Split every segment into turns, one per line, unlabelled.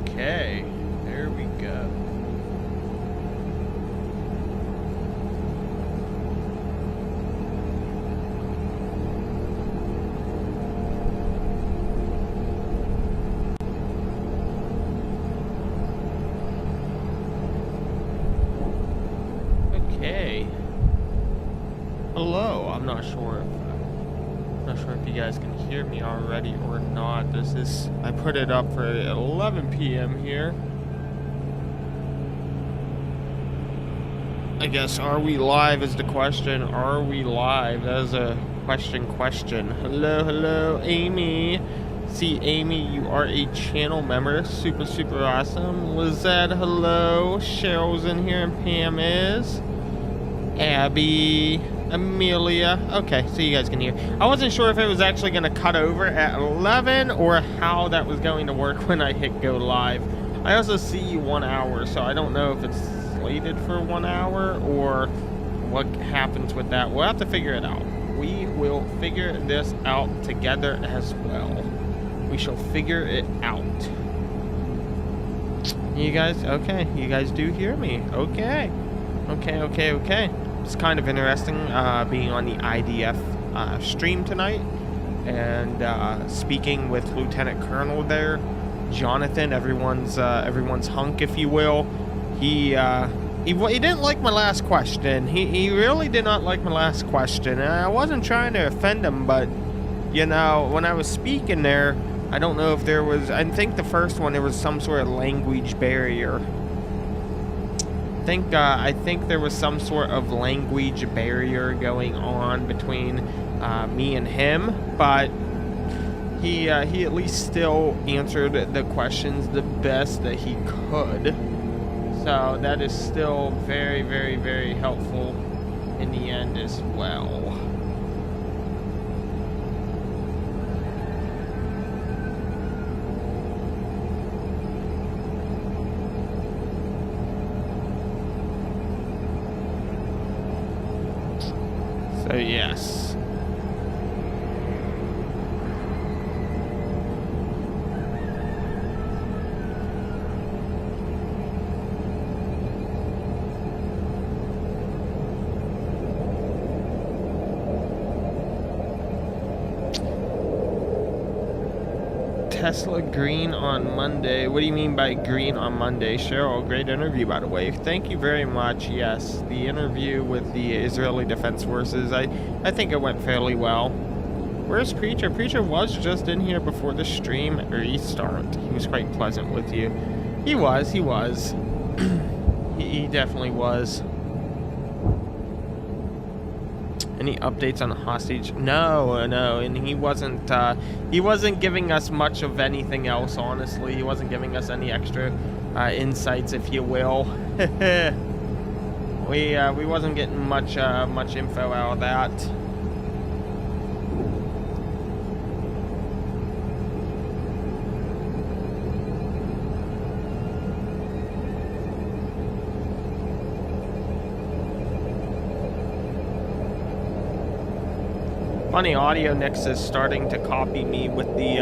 Okay, there we go. Okay. Hello, I'm not sure if you guys can hear me already or not. I put it up for 11 p.m. here. I guess, are we live is the question. Are we live? That is a question. Hello, Amy. See, Amy, you are a channel member. Super awesome. Lizette, hello. Cheryl's in here and Pam is. Abby, Amelia. Okay, so you guys can hear. I wasn't sure if it was actually going to cut over at 11 or how that was going to work when I hit go live. I also see 1 hour, so I don't know if it's slated for 1 hour or what happens with that. We'll have to figure it out. We will figure this out together as well. We shall figure it out. You guys, okay, you guys do hear me. Okay. It's kind of interesting being on the IDF stream tonight and speaking with Lieutenant Colonel there, Jonathan, everyone's hunk, if you will. He didn't like my last question. He really did not like my last question, and I wasn't trying to offend him, but you know, when I was speaking there, I don't know if there was. I think the first one there was some sort of language barrier. I think there was some sort of language barrier going on between me and him, but he at least still answered the questions the best that he could. So that is still very helpful in the end as well. So yes. Tesla green on Monday. What do you mean by green on Monday? Cheryl, great interview, by the way. Thank you very much. Yes, the interview with the Israeli Defense Forces, I think it went fairly well. Where's Preacher? Preacher was just in here before the stream restart. He was quite pleasant with you. He was. he definitely was. Any updates on the hostage? No, and he wasn't giving us much of anything else, honestly. He wasn't giving us any extra insights, if you will. We wasn't getting much info out of that. Funny, Audio Nix is starting to copy me with the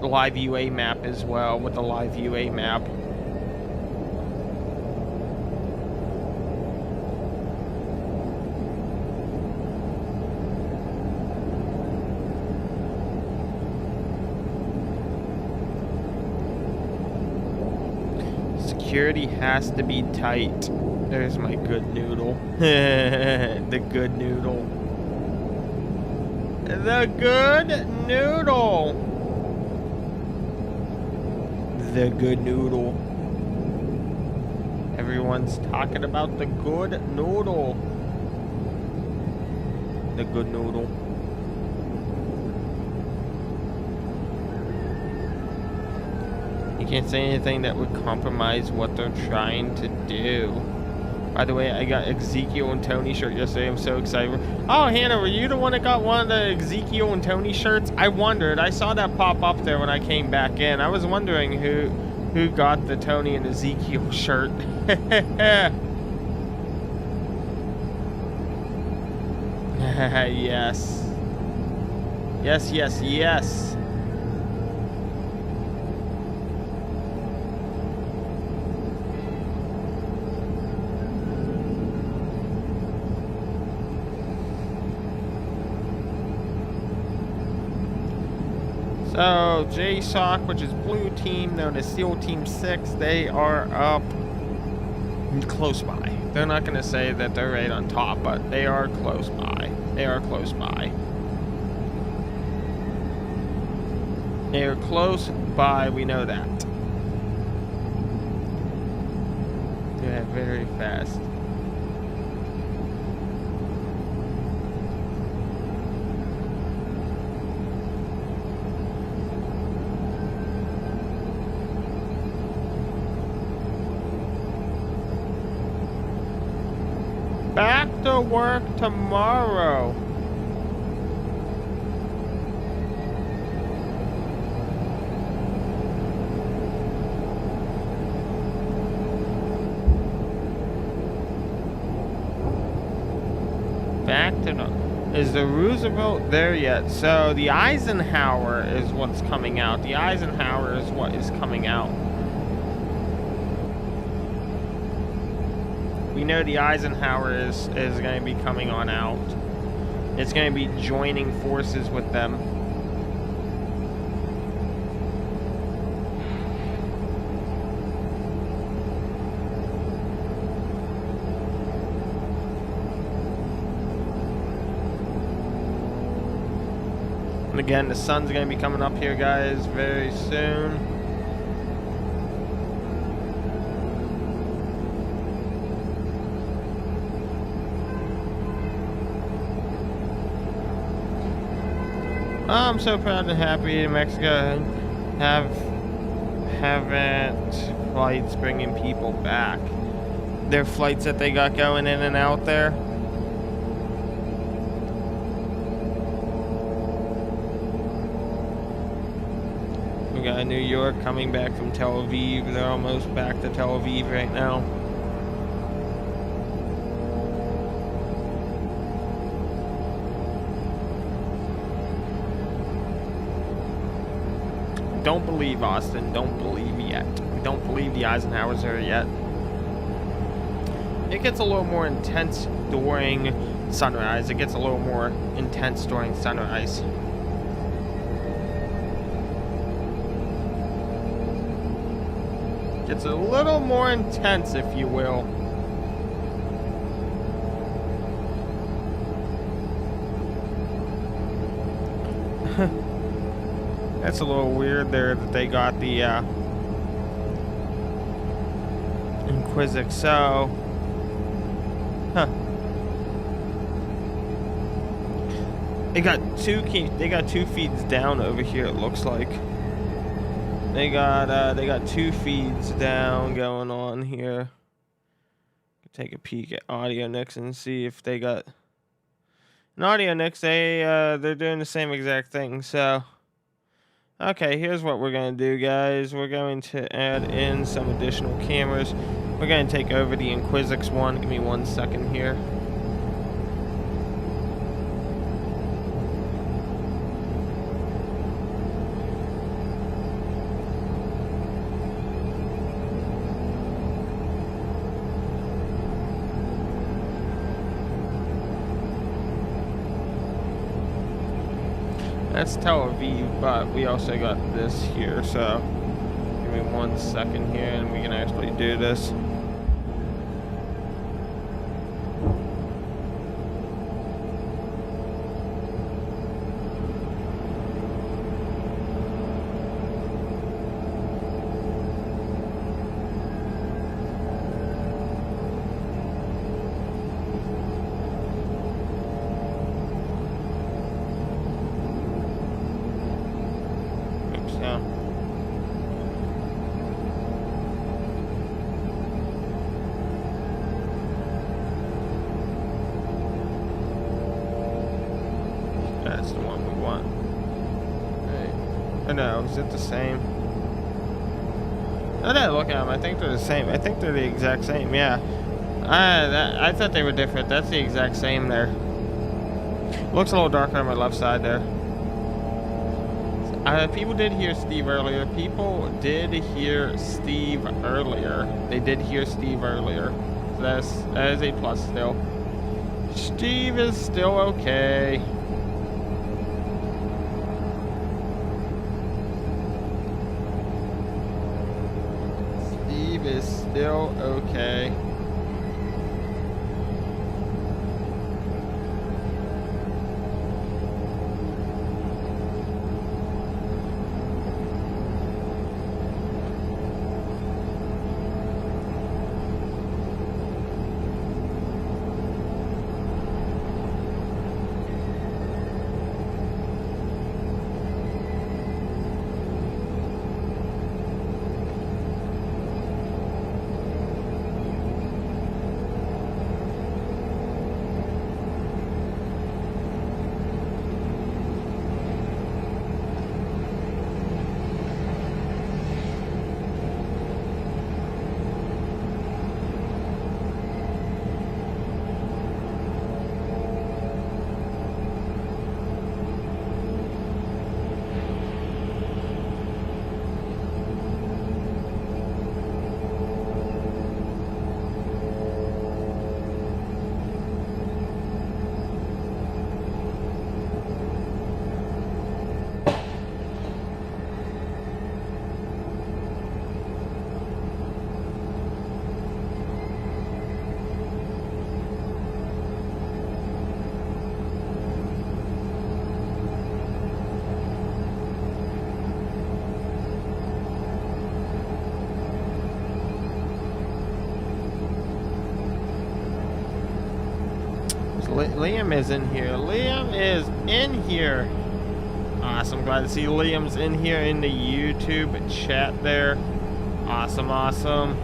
live UA map as well, with the live UA map. Security has to be tight. There's my good noodle. The good noodle. The good noodle. The good noodle. Everyone's talking about the good noodle. The good noodle. You can't say anything that would compromise what they're trying to do. By the way, I got Ezekiel and Tony shirt yesterday. I'm so excited. Oh, Hannah, were you the one that got one of the Ezekiel and Tony shirts? I wondered. I saw that pop up there when I came back in. I was wondering who got the Tony and Ezekiel shirt. Yes. Yes. So JSOC, which is blue team, known as SEAL Team 6, they are up close by. They're not going to say that they're right on top, but they are close by. They are close by. They are close by, we know that. Yeah, very fast. Back to work tomorrow. Back to the... Is the Roosevelt there yet? So the Eisenhower is what's coming out. The Eisenhower is what is coming out. We know the Eisenhower is going to be coming on out. It's going to be joining forces with them. And again, the sun's going to be coming up here, guys, very soon. I'm so proud and happy in Mexico haven't flights bringing people back. Their flights that they got going in and out there. We got New York coming back from Tel Aviv. They're almost back to Tel Aviv right now. Don't believe Austin. Don't believe yet. Don't believe the Eisenhowers are yet. It gets a little more intense during sunrise. It gets a little more intense during sunrise. Gets a little more intense, if you will. That's a little weird there that they got the Inquisic. So, they got two feeds down over here. It looks like they got two feeds down going on here. Take a peek at Audio Nix and see if they got an Audio Nix. They're doing the same exact thing. So. Okay, here's what we're going to do, guys. We're going to add in some additional cameras. We're going to take over the Inquisix one. Give me 1 second here. That's Tel Aviv, but we also got this here, so give me 1 second here and we can actually do this. That's the one we want. Right. Or no, is it the same? Now that I look at them, I think they're the same. I think they're the exact same, yeah. I thought they were different. That's the exact same there. Looks a little darker on my left side there. People did hear Steve earlier. People did hear Steve earlier. They did hear Steve earlier. So that is a plus still. Steve is still okay. still okay. Liam is in here. Liam is in here. Awesome. Glad to see Liam's in here in the YouTube chat there. Awesome, awesome.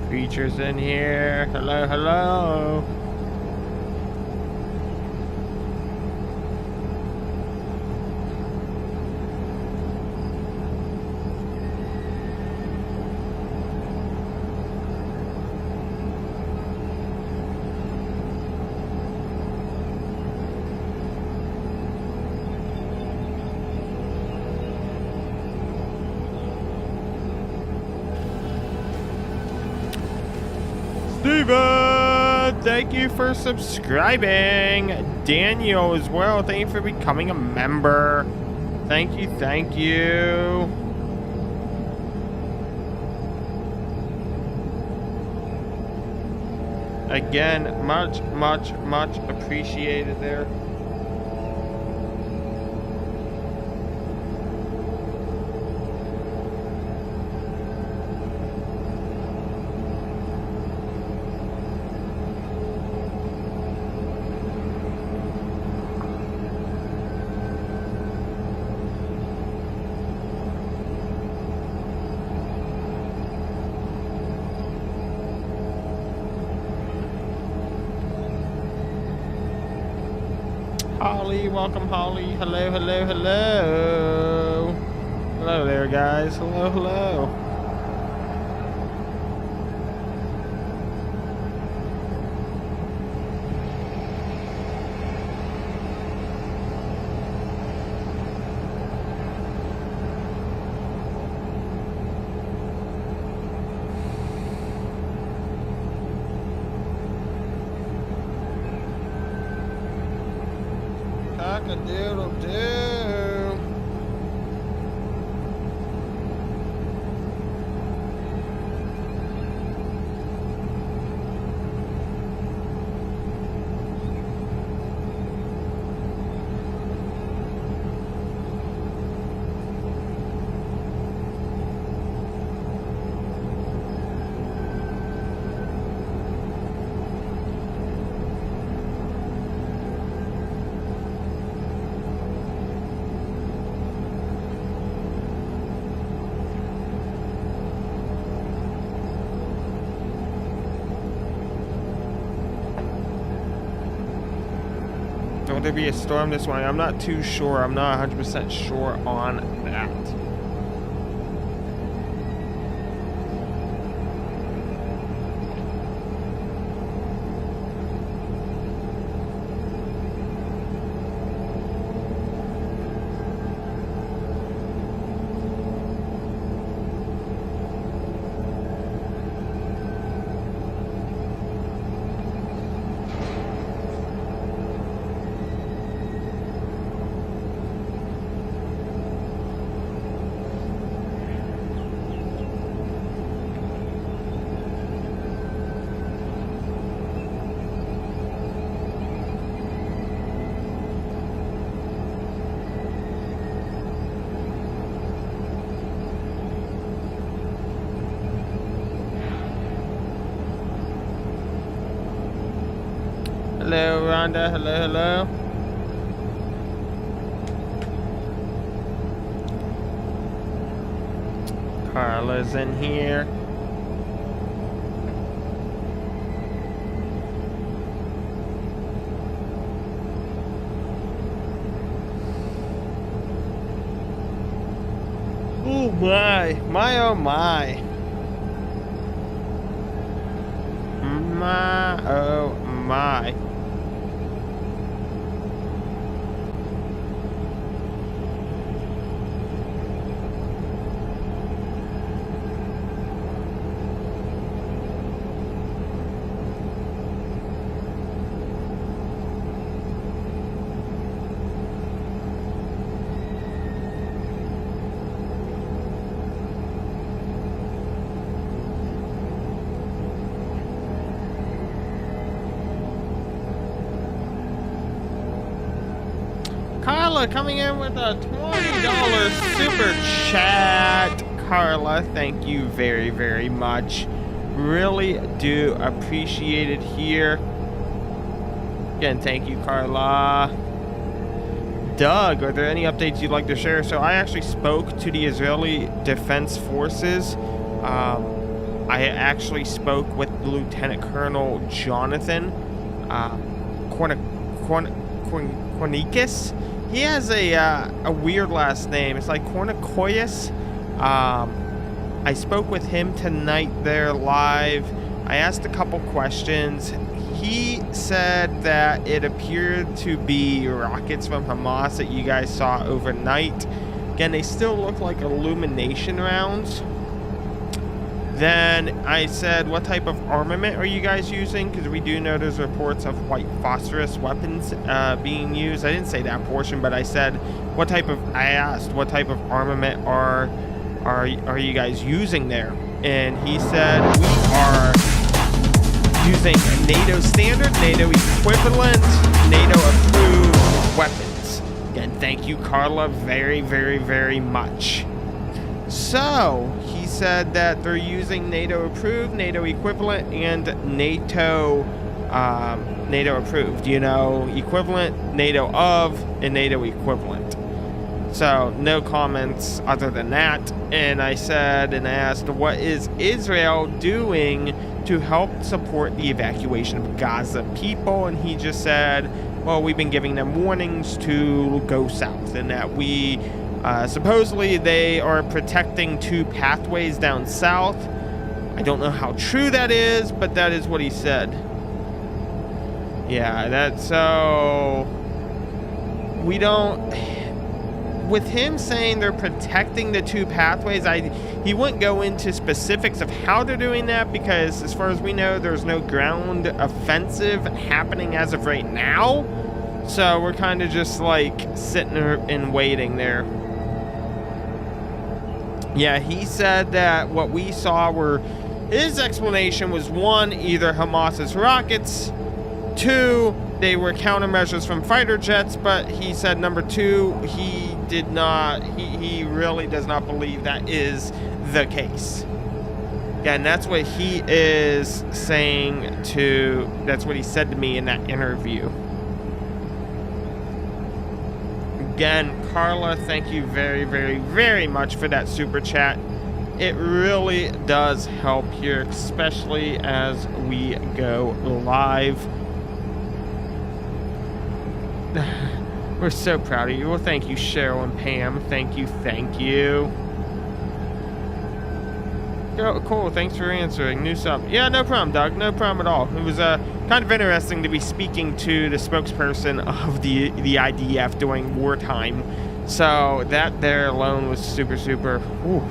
Creatures in here. Hello, hello. Steven, thank you for subscribing. Daniel as well, thank you for becoming a member. Thank you, thank you. Again, much appreciated there. Holly, welcome Holly. Hello, hello, hello. Hello there, guys. Hello, hello. Cock-a-doodle-doo. Will there be a storm this morning? I'm not too sure. I'm not 100% sure on that. Hello, Rhonda. Hello, hello. Carla's in here. Oh my oh my. My oh my. Carla coming in with a $20 super chat. Carla, thank you very, very much. Really do appreciate it here. Again, thank you, Carla. Doug, are there any updates you'd like to share? So I actually spoke to the Israeli Defense Forces. I actually spoke with Lieutenant Colonel Jonathan Kornikis. He has a weird last name. It's like Kornikoyas. I spoke with him tonight there live. I asked a couple questions. He said that it appeared to be rockets from Hamas that you guys saw overnight. Again, they still look like illumination rounds. Then I said, what type of armament are you guys using? Because we do know there's reports of white phosphorus weapons being used. I didn't say that portion, but I said, I asked, what type of armament are you guys using there? And he said, we are using NATO standard, NATO equivalent, NATO approved weapons. Again, thank you, Carla, very, very, very much. So he said that they're using NATO approved, NATO equivalent, and NATO approved. You know, equivalent, NATO of, and NATO equivalent. So no comments other than that. And I said and asked, what is Israel doing to help support the evacuation of Gaza people? And he just said, well, we've been giving them warnings to go south, and that we supposedly they are protecting 2 pathways down south. I don't know how true that is, but that is what he said. Yeah, that's so we don't, with him saying they're protecting the 2 pathways, he wouldn't go into specifics of how they're doing that, because as far as we know, there's no ground offensive happening as of right now. So we're kind of just like sitting there and waiting there. Yeah, he said that what we saw were, his explanation was 1, either Hamas's rockets, 2, they were countermeasures from fighter jets, but he said number 2, he really does not believe that is the case. Again, that's what he is saying that's what he said to me in that interview. Again, Carla, thank you very, very, very much for that super chat. It really does help here, especially as we go live. We're so proud of you. Well, thank you, Cheryl and Pam. Thank you, thank you. Cool, thanks for answering. New sub. Yeah, no problem, Doug. No problem at all. It was kind of interesting to be speaking to the spokesperson of the IDF during wartime. So that there alone was super, super. Ooh.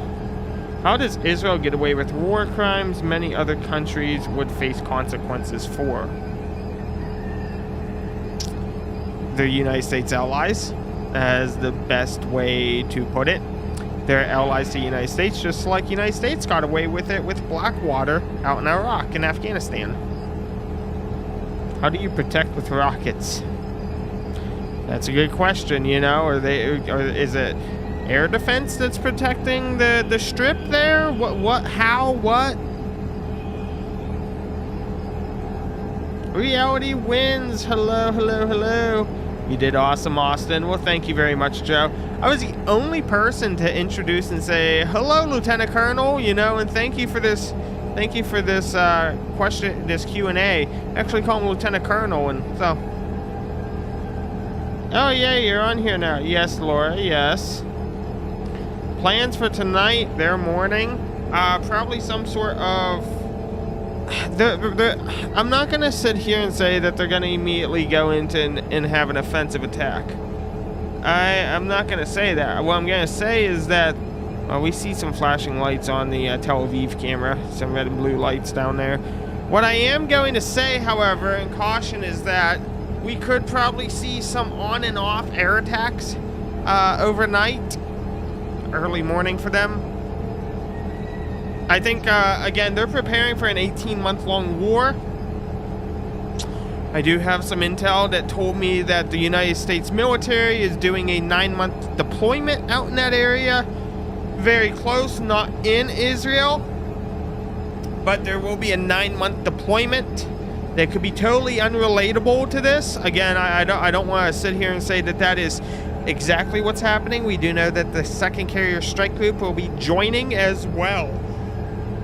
How does Israel get away with war crimes many other countries would face consequences for? The United States allies, as the best way to put it. They're allies to the United States, just like the United States got away with it with Blackwater out in Iraq and Afghanistan. How do you protect with rockets? That's a good question, you know. Or is it air defense that's protecting the strip there? What? Reality wins. Hello, hello, hello. You did awesome, Austin. Well, thank you very much, Joe. I was the only person to introduce and say, hello, Lieutenant Colonel, you know, and thank you for this question, this Q&A. Actually call him Lieutenant Colonel, and so. Oh, yeah, you're on here now. Yes, Laura, yes. Plans for tonight, their morning, probably some sort of... I'm not going to sit here and say that they're going to immediately go into and have an offensive attack. I'm not going to say that. What I'm going to say is that we see some flashing lights on the Tel Aviv camera, some red and blue lights down there. What I am going to say, however, and caution, is that we could probably see some on and off air attacks overnight, early morning for them. I think, again, they're preparing for an 18-month-long war. I do have some intel that told me that the United States military is doing a 9-month deployment out in that area. Very close, not in Israel. But there will be a 9-month deployment that could be totally unrelatable to this. Again, I don't want to sit here and say that that is exactly what's happening. We do know that the 2nd Carrier Strike Group will be joining as well.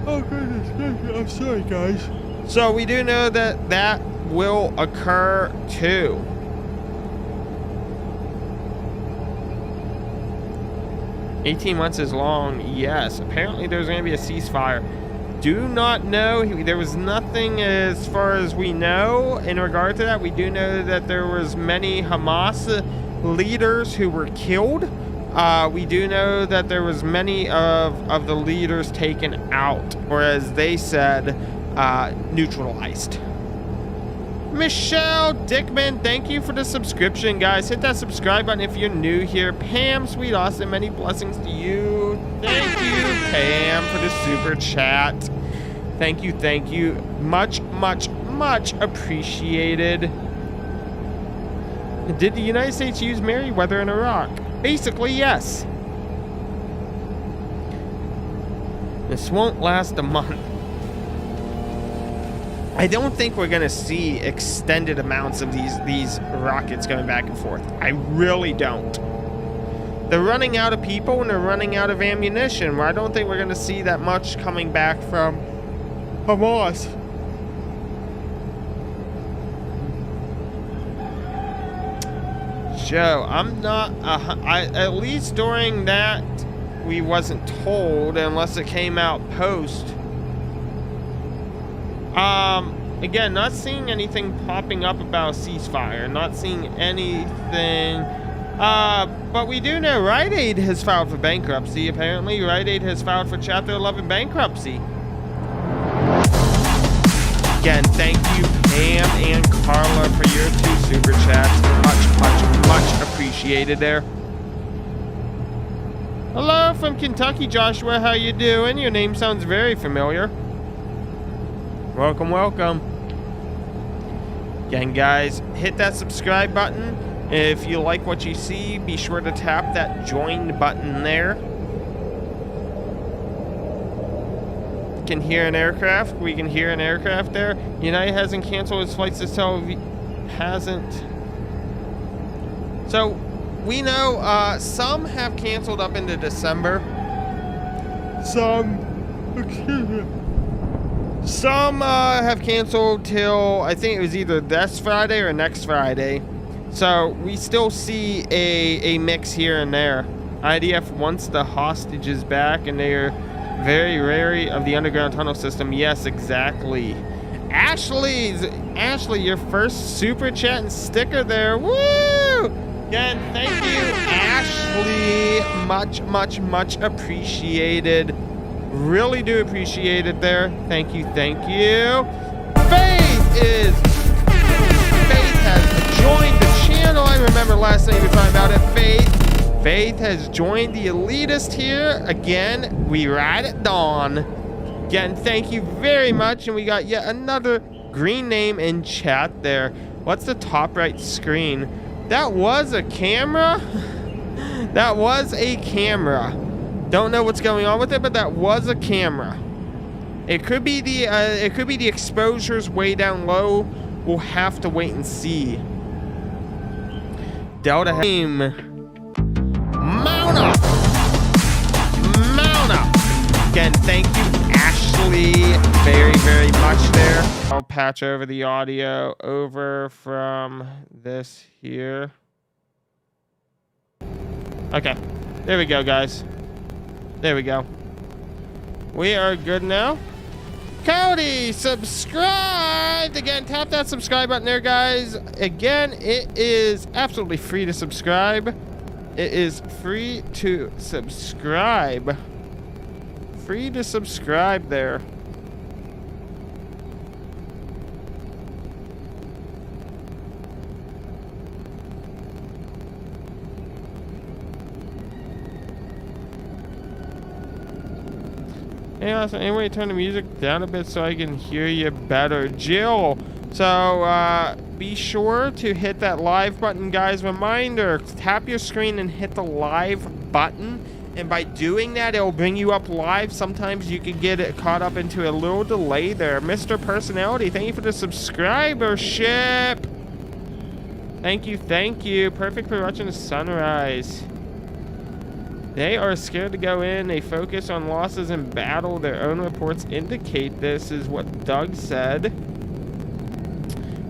Oh goodness, I'm sorry guys. So we do know that that will occur too. "18 months is long." Yes, apparently there's going to be a ceasefire. Do not know. There was nothing as far as we know in regard to that. We do know that there was many Hamas leaders who were killed. We do know that there was many of the leaders taken out, or as they said, neutralized. Michelle Dickman, thank you for the subscription, guys. Hit that subscribe button if you're new here. Pam, sweet Austin, many blessings to you. Thank you, Pam, for the super chat. Thank you. Much, much, much appreciated. Did the United States use Merryweather in Iraq? Basically, yes. This won't last a month. I don't think we're going to see extended amounts of these rockets going back and forth. I really don't. They're running out of people and they're running out of ammunition. I don't think we're going to see that much coming back from Hamas. Joe, I'm not, at least during that, we wasn't told, unless it came out post. Again, not seeing anything popping up about a ceasefire, not seeing anything, but we do know Rite Aid has filed for bankruptcy. Apparently, Rite Aid has filed for Chapter 11 bankruptcy. Again, thank you, Pam and Carla, for your 2 super chats. Much appreciated there. Hello from Kentucky, Joshua. How you doing? Your name sounds very familiar. Welcome. Again, guys, hit that subscribe button. If you like what you see, be sure to tap that join button there. Can hear an aircraft. We can hear an aircraft there. United hasn't canceled its flights to Tel Aviv. Hasn't. So we know some have canceled up into December. Some have canceled till, I think it was either this Friday or next Friday. So we still see a mix here and there. IDF wants the hostages back, and they are very wary of the underground tunnel system. Yes, exactly. Ashley, your first super chat and sticker there. Woo! Again, thank you, Ashley. Much appreciated. Really do appreciate it there. Thank you. Faith has joined the channel. I remember last night we were talking about it. Faith has joined the elitist here. Again, we ride at dawn. Again, thank you very much. And we got yet another green name in chat there. What's the top right screen? That was a camera? That was a camera. Don't know what's going on with it, but that was a camera. It could be the exposures way down low we'll have to wait and see. Delta team, mount up, mount up. Again, thank you, Ashley, very, very much there. I'll patch over the audio over from this here. Okay, there we go, guys. There we go. We are good now. Cody, subscribed! Again, tap that subscribe button there, guys. Again, it is absolutely free to subscribe. It is free to subscribe. Free to subscribe there. Hey, listen, anyway, turn the music down a bit so I can hear you better. Jill, so be sure to hit that live button, guys. Reminder, tap your screen and hit the live button. And by doing that, it'll bring you up live. Sometimes you can get it caught up into a little delay there. Mr. Personality, thank you for the subscribership. Thank you, thank you. Perfect for watching the sunrise. They are scared to go in. They focus on losses in battle. Their own reports indicate this, is what Doug said.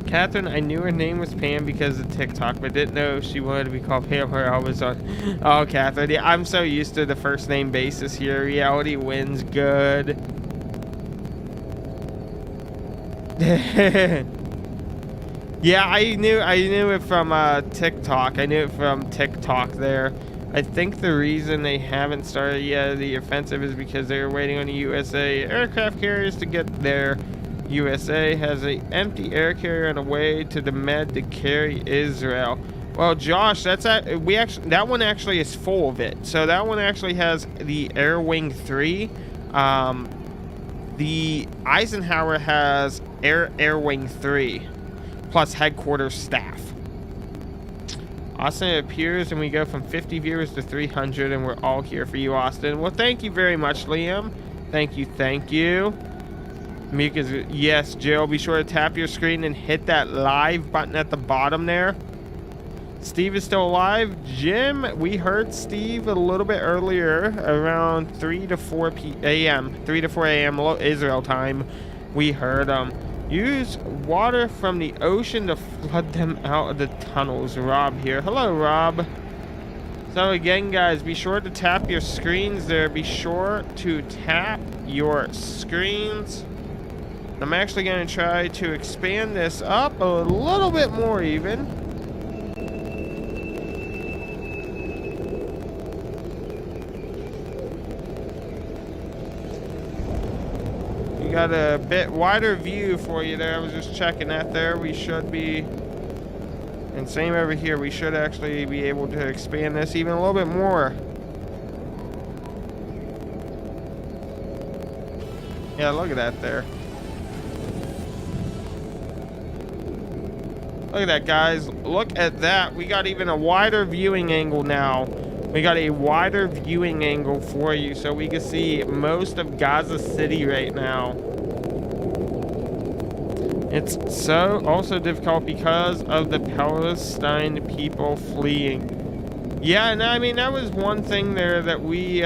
Catherine, I knew her name was Pam because of TikTok, but didn't know she wanted to be called Pam where I was on. Oh, Catherine. Yeah, I'm so used to the first name basis here. Reality wins good. Yeah, I knew it from TikTok. I knew it from TikTok there. I think the reason they haven't started yet the offensive is because they were waiting on the USA aircraft carriers to get there. USA has an empty air carrier on the way to the Med to carry Israel. Well, Josh, that one actually is full of it. So that one actually has the Air Wing 3. The Eisenhower has Air Wing 3 plus headquarters staff. Austin, it appears, and we go from 50 viewers to 300, and we're all here for you, Austin. Well, thank you very much, Liam. Thank you, thank you. Mika's, yes, Jill, be sure to tap your screen and hit that live button at the bottom there. Steve is still alive. Jim, we heard Steve a little bit earlier, around 3 to 4 a.m. Israel time. We heard use water from the ocean to flood them out of the tunnels. Rob here. Hello, Rob. So again, guys, be sure to tap your screens there. Be sure to tap your screens. I'm actually going to try to expand this up a little bit more even. Got a bit wider view for you there. I was just checking that there. We should be, and same over here, we should actually be able to expand this even a little bit more. Yeah, look at that there. Look at that, guys. Look at that. We got even a wider viewing angle now. We got a wider viewing angle for you so we can see most of Gaza City right now. It's so also difficult because of the Palestine people fleeing. Yeah, and I mean, that was one thing there that we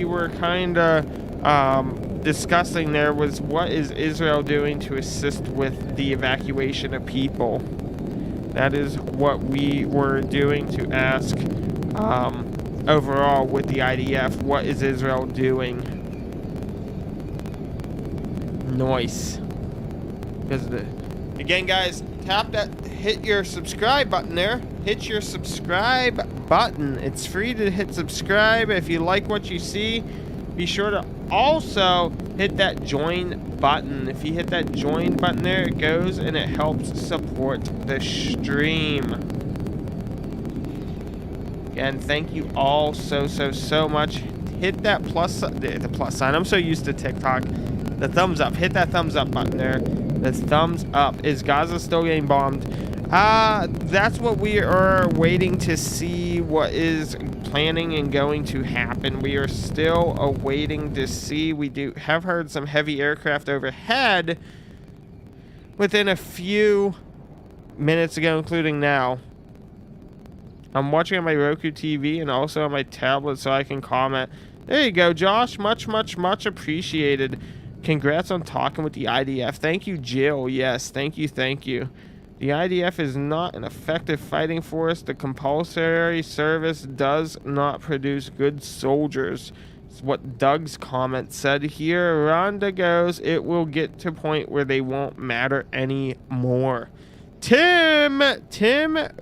were kind of discussing there, was what is Israel doing to assist with the evacuation of people. That is what we were doing to ask overall with the IDF. What is Israel doing? Nice. Because again, guys, tap that, hit your subscribe button there. Hit your subscribe button. It's free to hit subscribe. If you like what you see, be sure to also hit that join button. If you hit that join button there, it goes and it helps support the stream. Again, thank you all so much. Hit that the plus sign. I'm so used to TikTok. The thumbs up. Hit that thumbs up button there. The thumbs up. Is Gaza still getting bombed? That's what we are waiting to see, what is planning and going to happen. We are still awaiting to see. We have heard some heavy aircraft overhead. within a few minutes ago, including now. I'm watching on my Roku TV and also on my tablet so I can comment. There you go, Josh. Much, much, much appreciated. Congrats on talking with the IDF. Thank you, Jill. Yes, thank you, thank you. The IDF is not an effective fighting force. The compulsory service does not produce good soldiers. It's what Doug's comment said here. Rhonda goes, it will get to a point where they won't matter anymore. Tim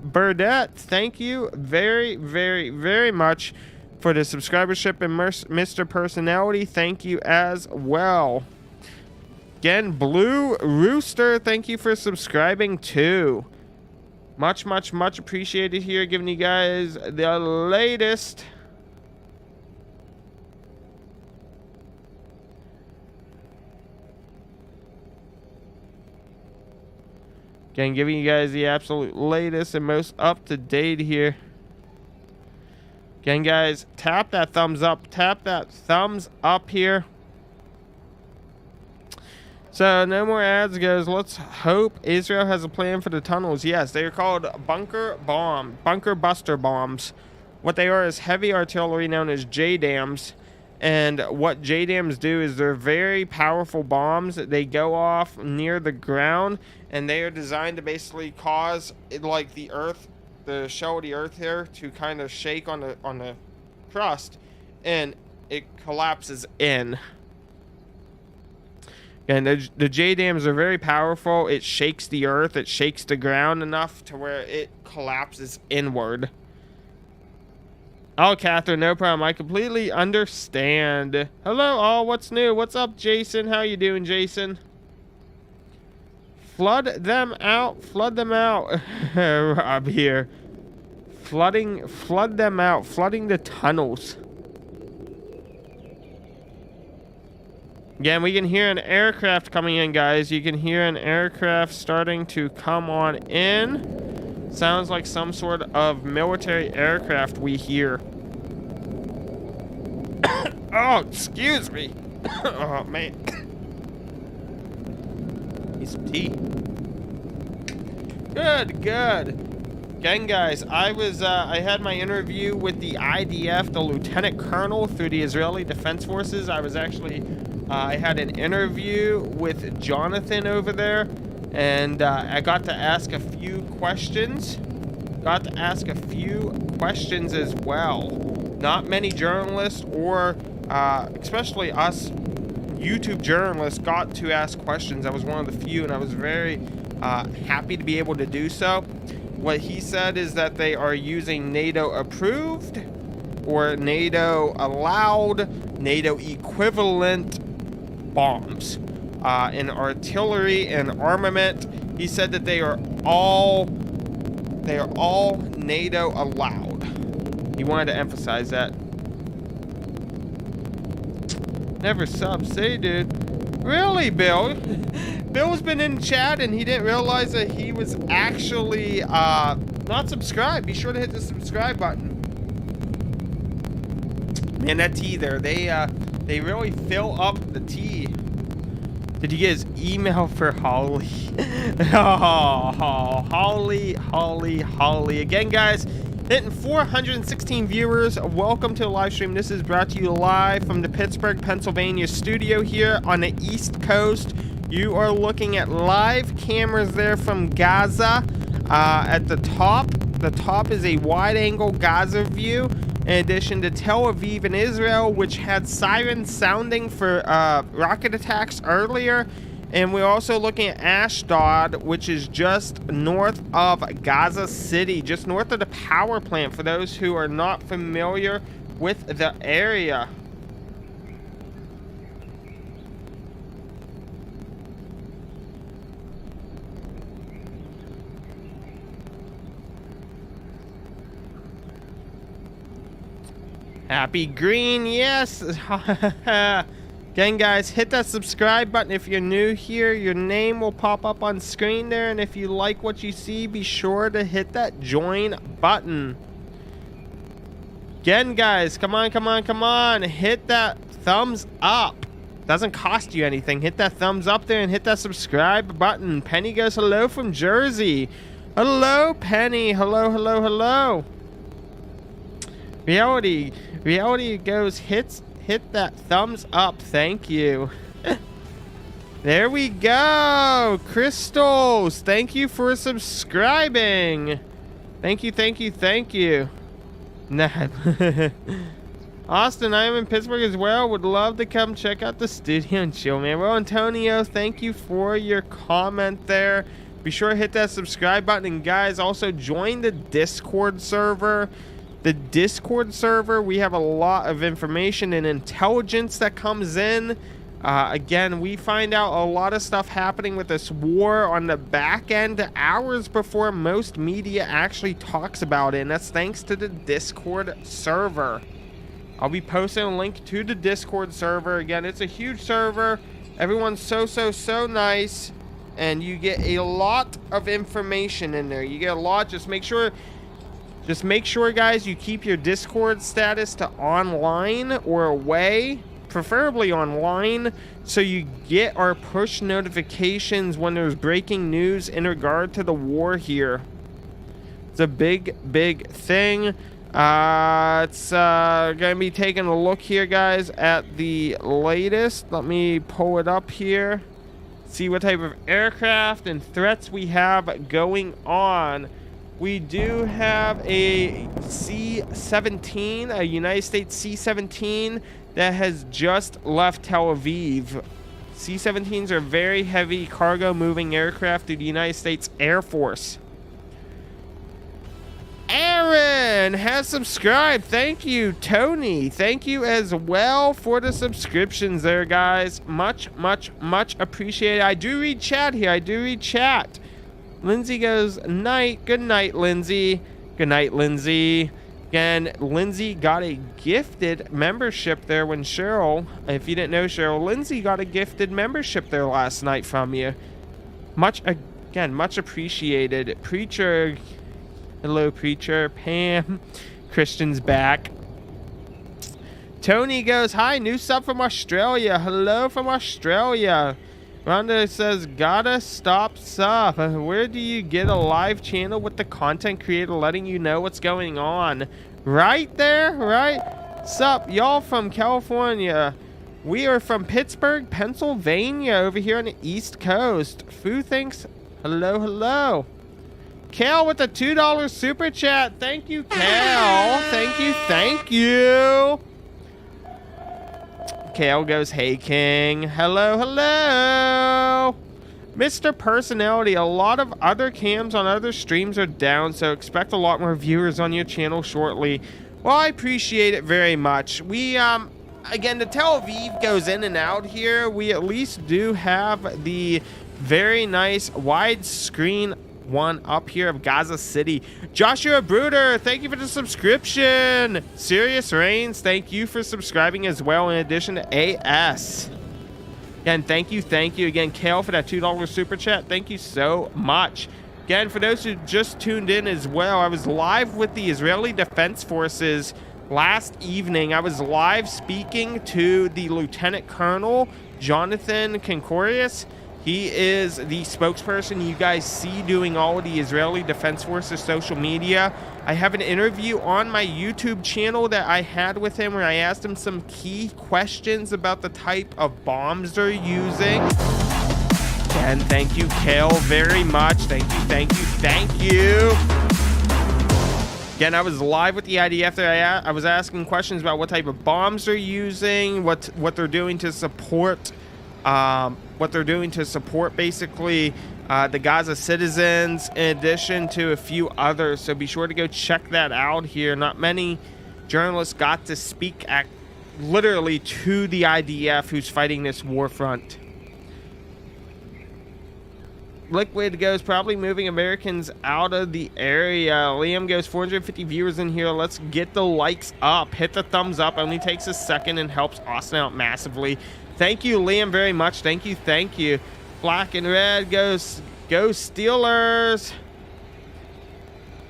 Burdett, thank you very, very, very much for the subscribership, and Mr. Personality, thank you as well. Again, Blue Rooster, thank you for subscribing too. Much, much, much appreciated here, giving you guys the latest. Again, giving you guys the absolute latest and most up-to-date here. Again, guys, tap that thumbs up. Tap that thumbs up here. So, no more ads, guys. Let's hope Israel has a plan for the tunnels. Yes, they are called bunker buster bombs. What they are is heavy artillery known as JDAMs. And what JDAMs do is they're very powerful bombs. They go off near the ground, and they are designed to basically cause like the earth, the shell of the earth here, to kind of shake on the crust, and it collapses in. And the JDAMs are very powerful. It shakes the earth, it shakes the ground enough to where it collapses inward. Oh, Catherine, no problem. I completely understand. Hello, all. What's new? What's up, Jason? How you doing, Jason? Flood them out. Flood them out. Rob here. Flood them out. Flooding the tunnels. Again, we can hear an aircraft coming in, guys. You can hear an aircraft starting to come on in. Sounds like some sort of military aircraft we hear. Oh, excuse me. Oh, man. Need some tea. Good, good. Again, guys, I had my interview with the IDF, the lieutenant colonel, through the Israeli Defense Forces. I had an interview with Jonathan over there. And I got to ask a few questions. As well. Not many journalists, or especially us YouTube journalists, got to ask questions. I was one of the few, and I was very happy to be able to do so. What he said is that they are using NATO approved or NATO allowed, NATO equivalent bombs. In artillery and armament. He said that they are all NATO allowed. He wanted to emphasize that. Never sub, say, dude. Really, Bill? Bill's been in chat and he didn't realize that he was actually not subscribed. Be sure to hit the subscribe button. Man, that tea there, they really fill up the tea. Did you get his email for Holly? Oh, Holly. Again, guys, hitting 416 viewers. Welcome to the live stream. This is brought to you live from the Pittsburgh, Pennsylvania studio here on the East Coast. You are looking at live cameras there from Gaza. At the top. The top is a wide-angle Gaza view. In addition to Tel Aviv and Israel, which had sirens sounding for rocket attacks earlier. And we're also looking at Ashdod, which is just north of Gaza City, just north of the power plant, for those who are not familiar with the area. Happy Green, yes. Again, guys, hit that subscribe button if you're new here. Your name will pop up on screen there. And if you like what you see, be sure to hit that join button. Again, guys, come on. Hit that thumbs up. Doesn't cost you anything. Hit that thumbs up there and hit that subscribe button. Penny goes hello from Jersey. Hello, Penny. Hello, hello, hello. Reality goes hit that thumbs up. Thank you. There we go. Crystals, thank you for subscribing. Thank you. Nah. Austin, I am in Pittsburgh as well. Would love to come check out the studio and chill, man. Well, Antonio, thank you for your comment there. Be sure to hit that subscribe button. And guys, also join the Discord server. The Discord server, we have a lot of information and intelligence that comes in. Again, we find out a lot of stuff happening with this war on the back end hours before most media actually talks about it. And that's thanks to the Discord server. I'll be posting a link to the Discord server. Again, it's a huge server. Everyone's so nice. And you get a lot of information in there. You get a lot. Just make sure, guys, you keep your Discord status to online or away. Preferably online, so you get our push notifications when there's breaking news in regard to the war here. It's a big thing. It's gonna be taking a look here, guys, at the latest. Let me pull it up here, see what type of aircraft and threats we have going on. We do have a C-17, a United States C-17 that has just left Tel Aviv. C-17s are very heavy cargo moving aircraft through the United States Air Force. Aaron has subscribed. Thank you. Tony, thank you as well for the subscriptions there, guys. Much appreciated. I do read chat here. Lindsay goes, night. Good night, Lindsay. Good night, Lindsay. Again, Lindsay got a gifted membership there when Cheryl, if you didn't know Cheryl, Lindsay got a gifted membership there last night from you. Much appreciated. Preacher, hello, Preacher. Pam, Christian's back. Tony goes, hi, new sub from Australia. Hello from Australia. Rhonda says, gotta stop sub. Where do you get a live channel with the content creator letting you know what's going on? Right there, right? Sup, y'all from California. We are from Pittsburgh, Pennsylvania, over here on the East Coast. Foo thinks, hello. Kale with a $2 super chat. Thank you, Kale. Thank you. Kale goes, hey, King. Hello. Mr. Personality, a lot of other cams on other streams are down, so expect a lot more viewers on your channel shortly. Well, I appreciate it very much. We, again, the Tel Aviv goes in and out here. We at least do have the very nice widescreen one up here of Gaza City. Joshua Bruder, thank you for the subscription. Serious Reigns, thank you for subscribing as well, in addition to AS. Again, thank you again, Kale, for that $2 super chat. Thank you so much. Again, for those who just tuned in as well, I was live with the Israeli Defense Forces last evening. I was live speaking to the Lieutenant Colonel Jonathan Konkorius. He is the spokesperson you guys see doing all of the Israeli Defense Forces social media. I have an interview on my YouTube channel that I had with him where I asked him some key questions about the type of bombs they're using. And thank you, Kale, very much. Thank you. Again, I was live with the IDF there. I was asking questions about what type of bombs they're using, what they're doing to support basically the Gaza citizens, in addition to a few others. So be sure to go check that out here. Not many journalists got to speak literally to the IDF who's fighting this war front. Liquid goes, probably moving Americans out of the area. Liam goes, 450 viewers in here. Let's get the likes up. Hit the thumbs up. Only takes a second and helps Austin out massively. Thank you, Liam, very much. Thank you. Black and red goes, go Steelers.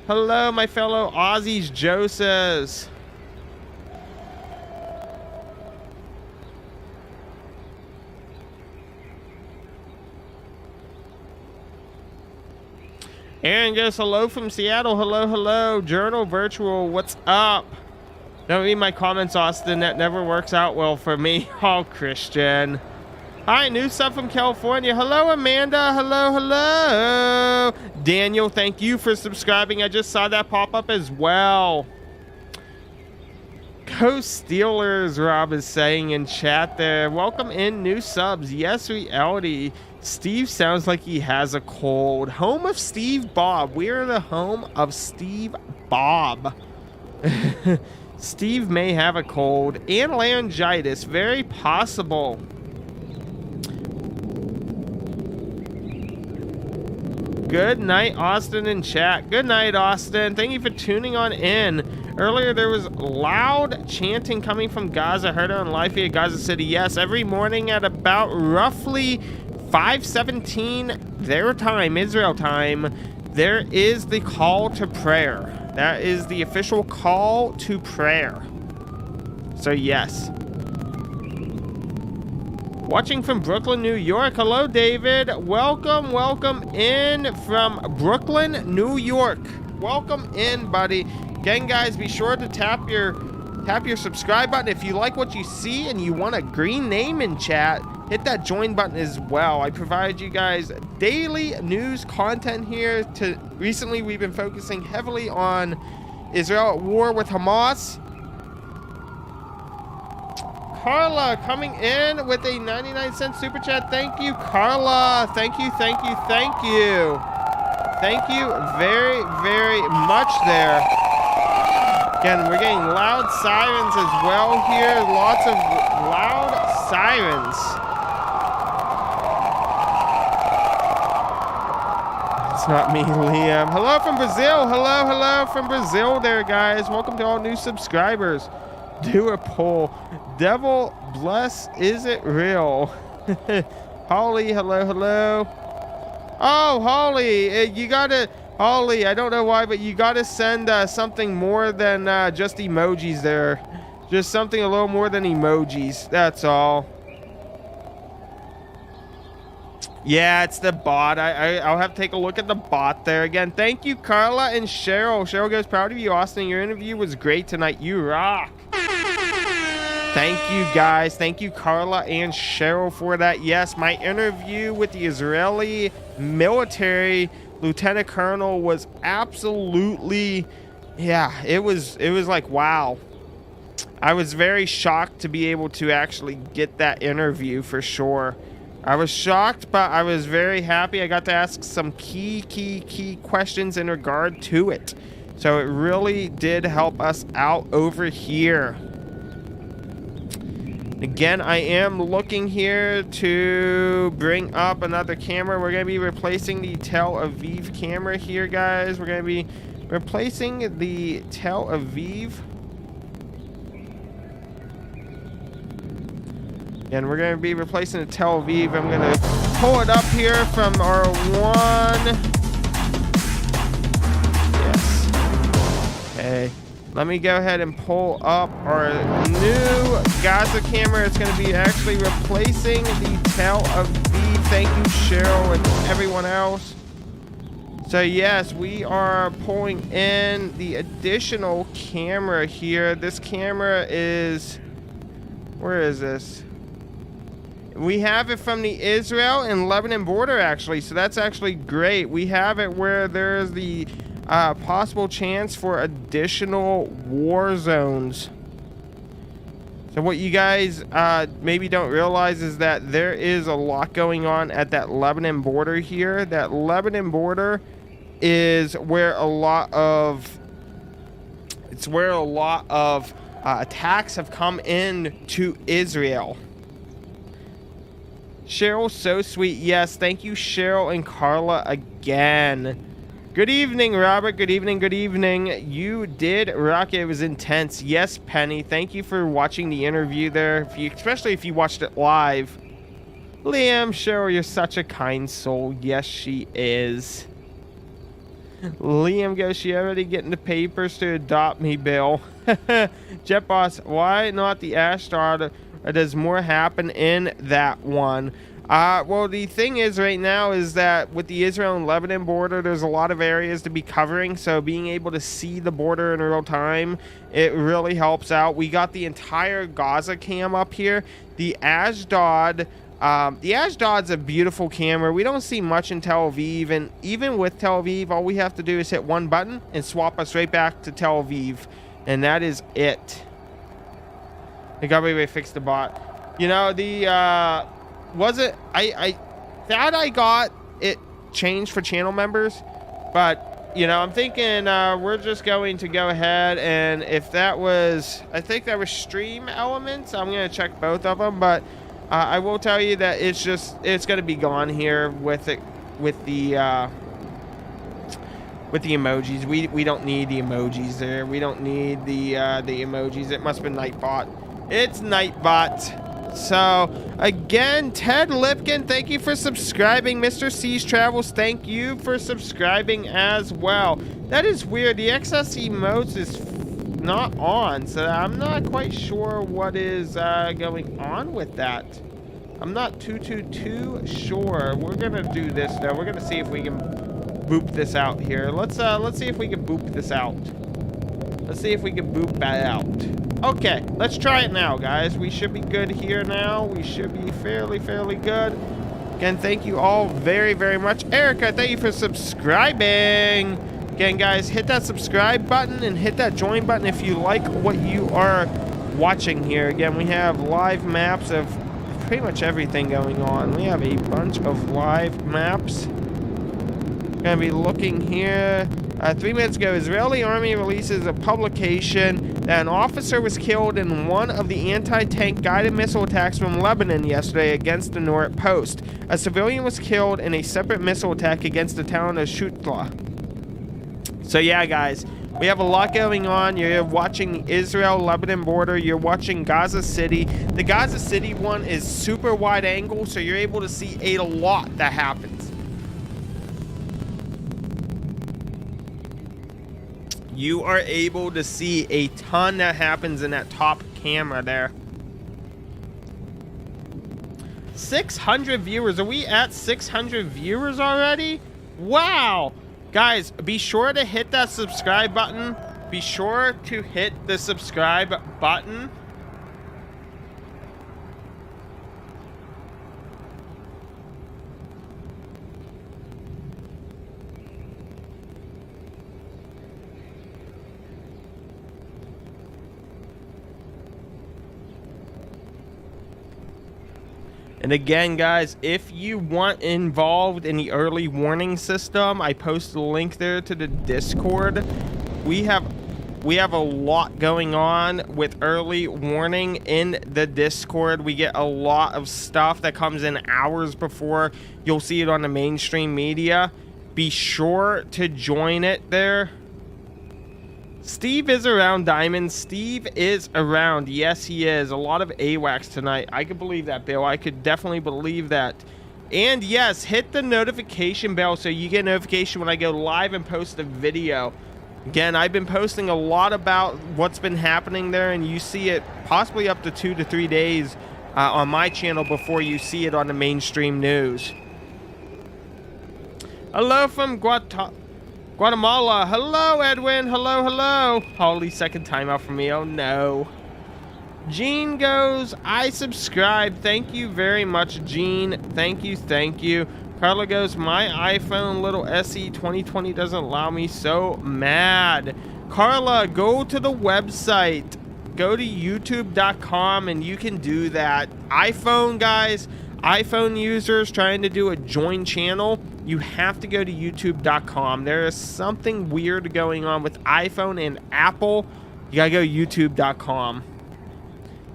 Hello, my fellow Aussies, Joe says. Aaron goes, hello from Seattle. Hello, hello. Journal Virtual, what's up? Don't read my comments, Austin. That never works out well for me. Oh, Christian. Hi, new sub from California. Hello, Amanda. Hello, hello. Daniel, thank you for subscribing. I just saw that pop up as well. Go Steelers, Rob is saying in chat there. Welcome in, new subs. Yes, reality. Steve sounds like he has a cold. Home of Steve Bob. We are the home of Steve Bob. Steve may have a cold and laryngitis. Very possible. Good night, Austin in chat. Good night, Austin. Thank you for tuning on in. Earlier, there was loud chanting coming from Gaza. Heard it on live via Gaza City. Yes, every morning at about roughly 5:17 their time, Israel time, there is the call to prayer. That is the official call to prayer. So, yes. Watching from Brooklyn, New York. Hello, David. Welcome, welcome in from Brooklyn, New York. Welcome in, buddy. Again, guys, be sure to tap your subscribe button. If you like what you see and you want a green name in chat, hit that join button as well. I provide you guys daily news content here. Recently, we've been focusing heavily on Israel at war with Hamas. Carla coming in with a 99-cent super chat. Thank you, Carla. Thank you, thank you, thank you. Thank you very, very much there. Again, we're getting loud sirens as well here. Lots of loud sirens. It's not me, Liam. Hello from Brazil. Hello, hello from Brazil there, guys. Welcome to all new subscribers. Do a poll. Devil bless, is it real? Holly, hello, hello. Oh, Holly, you gotta, Holly, I don't know why, but you gotta send something more than just emojis there. Just something a little more than emojis, that's all. Yeah, it's the bot. I'll have to take a look at the bot there again. Thank you, Carla and Cheryl. Cheryl goes, proud of you, Austin. Your interview was great tonight. You rock. Thank you, guys. Thank you, Carla and Cheryl, for that. Yes, my interview with the Israeli military lieutenant colonel was absolutely, yeah, it was like, wow. I was very shocked to be able to actually get that interview for sure. I was shocked, but I was very happy. I got to ask some key questions in regard to it. So it really did help us out over here. Again, I am looking here to bring up another camera. We're going to be replacing the Tel Aviv camera here, guys. We're going to be replacing the Tel Aviv. And we're going to be replacing the Tel Aviv. I'm going to pull it up here from our one. Yes. Okay. Let me go ahead and pull up our new Gaza camera. It's going to be actually replacing the Tel Aviv. Thank you, Cheryl, and everyone else. So yes, we are pulling in the additional camera here. This camera is, where is this? We have it from the Israel and Lebanon border, actually. So that's actually great. We have it where there's the possible chance for additional war zones. So what you guys maybe don't realize is that there is a lot going on at that Lebanon border here. That Lebanon border is where a lot of attacks have come in to Israel. Cheryl, so sweet. Yes, thank you, Cheryl and Carla, again. Good evening, Robert. Good evening, good evening. You did rock it. It was intense. Yes, Penny. Thank you for watching the interview there, especially if you watched it live. Liam, Cheryl, you're such a kind soul. Yes, she is. Liam goes, she already getting the papers to adopt me, Bill. Jet Boss, why not the Ashdod? Does more happen in that one? Well, the thing is right now is that with the Israel and Lebanon border, there's a lot of areas to be covering. So being able to see the border in real time, it really helps out. We got the entire Gaza cam up here. The Ashdod, Ashdod's a beautiful camera. We don't see much in Tel Aviv, and even with Tel Aviv, all we have to do is hit one button and swap us right back to Tel Aviv, and that is it. I got to fix the bot. You know, the was it I thought I got it changed for channel members, but you know, I'm thinking we're just going to go ahead, and if that was, I think that was stream elements, I'm going to check both of them, but I will tell you that it's going to be gone here with it, with the emojis. We don't need the emojis there. We don't need the emojis. It must have been Nightbot. It's Nightbot. So again, Ted Lipkin, thank you for subscribing. Mr. C's Travels, thank you for subscribing as well. That is weird. The XS emotes is not on, so I'm not quite sure what is going on with that. I'm not too sure. We're gonna do this though. We're gonna see if we can boop this out here. Let's see if we can boop this out. Let's see if we can boop that out. Okay, let's try it now, guys. We should be good here now. We should be fairly good. Again, thank you all very much. Erica, thank you for subscribing. Again, guys, hit that subscribe button and hit that join button if you like what you are watching here. Again, we have live maps of pretty much everything going on. We have a bunch of live maps. Gonna be looking here. 3 minutes ago, Israeli Army releases a publication that an officer was killed in one of the anti-tank guided missile attacks from Lebanon yesterday against the North Post. A civilian was killed in a separate missile attack against the town of Shutla. So yeah, guys, we have a lot going on. You're watching the Israel-Lebanon border. You're watching Gaza City. The Gaza City one is super wide angle, so you're able to see a lot that happens. You are able to see a ton that happens in that top camera there. 600 viewers. Are we at 600 viewers already? Wow. Guys, be sure to hit that subscribe button. Be sure to hit the subscribe button. And again, guys, if you want involved in the early warning system, I post a link there to the Discord. We have a lot going on with early warning in the Discord. We get a lot of stuff that comes in hours before you'll see it on the mainstream media. Be sure to join it there. Steve is around, Diamond. Steve is around. Yes, he is. A lot of AWACS tonight. I could believe that, Bill. I could definitely believe that. And yes, hit the notification bell so you get notification when I go live and post a video. Again, I've been posting a lot about what's been happening there, and you see it possibly up to 2 to 3 days on my channel before you see it on the mainstream news. Hello from Guatemala. Hello, Edwin. Hello. Holy, second time out for me. Oh, no. Gene goes, I subscribe. Thank you very much, Gene. Thank you. Carla goes, my iPhone little SE 2020 doesn't allow me. So mad. Carla, go to the website. Go to youtube.com and you can do that. iPhone, guys. iPhone users trying to do a join channel, you have to go to youtube.com. There is something weird going on with iPhone and Apple. You gotta go youtube.com.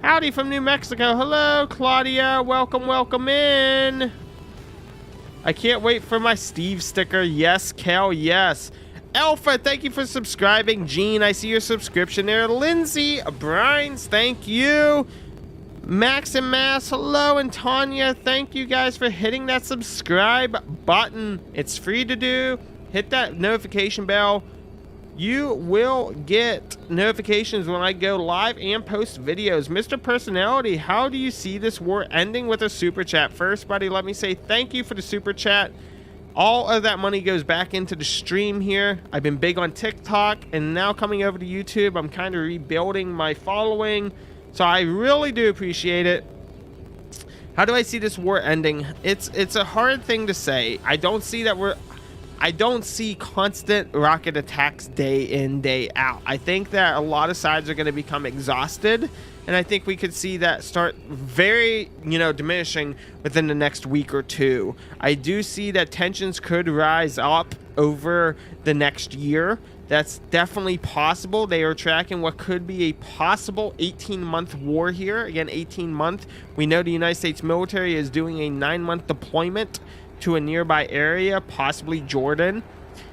Howdy from New Mexico. Hello, Claudia. Welcome in. I can't wait for my Steve sticker. Yes, Cal, yes. Alpha, thank you for subscribing. Gene, I see your subscription there. Lindsay, Brines, thank you. Max and Mass, hello, and Tanya, thank you guys for hitting that subscribe button. It's free to do. Hit that notification bell. you will get notifications when I go live and post videos. Mr. Personality, how do you see this war ending? With a super chat. First, buddy, let me say thank you for the super chat. All of that money goes back into the stream here. I've been big on TikTok, and now coming over to YouTube, I'm kind of rebuilding my following. So I really do appreciate it. How do I see this war ending? It's a hard thing to say. I don't see constant rocket attacks day in, day out. I think that a lot of sides are going to become exhausted, and I think we could see that start very, diminishing within the next week or two. I do see that tensions could rise up over the next year. That's definitely possible. They are tracking what could be a possible 18-month war here. Again, 18-month. We know the United States military is doing a 9-month deployment to a nearby area, possibly Jordan.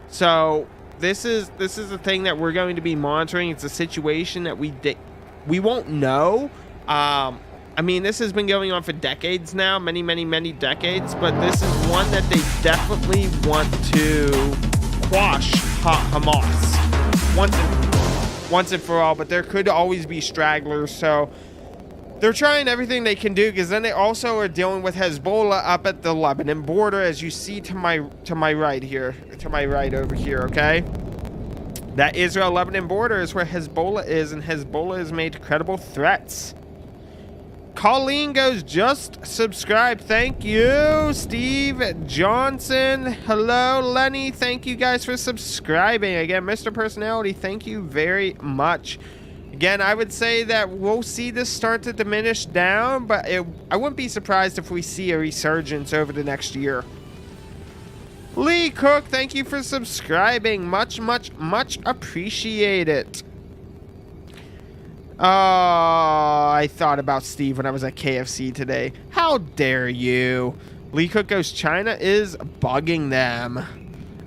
So this is the thing that we're going to be monitoring. It's a situation that we won't know. I mean, this has been going on for decades now, many decades, but this is one that they definitely want to quash Hamas once and for all. But there could always be stragglers, so they're trying everything they can do, because then they also are dealing with Hezbollah up at the Lebanon border, as you see to my right here, to my right over here. Okay, that Israel-Lebanon border is where Hezbollah is, and Hezbollah has made credible threats. Colleen goes, just subscribe. Thank you. Steve Johnson, hello. Lenny, thank you guys for subscribing. Again, Mr. Personality, thank you very much. Again, I would say that we'll see this start to diminish down, but I wouldn't be surprised if we see a resurgence over the next year. Lee Cook, thank you for subscribing. Much appreciate it. Oh, I thought about Steve when I was at KFC today. How dare you? Lee Cook goes, China is bugging them.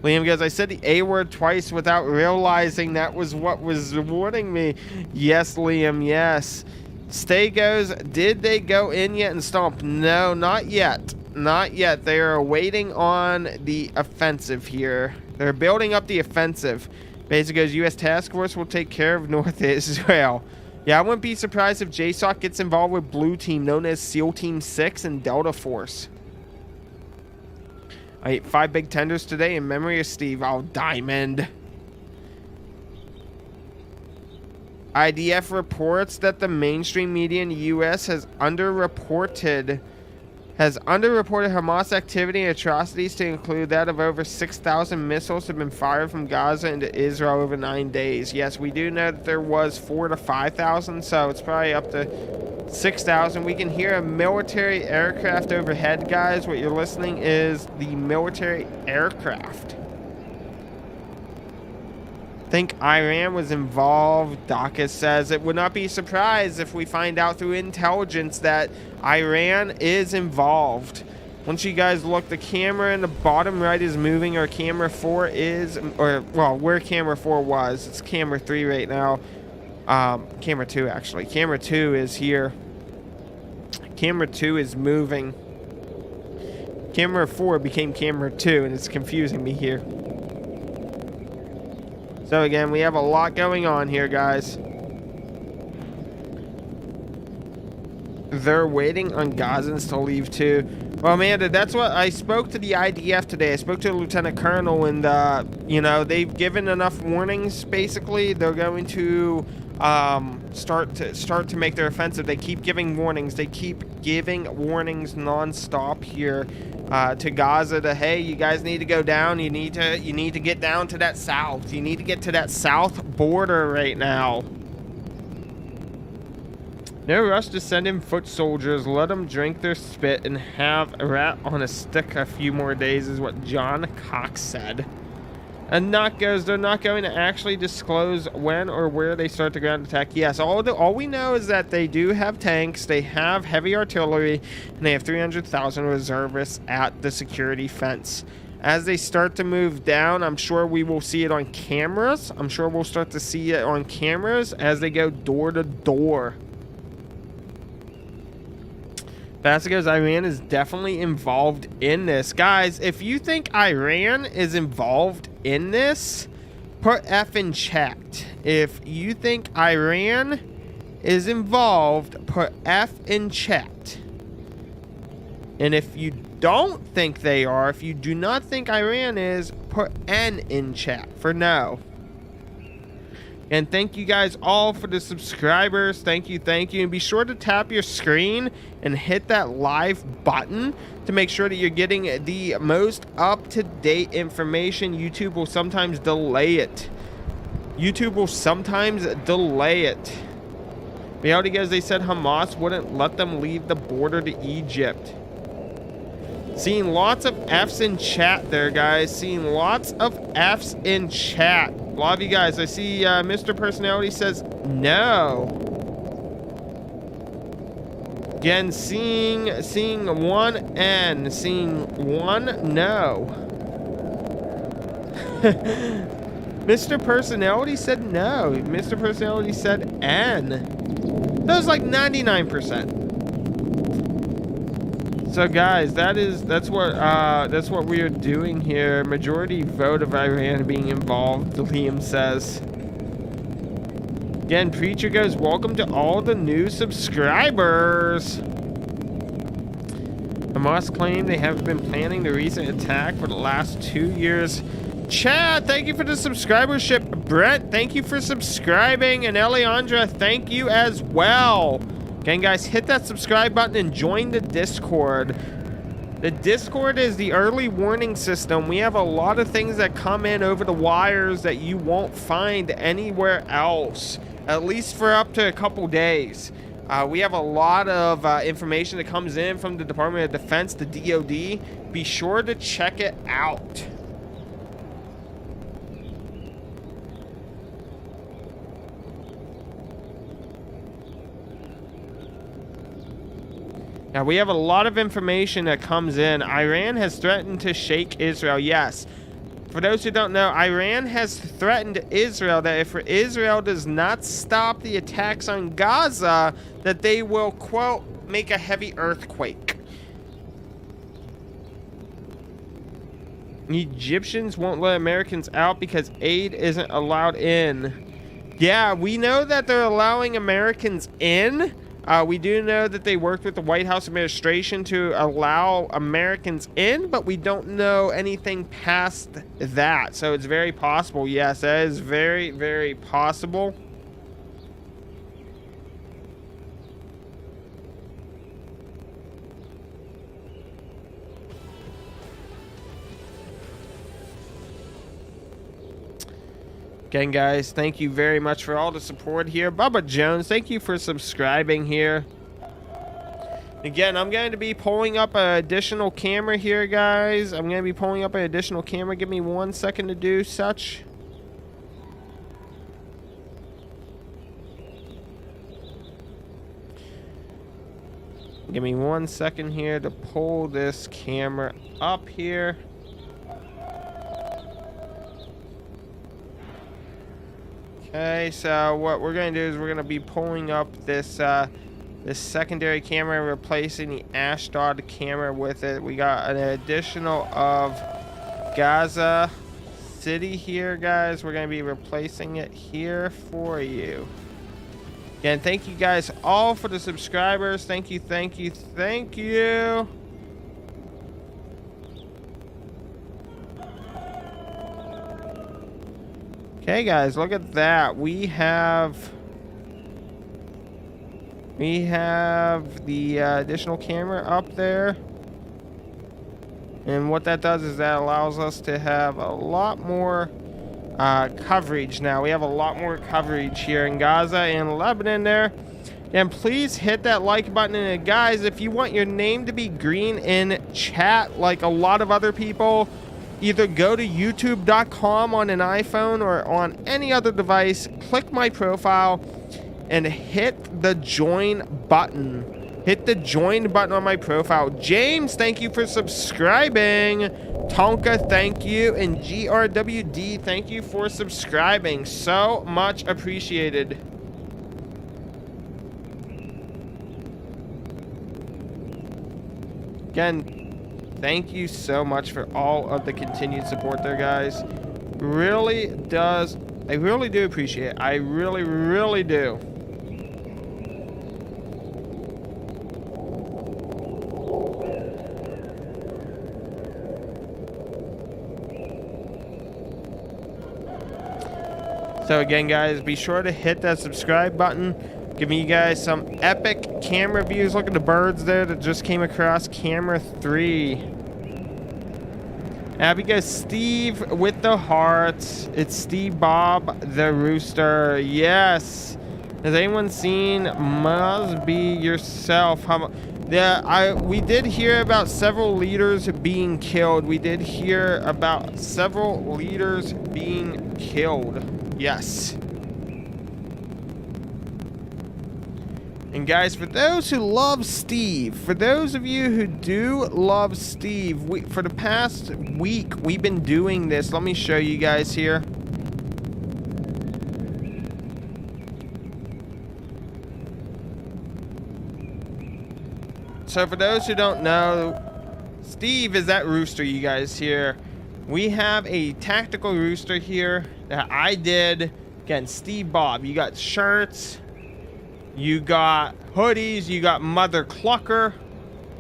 Liam goes, I said the A word twice without realizing that was what was warning me. Yes, Liam, yes. Stay goes, did they go in yet and stomp? No, not yet. Not yet. They are waiting on the offensive here. They're building up the offensive. Basically goes, U.S. task force will take care of North Israel. Yeah, I wouldn't be surprised if JSOC gets involved with Blue Team, known as SEAL Team 6 and Delta Force. I ate 5 big tenders today in memory of Steve. Oh, Diamond. IDF reports that the mainstream media in the U.S. has underreported Hamas activity and atrocities, to include that of over 6,000 missiles have been fired from Gaza into Israel over 9 days. Yes, we do know that there was 4,000 to 5,000, so it's probably up to 6,000. We can hear a military aircraft overhead, guys. What you're listening is the military aircraft. Think Iran was involved. Daka says it would not be surprised if we find out through intelligence that Iran is involved. Once you guys look, the camera in the bottom right is moving, or camera 4 is, or well, where camera 4 was, it's camera 3 right now. Camera 2 actually. Camera 2 is here. Camera 2 is moving. Camera 4 became camera 2, and it's confusing me here. So again, we have a lot going on here, guys. They're waiting on Gazans to leave too. Well, Amanda, that's what I spoke to the IDF today. I spoke to the Lieutenant Colonel, and they've given enough warnings. Basically, they're going to start to make their offensive. They keep giving warnings. They keep giving warnings nonstop here to Gaza. To, hey, you guys need to go down. You need to get down to that south. You need to get to that south border right now. No rush to send in foot soldiers. Let them drink their spit and have a rat on a stick a few more days, is what John Cox said. And Knock goes, they're not going to actually disclose when or where they start the ground attack. Yes, all we know is that they do have tanks, they have heavy artillery, and they have 300,000 reservists at the security fence. As they start to move down, I'm sure we will see it on cameras. I'm sure we'll start to see it on cameras as they go door to door. Fast goes, Iran is definitely involved in this. Guys, if you think Iran is involved in this, Put F in chat. If you think Iran is involved, put F in chat. And if you don't think they are, if you do not think Iran is, put N in chat for no. And thank you guys all for the subscribers. Thank you, thank you. And be sure to tap your screen and hit that live button to make sure that you're getting the most up-to-date information. YouTube will sometimes delay it. YouTube will sometimes delay it. Reality guys, they said Hamas wouldn't let them leave the border to Egypt. Seeing lots of F's in chat there, guys. Seeing lots of F's in chat. A lot of you guys, I see Mr. Personality says no. Again, seeing one N, seeing one no. Mr. Personality said no. Mr. Personality said N. That was like 99%. So guys, that's what we are doing here. Majority vote of Iran being involved, Liam says. Again, Preacher goes, welcome to all the new subscribers. Hamas claim they have been planning the recent attack for the last 2 years. Chad, thank you for the subscribership. Brent, thank you for subscribing. And Eliandra, thank you as well. Again, guys, hit that subscribe button and join the Discord. The Discord is the early warning system. We have a lot of things that come in over the wires that you won't find anywhere else, at least for up to a couple days. We have a lot of information that comes in from the Department of Defense, the DOD. Be sure to check it out. Now, we have a lot of information that comes in. Iran has threatened to shake Israel. Yes. For those who don't know, Iran has threatened Israel that if Israel does not stop the attacks on Gaza, that they will, quote, make a heavy earthquake. Egyptians won't let Americans out because aid isn't allowed in. Yeah, we know that they're allowing Americans in. We do know that they worked with the White House administration to allow Americans in, but we don't know anything past that. So it's very possible. Yes, that is very, very possible. Again, guys, thank you very much for all the support here. Bubba Jones, thank you for subscribing here. Again, I'm going to be pulling up an additional camera here, guys. I'm going to be pulling up an additional camera. Give me 1 second to do such. Give me 1 second here to pull this camera up here. Okay, so what we're going to do is we're going to be pulling up this this secondary camera and replacing the Ashdod camera with it. We got an additional of Gaza City here, guys. We're going to be replacing it here for you. Again, thank you guys all for the subscribers. Thank you, thank you, thank you. Okay, guys, look at that. We have the additional camera up there. And what that does is that allows us to have a lot more coverage now. We have a lot more coverage here in Gaza and Lebanon there. And please hit that like button. And guys, if you want your name to be green in chat like a lot of other people, either go to youtube.com on an iPhone or on any other device, click my profile, and hit the join button. Hit the join button on my profile. James, thank you for subscribing. Tonka, thank you. And GRWD, thank you for subscribing. So much appreciated. Again, thank you so much for all of the continued support there, guys. really does. I really do appreciate it. I really, really do. So again, guys, be sure to hit that subscribe button. Giving you guys some epic camera views. Look at the birds there that just came across camera 3. Abigail Steve with the hearts. It's Steve Bob the Rooster. Yes. Has anyone seen Must Be Yourself? We did hear about several leaders being killed. We did hear about several leaders being killed. Yes. And guys, for those who love Steve, for those of you who do love Steve, for the past week, we've been doing this. Let me show you guys here. So for those who don't know, Steve is that rooster you guys hear. We have a tactical rooster here that I did. Again, Steve Bob. You got shirts. You got hoodies. You got Mother Clucker.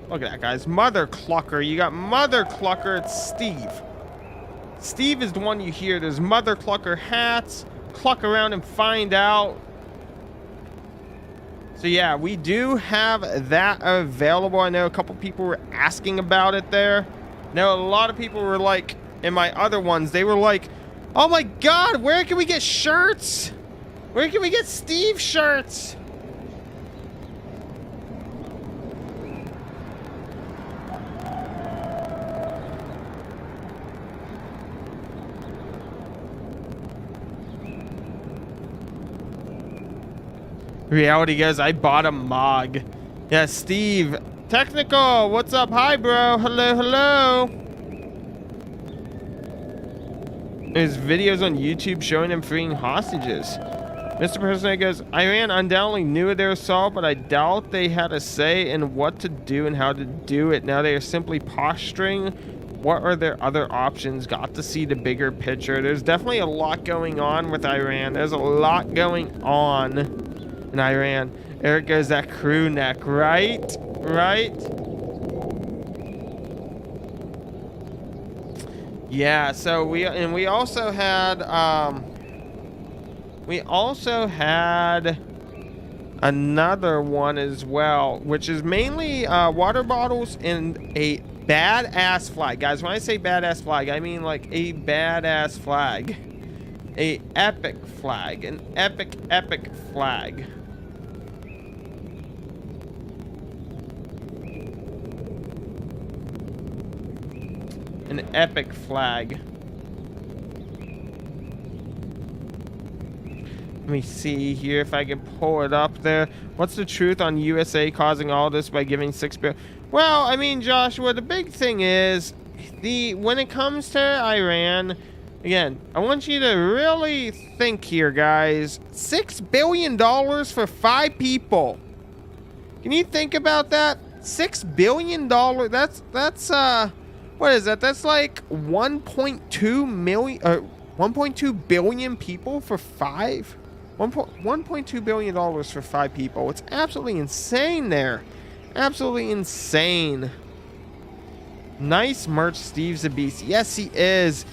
Look at that, guys. Mother Clucker. You got Mother Clucker. It's Steve. Steve is the one you hear. There's Mother Clucker hats. Cluck around and find out. So yeah, we do have that available. I know a couple people were asking about it there. Now, a lot of people were like, in my other ones, they were like, oh my God, where can we get shirts? Where can we get Steve shirts? Reality goes, I bought a mug. Yeah, Steve. Technical, what's up? Hi, bro. Hello, hello. There's videos on YouTube showing them freeing hostages. Mr. President goes, Iran undoubtedly knew of their assault, but I doubt they had a say in what to do and how to do it. Now they are simply posturing. What are their other options? Got to see the bigger picture. There's definitely a lot going on with Iran. There's a lot going on in Iran. Eric goes, that crew neck, right? Right? Yeah, so we also had another one as well, which is mainly water bottles and a badass flag. Guys, when I say badass flag, I mean like a badass flag. A epic flag. An epic flag. An epic flag. Let me see here if I can pull it up there. What's the truth on USA causing all this by giving $6 billion? Well, I mean, Joshua, the big thing is when it comes to Iran, again, I want you to really think here, guys. $6 billion for 5 people. Can you think about that? $6 billion. That's what is that? That's like 1.2 million, 1.2 billion people for 5. $1.2 billion for 5 people. It's absolutely insane there. Absolutely insane. Nice merch. Steve's a beast. Yes, he is.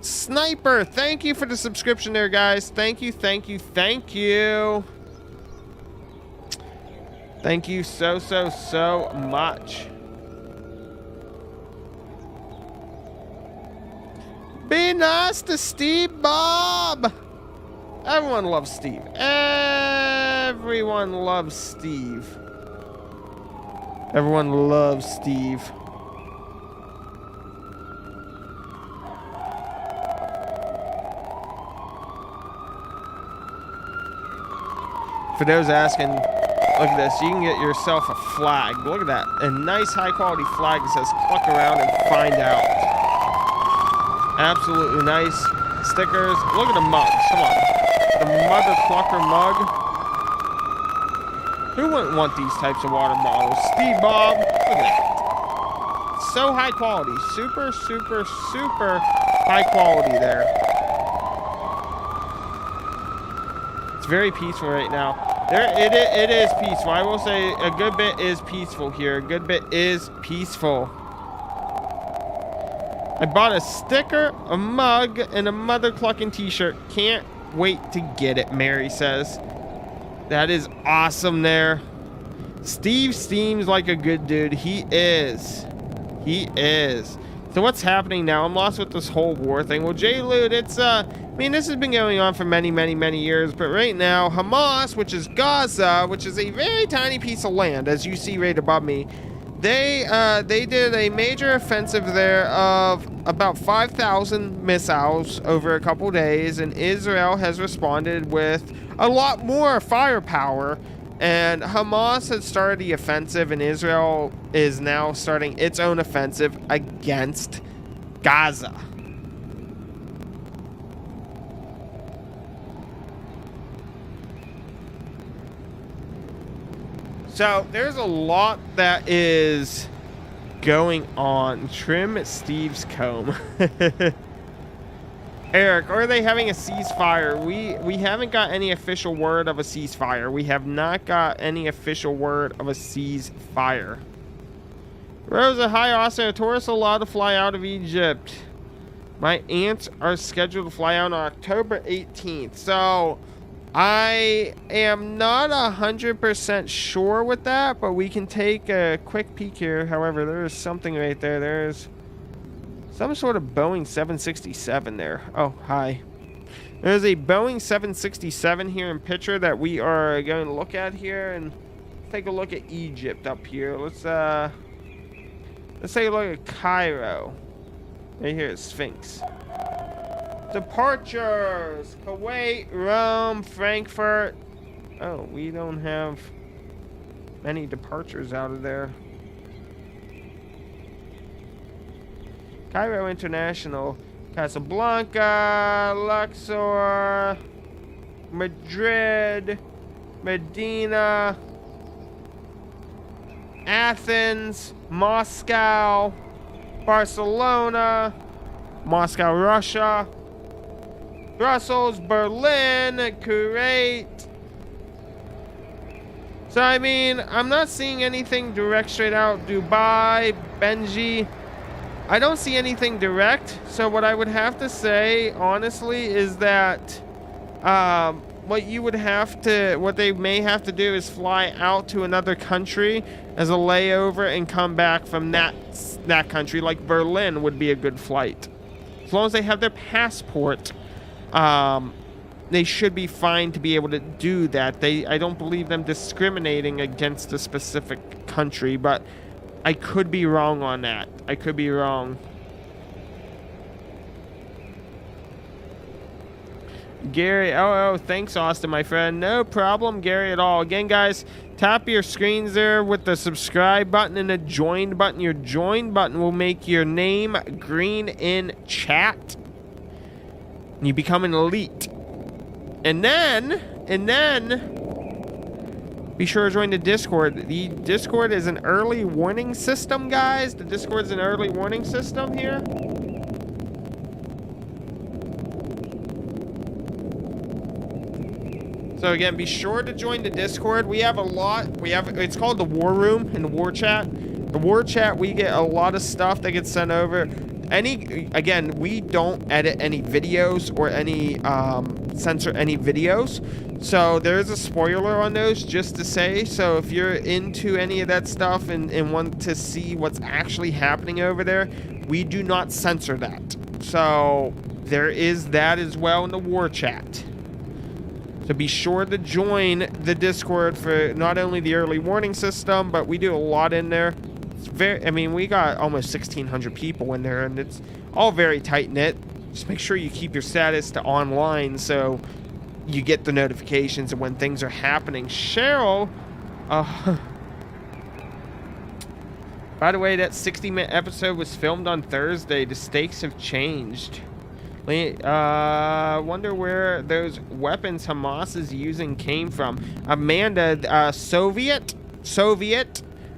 Sniper, thank you for the subscription there, guys. Thank you, thank you, thank you. Thank you so much. Be nice to Steve Bob. Everyone loves Steve. Everyone loves Steve. Everyone loves Steve. For those asking, look at this. You can get yourself a flag. Look at that. A nice high quality flag that says cluck around and find out. Absolutely nice stickers. Look at the mugs. Come on. The Mother Clucker mug. Who wouldn't want these types of water bottles? Steve Bob. Look at that. So high quality. Super high quality there. It's very peaceful right now. It is peaceful. I will say a good bit is peaceful here. A good bit is peaceful. I bought a sticker, a mug, and a mother clucking t-shirt. Can't wait to get it, Mary says. That is awesome there. Steve seems like a good dude. He is. He is. So what's happening now? I'm lost with this whole war thing. Well, J-Lude, it's, I mean, this has been going on for many, many, many years, but right now, Hamas, which is Gaza, which is a very tiny piece of land, as you see right above me, they did a major offensive there of about 5,000 missiles over a couple days, and Israel has responded with a lot more firepower. And Hamas had started the offensive, and Israel is now starting its own offensive against Gaza. So there's a lot that is going on. Trim Steve's comb. Eric, are they having a ceasefire? We haven't got any official word of a ceasefire. We have not got any official word of a ceasefire. Rosa, hi Austin. A tourist allowed to fly out of Egypt. My aunts are scheduled to fly out on October 18th. So I am not 100% sure with that, but we can take a quick peek here. However, there is something right there. There's some sort of Boeing 767 there. Oh, hi. There's a Boeing 767 here in picture that we are going to look at here, and take a look at Egypt up here. Let's take a look at Cairo. Right here is Sphinx. Departures: Kuwait, Rome, Frankfurt. Oh, we don't have many departures out of there. Cairo International, Casablanca, Luxor, Madrid, Medina, Athens, Moscow, Barcelona, Moscow, Russia, Brussels, Berlin, Kuwait. So, I mean, I'm not seeing anything direct straight out. Dubai, Benji. I don't see anything direct. So what I would have to say, honestly, is that what they may have to do is fly out to another country as a layover and come back from that country. Like Berlin would be a good flight. As long as they have their passport, they should be fine to be able to do that. I don't believe them discriminating against a specific country, but I could be wrong on that. I could be wrong. Gary, oh, thanks, Austin, my friend. No problem, Gary, at all. Again, guys, tap your screens there with the subscribe button and the join button. Your join button will make your name green in chat. And you become an elite. And then be sure to join the Discord. The Discord is an early warning system, guys. The Discord is an early warning system here. So again, be sure to join the Discord. We have a lot. It's called the War Room in the War Chat. The War Chat, we get a lot of stuff that gets sent over. Again, we don't edit any videos or any censor any videos. So there is a spoiler on those, just to say. So if you're into any of that stuff and want to see what's actually happening over there, we do not censor that. So there is that as well in the War Chat. So be sure to join the Discord for not only the early warning system, but we do a lot in there. It's we got almost 1,600 people in there, and it's all very tight-knit. Just make sure you keep your status to online so you get the notifications of when things are happening. Cheryl, by the way, that 60-minute episode was filmed on Thursday. The stakes have changed. Wonder where those weapons Hamas is using came from. Amanda, Soviet,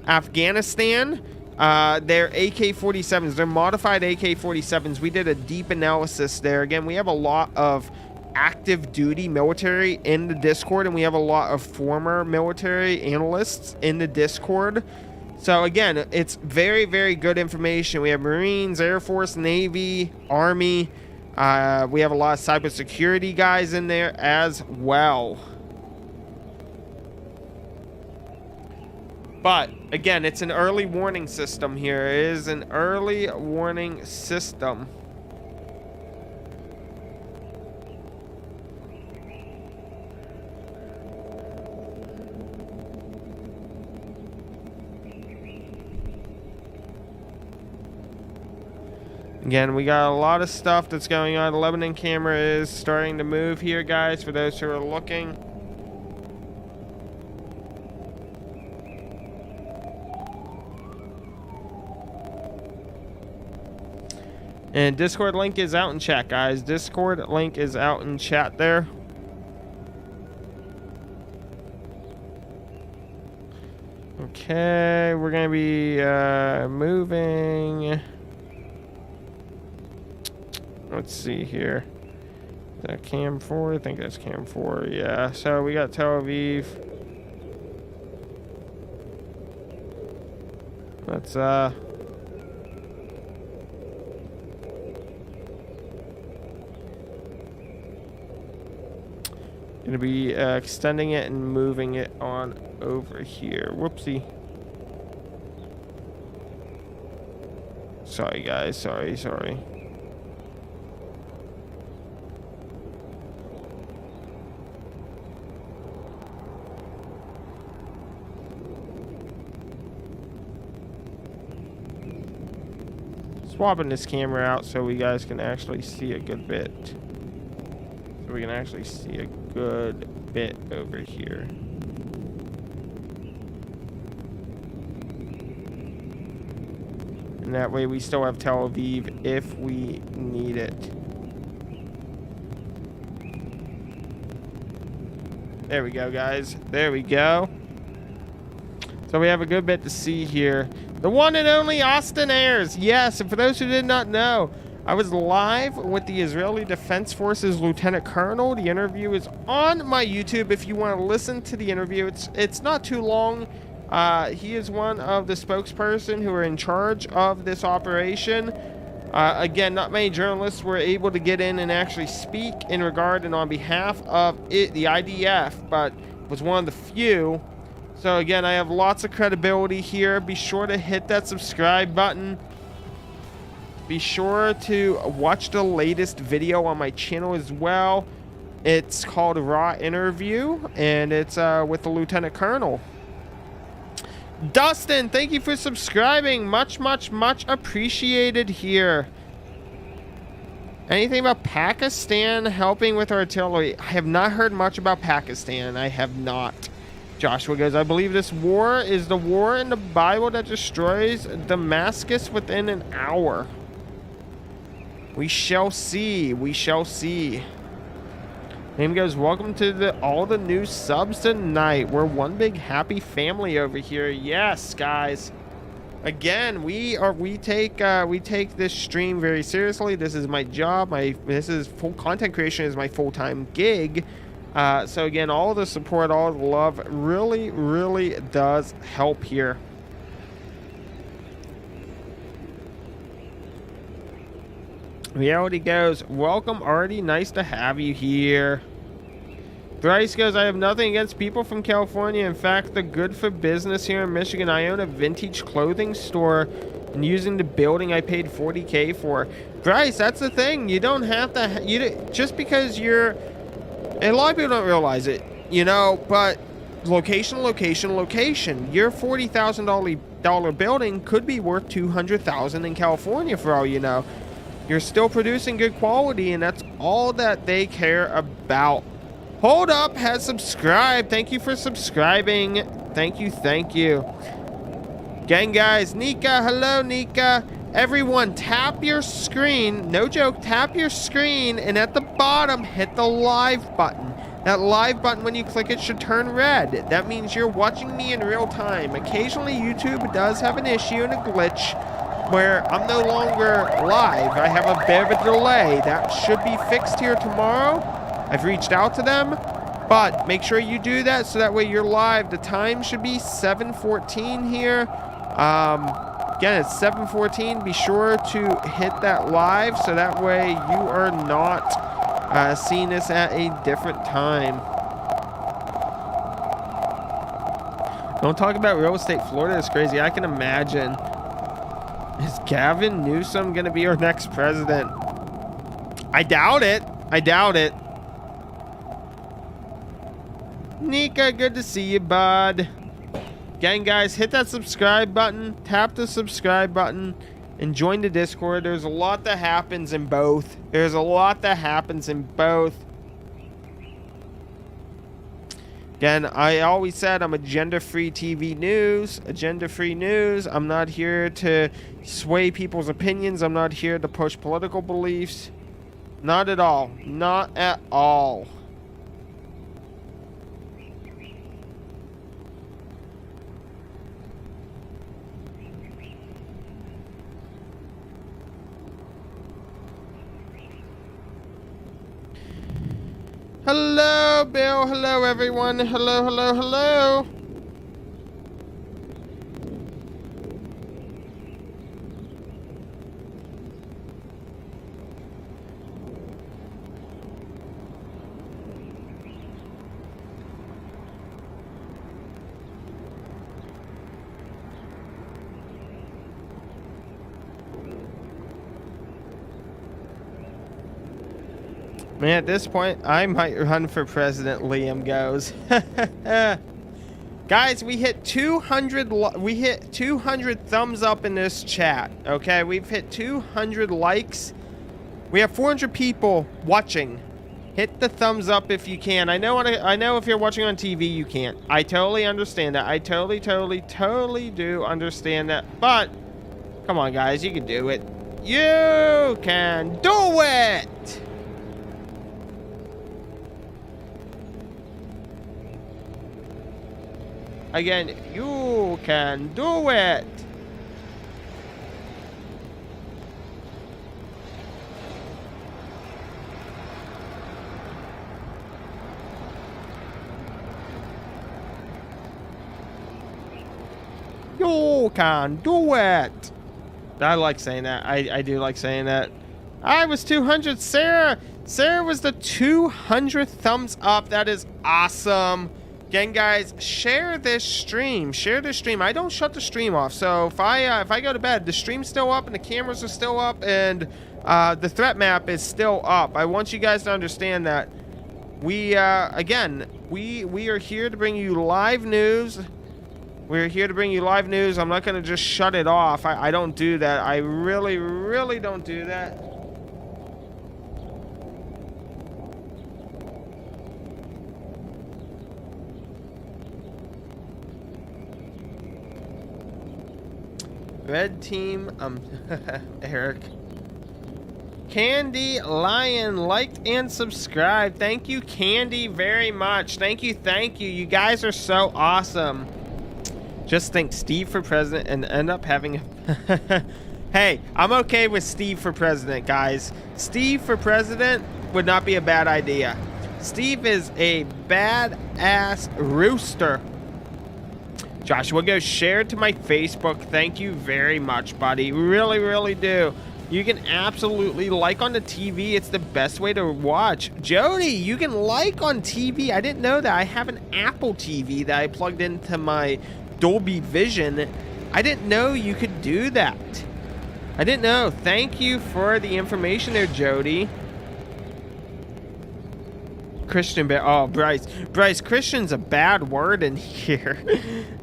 Afghanistan, They're AK-47s. They're modified AK-47s. We did a deep analysis there. Again, we have a lot of active duty military in the Discord, and we have a lot of former military analysts in the Discord. So again, it's very, very good information. We have Marines, Air Force, Navy, Army. We have a lot of cybersecurity guys in there as well. But again, it's an early warning system here. It is an early warning system. Again, we got a lot of stuff that's going on. The Lebanon camera is starting to move here, guys, for those who are looking. And Discord link is out in chat, guys. Discord link is out in chat there. Okay, we're going to be moving. Let's see here. Is that cam 4? I think that's cam 4. Yeah, so we got Tel Aviv. Let's gonna be extending it and moving it on over here. Whoopsie. Sorry, guys. Sorry. Swapping this camera out so we guys can actually see a good bit. So we can actually see a good bit over here. And that way we still have Tel Aviv if we need it. There we go, guys. There we go. So we have a good bit to see here. The one and only Austin Ayers. Yes, and for those who did not know, I was live with the Israeli Defense Forces Lieutenant Colonel. The interview is on my YouTube if you want to listen to the interview. It's not too long. He is one of the spokesperson who are in charge of this operation. Again, not many journalists were able to get in and actually speak in regard and on behalf of the IDF, but was one of the few. So again, I have lots of credibility here. Be sure to hit that subscribe button. Be sure to watch the latest video on my channel as well. It's called Raw Interview, and it's with the Lieutenant Colonel. Dustin, thank you for subscribing. Much appreciated here. Anything about Pakistan helping with artillery? I have not heard much about Pakistan. I have not. Joshua goes, I believe this war is the war in the Bible that destroys Damascus within an hour. We shall see. We shall see. Name goes, welcome to all the new subs tonight. We're one big happy family over here. Yes, guys. Again, we take this stream very seriously. This is my job. This is full content creation is my full-time gig. So again, all the support, all the love really does help here. Reality goes, welcome Artie, nice to have you here. Thrice goes, I have nothing against people from California. In fact, they're good for business here in Michigan. I own a vintage clothing store and using the building I paid $40K for. Thrice, that's the thing. You don't have to, just because you're, and a lot of people don't realize it, you know, but location. Your $40,000 building could be worth $200,000 in California for all you know. You're still producing good quality, and that's all that they care about. Hold Up has subscribed. Thank you for subscribing. Thank you. Gang, guys. Nika, hello, Nika. Everyone, tap your screen. No joke, tap your screen, and at the bottom, hit the live button. That live button, when you click it, should turn red. That means you're watching me in real time. Occasionally, YouTube does have an issue and a glitch where I'm no longer live. I have a bit of a delay. That should be fixed here tomorrow. I've reached out to them, but make sure you do that so that way you're live. The time should be 7:14 here. Again, it's 7:14. Be sure to hit that live so that way you are not seeing this at a different time. Don't talk about real estate. Florida is crazy. I can imagine. Is Gavin Newsom going to be our next president? I doubt it. I doubt it. Nika, good to see you, bud. Again, guys, hit that subscribe button. Tap the subscribe button. And join the Discord. There's a lot that happens in both. There's a lot that happens in both. Again, I always said I'm agenda-free TV news. Agenda-free news. I'm not here to sway people's opinions. I'm not here to push political beliefs. Not at all. Not at all. Hello, Bill. Hello, everyone. Hello, hello, hello. Man, at this point, I might run for president, Liam goes. Guys, we hit 200 thumbs up in this chat. Okay, we've hit 200 likes. We have 400 people watching. Hit the thumbs up if you can. I know if you're watching on TV, you can't. I totally understand that. I totally do understand that. But come on, guys, you can do it. You can do it. Again, you can do it. You can do it. I like saying that. I do like saying that. I was 200. Sarah was the 200th thumbs up. That is awesome. Again, guys, share this stream. Share this stream. I don't shut the stream off. So if I go to bed, the stream's still up and the cameras are still up and the threat map is still up. I want you guys to understand that we are here to bring you live news. We're here to bring you live news. I'm not going to just shut it off. I don't do that. I really don't do that. Red team, Eric. Candy Lion liked and subscribed. Thank you, Candy, very much. Thank you. You guys are so awesome. Just think Steve for president and end up having a Hey, I'm okay with Steve for president, guys. Steve for president would not be a bad idea. Steve is a badass rooster. Joshua goes, share it to my Facebook. Thank you very much, buddy. Really do. You can absolutely like on the TV. It's the best way to watch. Jody, you can like on TV. I didn't know that. I have an Apple TV that I plugged into my Dolby Vision. I didn't know you could do that. I didn't know. Thank you for the information there, Jody. Christian Bear. Oh, Bryce, Christian's a bad word in here.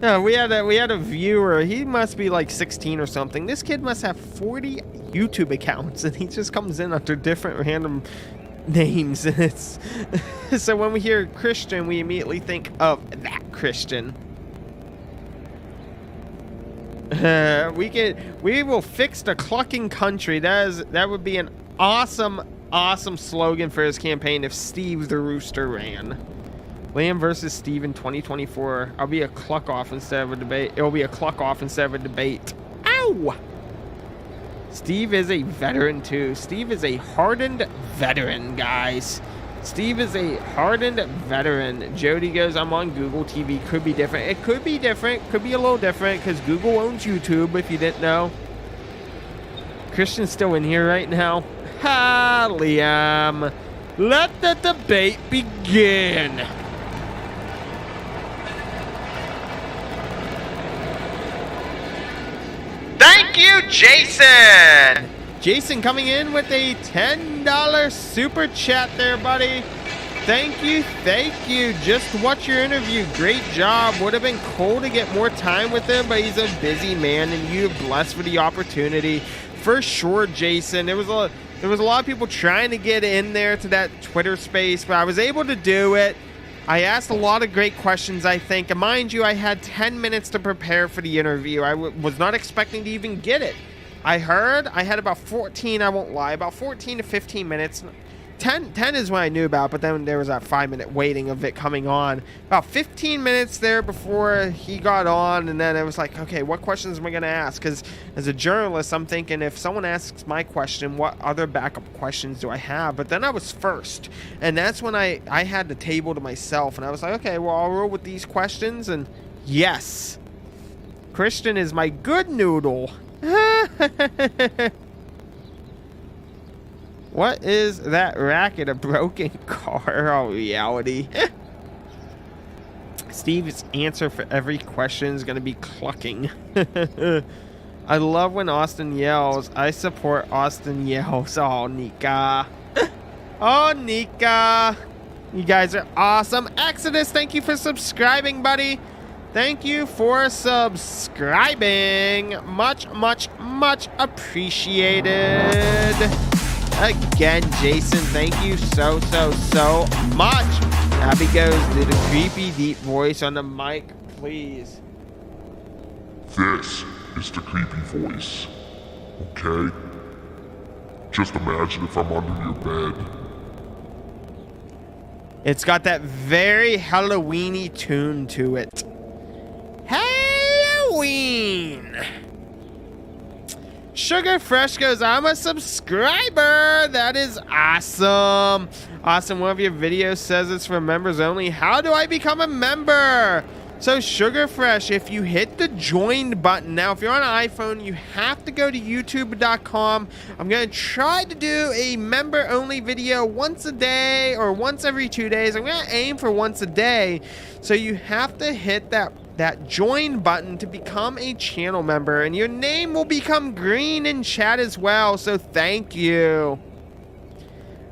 No, we had a viewer. He must be like 16 or something. This kid must have 40 YouTube accounts, and he just comes in under different random names. And it's so when we hear Christian, we immediately think of that Christian. We will fix the clucking country. That would be an awesome awesome slogan for his campaign if Steve the Rooster ran. Liam versus Steve in 2024. I'll be a cluck off instead of a debate. It'll be a cluck off instead of a debate. Ow! Steve is a veteran too. Steve is a hardened veteran, guys. Steve is a hardened veteran. Jody goes, I'm on Google TV. Could be different. It could be different. Could be a little different because Google owns YouTube, if you didn't know. Christian's still in here right now. Ha, Liam. Let the debate begin. Thank you, Jason. Jason coming in with a $10 super chat there, buddy. Thank you, thank you. Just watch your interview. Great job. Would have been cool to get more time with him, but he's a busy man, and you're blessed for the opportunity. For sure, Jason. There was a lot of people trying to get in there to that Twitter space, but I was able to do it. I asked a lot of great questions, I think. And mind you, I had 10 minutes to prepare for the interview. I was not expecting to even get it. I had about 14, I won't lie, about 14 to 15 minutes. 10 is what I knew about, but then there was that 5-minute waiting of it coming on. About 15 minutes there before he got on, and then I was like, okay, what questions am I going to ask? Because as a journalist, I'm thinking if someone asks my question, what other backup questions do I have? But then I was first, and that's when I had the table to myself, and I was like, okay, well, I'll roll with these questions, and yes, Christian is my good noodle. What is that racket? A broken car? Oh, reality. Steve's answer for every question is going to be clucking. I love when Austin yells. I support Austin yells. Oh, Nika. Oh, Nika. You guys are awesome. Exodus, thank you for subscribing, buddy. Thank you for subscribing. Much, much, much appreciated. Again, Jason, thank you so much. Abby goes, do the creepy deep voice on the mic, please.
This is the creepy voice, okay? Just imagine if I'm under your bed.
It's got that very Halloween-y tune to it. Halloween! Sugar Fresh goes, I'm a subscriber. That is awesome. Awesome. One of your videos says it's for members only. How do I become a member? So Sugar Fresh, if you hit the join button, now if you're on an iPhone, you have to go to youtube.com. I'm going to try to do a member only video once a day or once every 2 days. I'm going to aim for once a day. So you have to hit that join button to become a channel member, and your name will become green in chat as well, so thank you.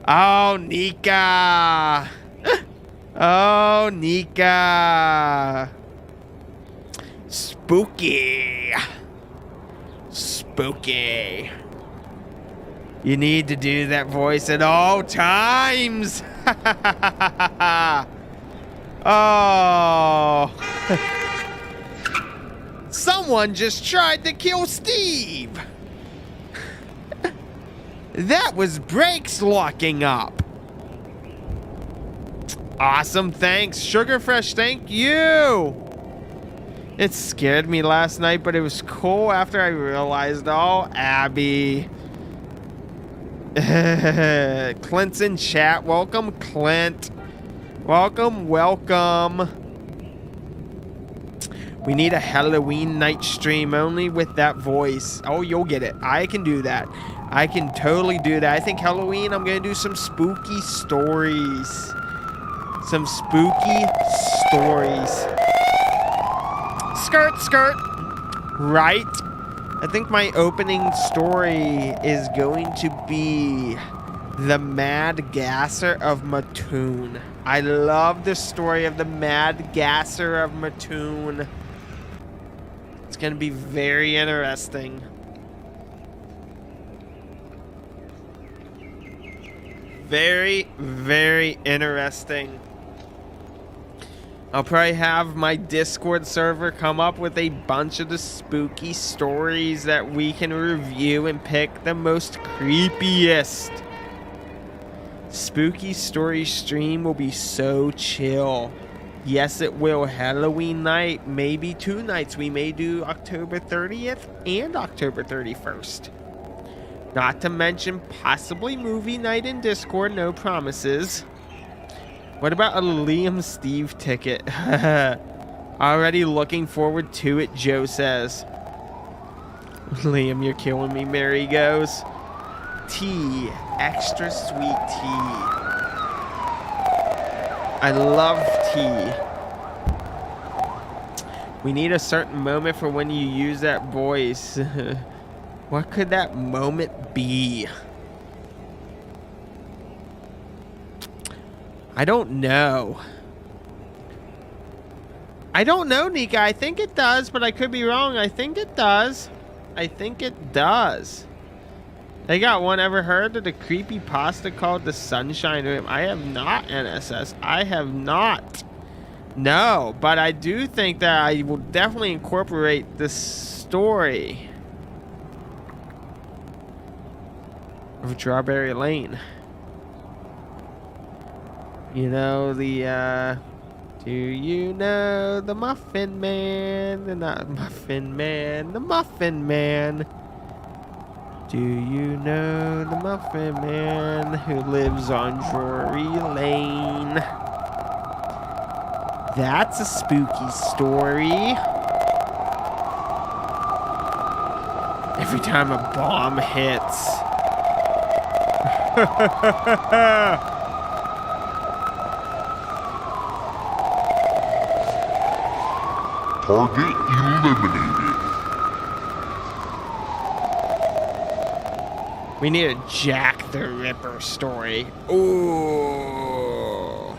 Oh, Nika. Oh, Nika. Spooky. Spooky. You need to do that voice at all times. Oh. Someone just tried to kill Steve. That was brakes locking up. Awesome, thanks. Sugar Fresh, thank you. It scared me last night, but it was cool after I realized, oh, Abby. Clint's in chat. Welcome, Clint. Welcome, welcome. We need a Halloween night stream only with that voice. Oh, you'll get it. I can do that. I can totally do that. I think Halloween, I'm going to do some spooky stories. Some spooky stories. Skirt, skirt. Right. I think my opening story is going to be the Mad Gasser of Mattoon. I love the story of the Mad Gasser of Mattoon. It's going to be very interesting. Very, very interesting. I'll probably have my Discord server come up with a bunch of the spooky stories that we can review and pick the most creepiest. Spooky story stream will be so chill. Yes, it will. Halloween night, maybe 2 nights. We may do October 30th and October 31st. Not to mention possibly movie night in Discord. No promises. What about a Liam Steve ticket? Already looking forward to it, Joe says. Liam, you're killing me. Mary goes. Tea. Extra sweet tea. I love tea. We need a certain moment for when you use that voice. What could that moment be? I don't know. I don't know, Nika. I think it does, but I could be wrong. I think it does. I think it does. They got one. Ever heard of the creepy pasta called the Sunshine Room? I have not, NSS. I have not. No, but I do think that I will definitely incorporate the story of Strawberry Lane. You know, the, do you know the Muffin Man? The not Muffin Man, the Muffin Man. Do you know the Muffin Man who lives on Drury Lane? That's a spooky story. Every time a bomb hits.
Target eliminated.
We need a Jack the Ripper story. Ooh.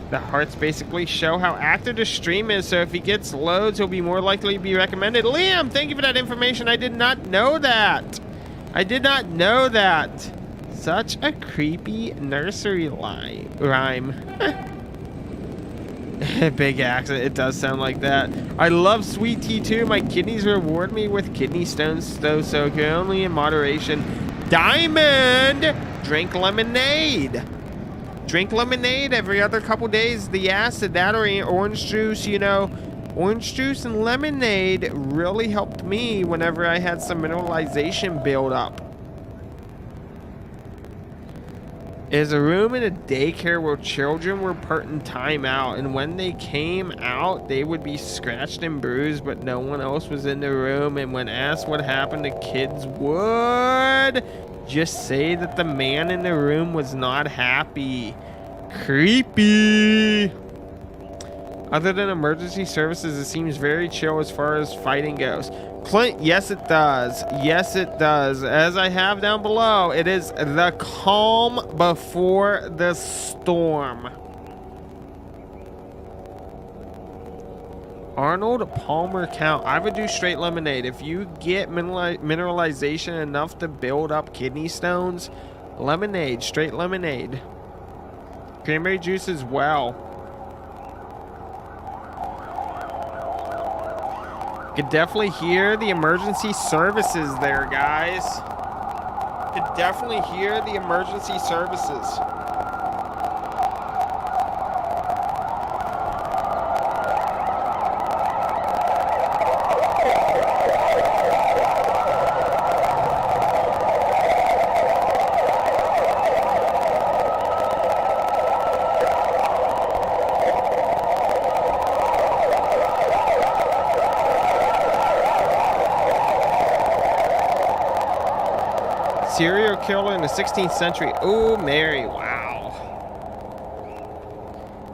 The hearts basically show how active the stream is, so if he gets loads, he'll be more likely to be recommended. Liam, thank you for that information. I did not know that. I did not know that. Such a creepy nursery rhyme. Big accident. It does sound like that. I love sweet tea too. My kidneys reward me with kidney stones, though, so only in moderation. Diamond! Drink lemonade. Drink lemonade every other couple days. The acid, that or orange juice, you know. Orange juice and lemonade really helped me whenever I had some mineralization build up. Is a room in a daycare where children were put in timeout, and when they came out, they would be scratched and bruised, but no one else was in the room, and when asked what happened, the kids would just say that the man in the room was not happy. Creepy. Other than emergency services, it seems very chill as far as fighting goes. Clint, yes it does. Yes it does. As I have down below, it is the calm before the storm. Arnold Palmer count. I would do straight lemonade. If you get mineralization enough to build up kidney stones, lemonade, straight lemonade. Cranberry juice as well. Could definitely hear the emergency services there, guys. Could definitely hear the emergency services. Serial killer in the 16th century. Oh, Mary. Wow.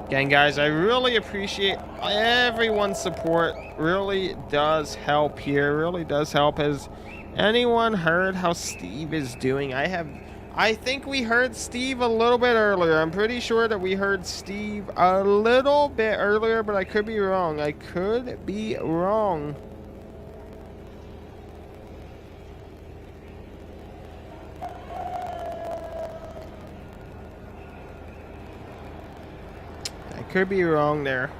Again, guys, I really appreciate everyone's support. Really does help here. Really does help. Has anyone heard how Steve is doing? I think we heard Steve a little bit earlier. I'm pretty sure that we heard Steve a little bit earlier, but I could be wrong. I could be wrong. Could be wrong there.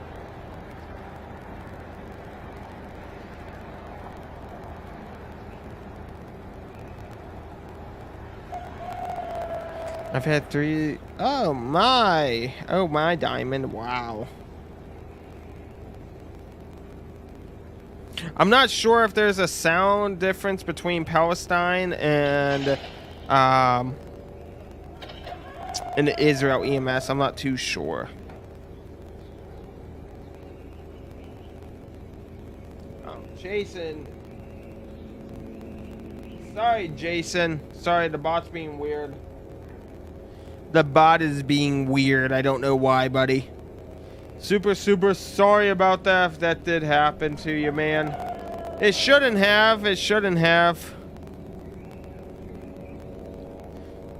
I've had 3. Oh my. Oh my diamond. Wow. I'm not sure if there's a sound difference between Palestine and Israel EMS. I'm not too sure. Oh, Jason. Sorry, Jason. Sorry, the bot's being weird. The bot is being weird. I don't know why, buddy. Super sorry about that if that did happen to you, man. It shouldn't have. It shouldn't have.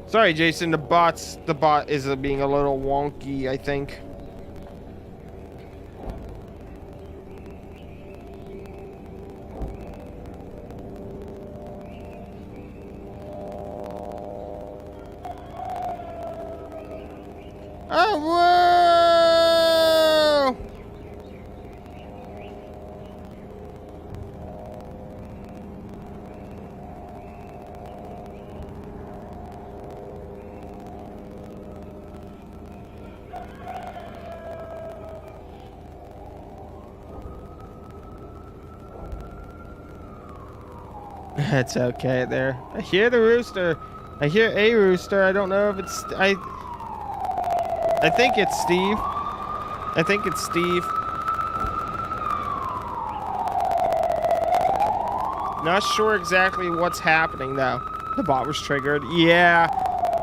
Sorry, Jason. The bot is being a little wonky, I think. Oh, whoa! That's okay there. I hear the rooster. I hear a rooster. I don't know if it's... I think it's Steve. I think it's Steve. Not sure exactly what's happening though. The bot was triggered. Yeah,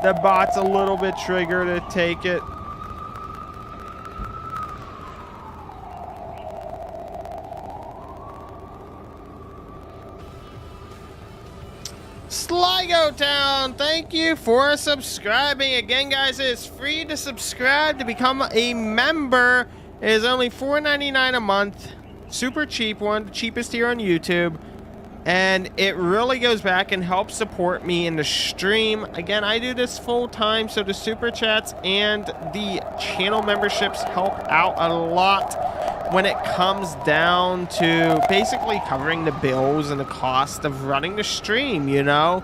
the bot's a little bit triggered to take it. Sligo Town, thank you for subscribing. Again, guys, it is free to subscribe to become a member. It is only $4.99 a month. Super cheap one, the cheapest here on YouTube. And it really goes back and helps support me in the stream. Again, I do this full time, so the super chats and the channel memberships help out a lot when it comes down to basically covering the bills and the cost of running the stream, you know?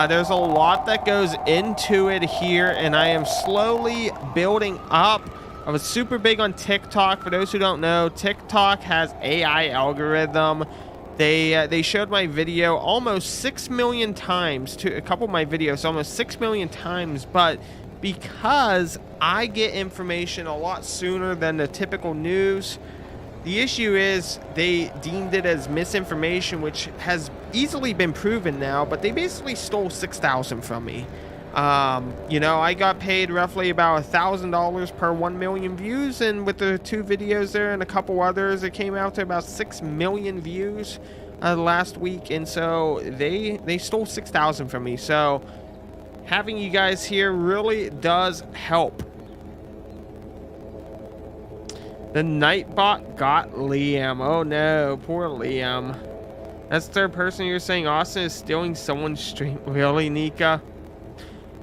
There's a lot that goes into it here, and I am slowly building up. I was super big on TikTok. For those who don't know, TikTok has AI algorithm. They showed my video almost 6 million times, to a couple of my videos almost 6 million times, but because I get information a lot sooner than the typical news, the issue is they deemed it as misinformation, which has easily been proven now, but they basically stole 6,000 from me. You know, I got paid roughly about $1,000 per 1 million views, and with the 2 videos there and a couple others, it came out to about 6 million views last week, and so they stole 6,000 from me. So having you guys here really does help. The Nightbot got Liam. Oh no, poor Liam. That's the third person you're saying Austin is stealing someone's stream. Really, Nika?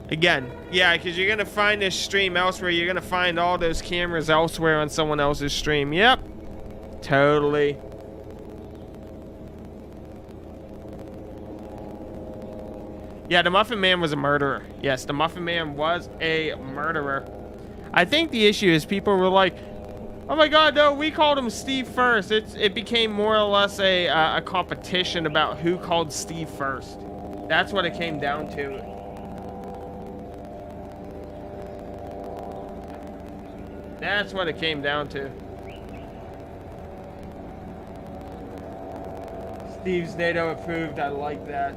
Again, yeah, because you're going to find this stream elsewhere. You're going to find all those cameras elsewhere on someone else's stream. Yep. Totally. Yeah, the Muffin Man was a murderer. Yes, the Muffin Man was a murderer. I think the issue is people were like, oh my god, no, we called him Steve first. It became more or less a competition about who called Steve first. That's what it came down to. That's what it came down to. Steve's NATO approved. I like that.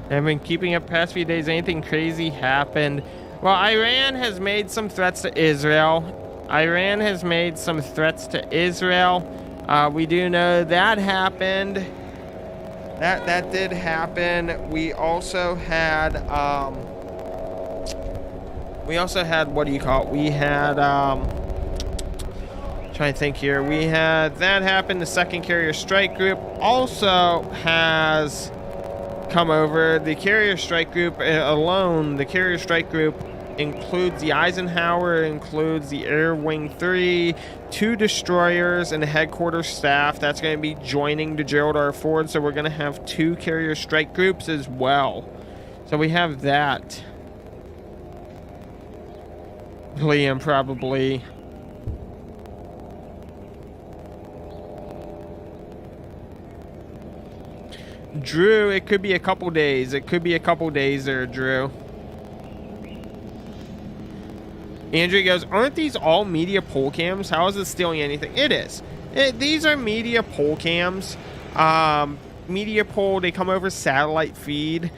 I've been keeping up past few days. Anything crazy happened? Well, Iran has made some threats to Israel. Iran has made some threats to Israel. We do know that happened. That did happen. We also had what do you call it? We had trying to think here. We had that happen. The second carrier strike group also has come over. The carrier strike group alone, the carrier strike group includes the Eisenhower, includes the Air Wing 3, 2 destroyers, and the headquarters staff. That's going to be joining the Gerald R. Ford, so we're going to have 2 carrier strike groups as well. So we have that. Liam probably. Drew, it could be a couple days. It could be a couple days there, Drew. Andrew goes, aren't these all media poll cams? How is it stealing anything? It is. These are media poll cams. Media poll, they come over satellite feed.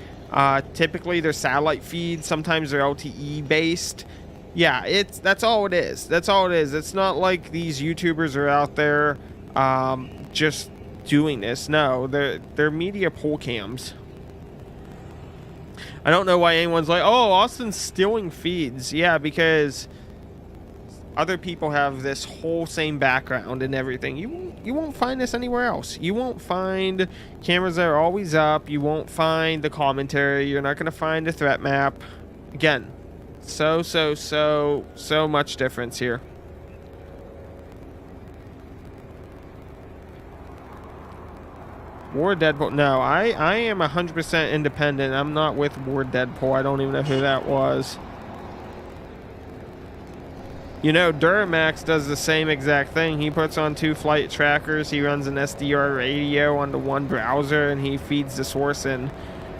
Typically, they're satellite feed. Sometimes they're LTE based. Yeah, that's all it is. That's all it is. It's not like these YouTubers are out there just doing this. No, they're media poll cams. I don't know why anyone's like, oh, Austin's stealing feeds. Yeah, because other people have this whole same background and everything. You won't find this anywhere else. You won't find cameras that are always up. You won't find the commentary. You're not going to find the threat map. Again, so much difference here. War Deadpool. No, I am 100% independent. I'm not with War Deadpool. I don't even know who that was. You know, Duramax does the same exact thing. He puts on 2 flight trackers. He runs an SDR radio onto 1 browser, and he feeds the source in.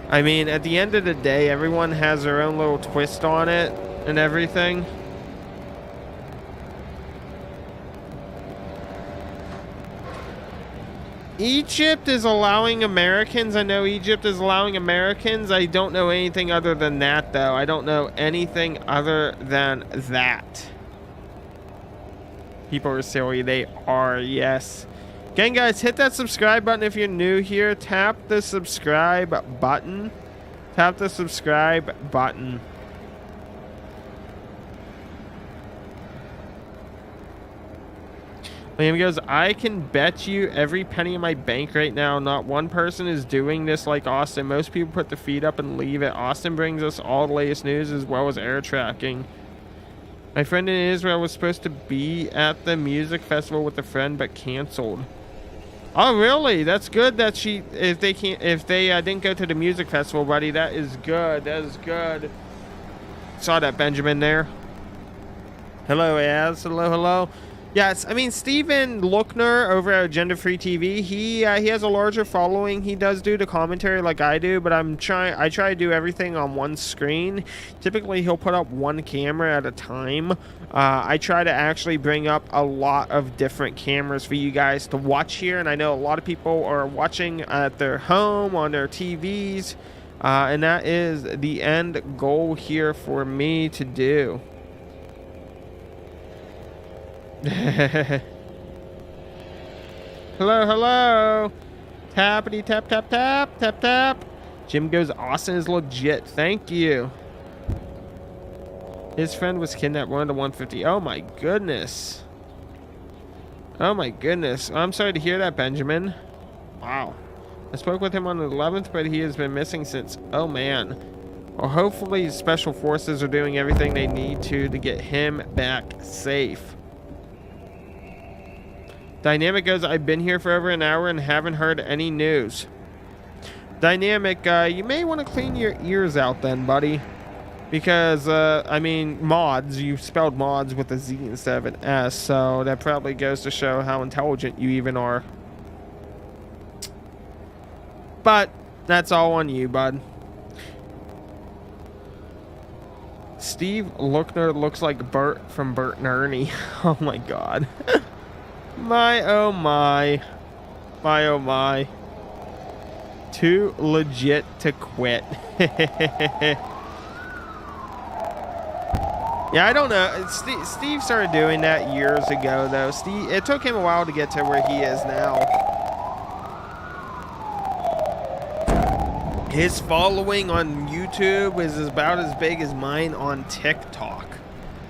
I mean, at the end of the day, everyone has their own little twist on it and everything. Egypt is allowing Americans. I know Egypt is allowing Americans. I don't know anything other than that, though. I don't know anything other than that. People are silly. They are, yes. Again, guys, hit that subscribe button if you're new here. Tap the subscribe button. Tap the subscribe button. Liam goes, I can bet you every penny in my bank right now, not one person is doing this like Austin. Most people put the feed up and leave it. Austin brings us all the latest news as well as air tracking. My friend in Israel was supposed to be at the music festival with a friend but canceled. Oh, really? That's good that if they didn't go to the music festival, buddy, that is good. That is good. Saw that Benjamin there. Hello, Az. Hello. Yes, I mean, Steven Lookner over at Agenda Free TV, he has a larger following. He does do the commentary like I do, but I try to do everything on one screen. Typically, he'll put up 1 camera at a time. I try to actually bring up a lot of different cameras for you guys to watch here, and I know a lot of people are watching at their home, on their TVs, and that is the end goal here for me to do. Hello. Tappity tap tap tap tap tap. Jim goes, Austin is legit. Thank you. His friend was kidnapped 1 to 150. Oh my goodness. Oh my goodness. I'm sorry to hear that, Benjamin. Wow. I spoke with him on the 11th, but he has been missing since. Oh man. Well, hopefully special forces are doing everything they need to get him back safe. Dynamic goes, I've been here for over an hour and haven't heard any news. Dynamic, you may want to clean your ears out then, buddy. Because, I mean, mods, you spelled mods with a Z instead of an S, so that probably goes to show how intelligent you even are. But, that's all on you, bud. Steve Lookner looks like Bert from Bert and Ernie. Oh my god. My oh my. My oh my. Too legit to quit. Yeah, I don't know. Steve started doing that years ago, though. It took him a while to get to where he is now. His following on YouTube is about as big as mine on TikTok.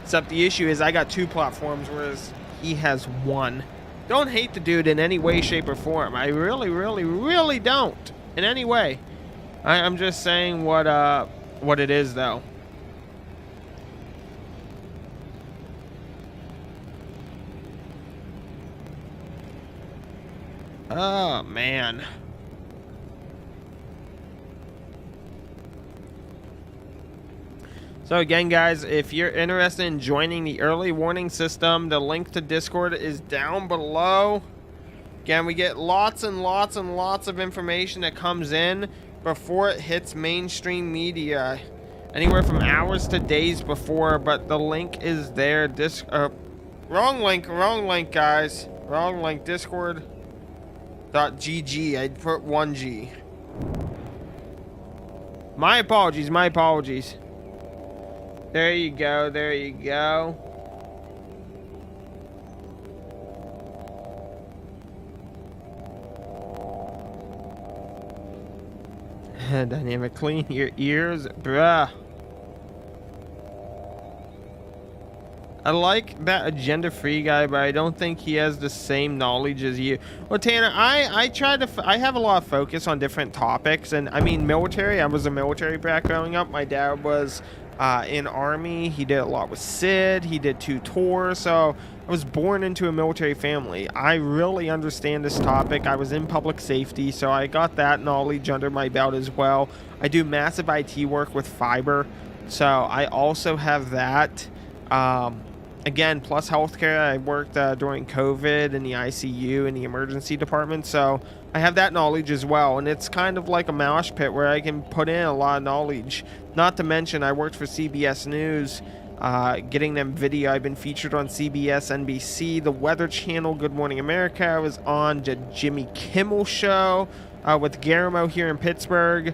Except the issue is I got 2 platforms, whereas he has 1. Don't hate the dude in any way, shape, or form. I really don't. In any way. I'm just saying what it is, though. Oh, man. So again, guys, if you're interested in joining the early warning system, the link to Discord is down below. Again, we get lots and lots and lots of information that comes in before it hits mainstream media. Anywhere from hours to days before, but the link is there. Wrong link, guys. Wrong link, discord.gg. I put 1G. My apologies. There you go. Dynamic clean your ears, bruh. I like that agenda-free guy, but I don't think he has the same knowledge as you. Well, Tanner, I have a lot of focus on different topics, and I mean military. I was a military brat growing up. My dad was in Army. He did a lot with Sid. He did 2 tours, so I was born into a military family. I really understand this topic. I was in public safety, so I got that knowledge under my belt as well. I do massive IT work with fiber, so I also have that. Again, plus healthcare. I worked during COVID in the ICU in the emergency department, so I have that knowledge as well. And it's kind of like a mosh pit where I can put in a lot of knowledge. Not to mention, I worked for CBS News, getting them video. I've been featured on CBS, NBC, the Weather Channel, Good Morning America. I was on the Jimmy Kimmel Show with Garamo here in Pittsburgh.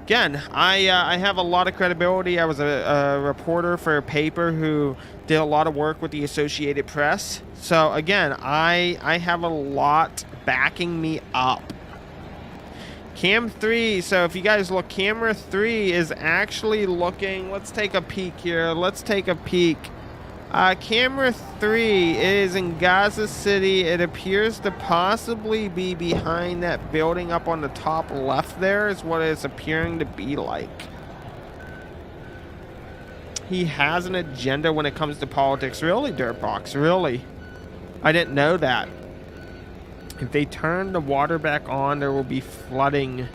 Again, I have a lot of credibility. I was a reporter for a paper who did a lot of work with the Associated Press. So again, I have a lot backing me up. Cam 3, so if you guys look, camera 3 is actually looking, let's take a peek here. Camera 3 is in Gaza City. It appears to possibly be behind that building up on the top left there is what it's appearing to be like. He has an agenda when it comes to politics. Really, Dirtbox? Really? I didn't know that. If they turn the water back on, there will be flooding.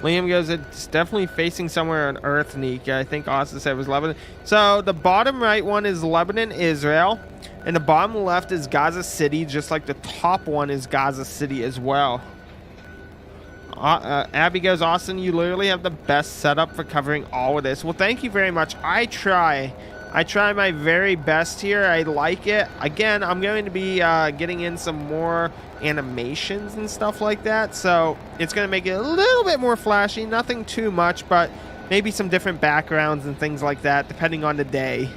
Liam goes, it's definitely facing somewhere on Earth, Nick. I think Austin said it was Lebanon. So the bottom right one is Lebanon, Israel. And the bottom left is Gaza City, just like the top one is Gaza City as well. Abby goes, Austin, you literally have the best setup for covering all of this. Well, thank you very much. I try my very best here. I like it. Again, I'm going to be getting in some more animations and stuff like that, so it's going to make it a little bit more flashy. Nothing too much, but maybe some different backgrounds and things like that, depending on the day.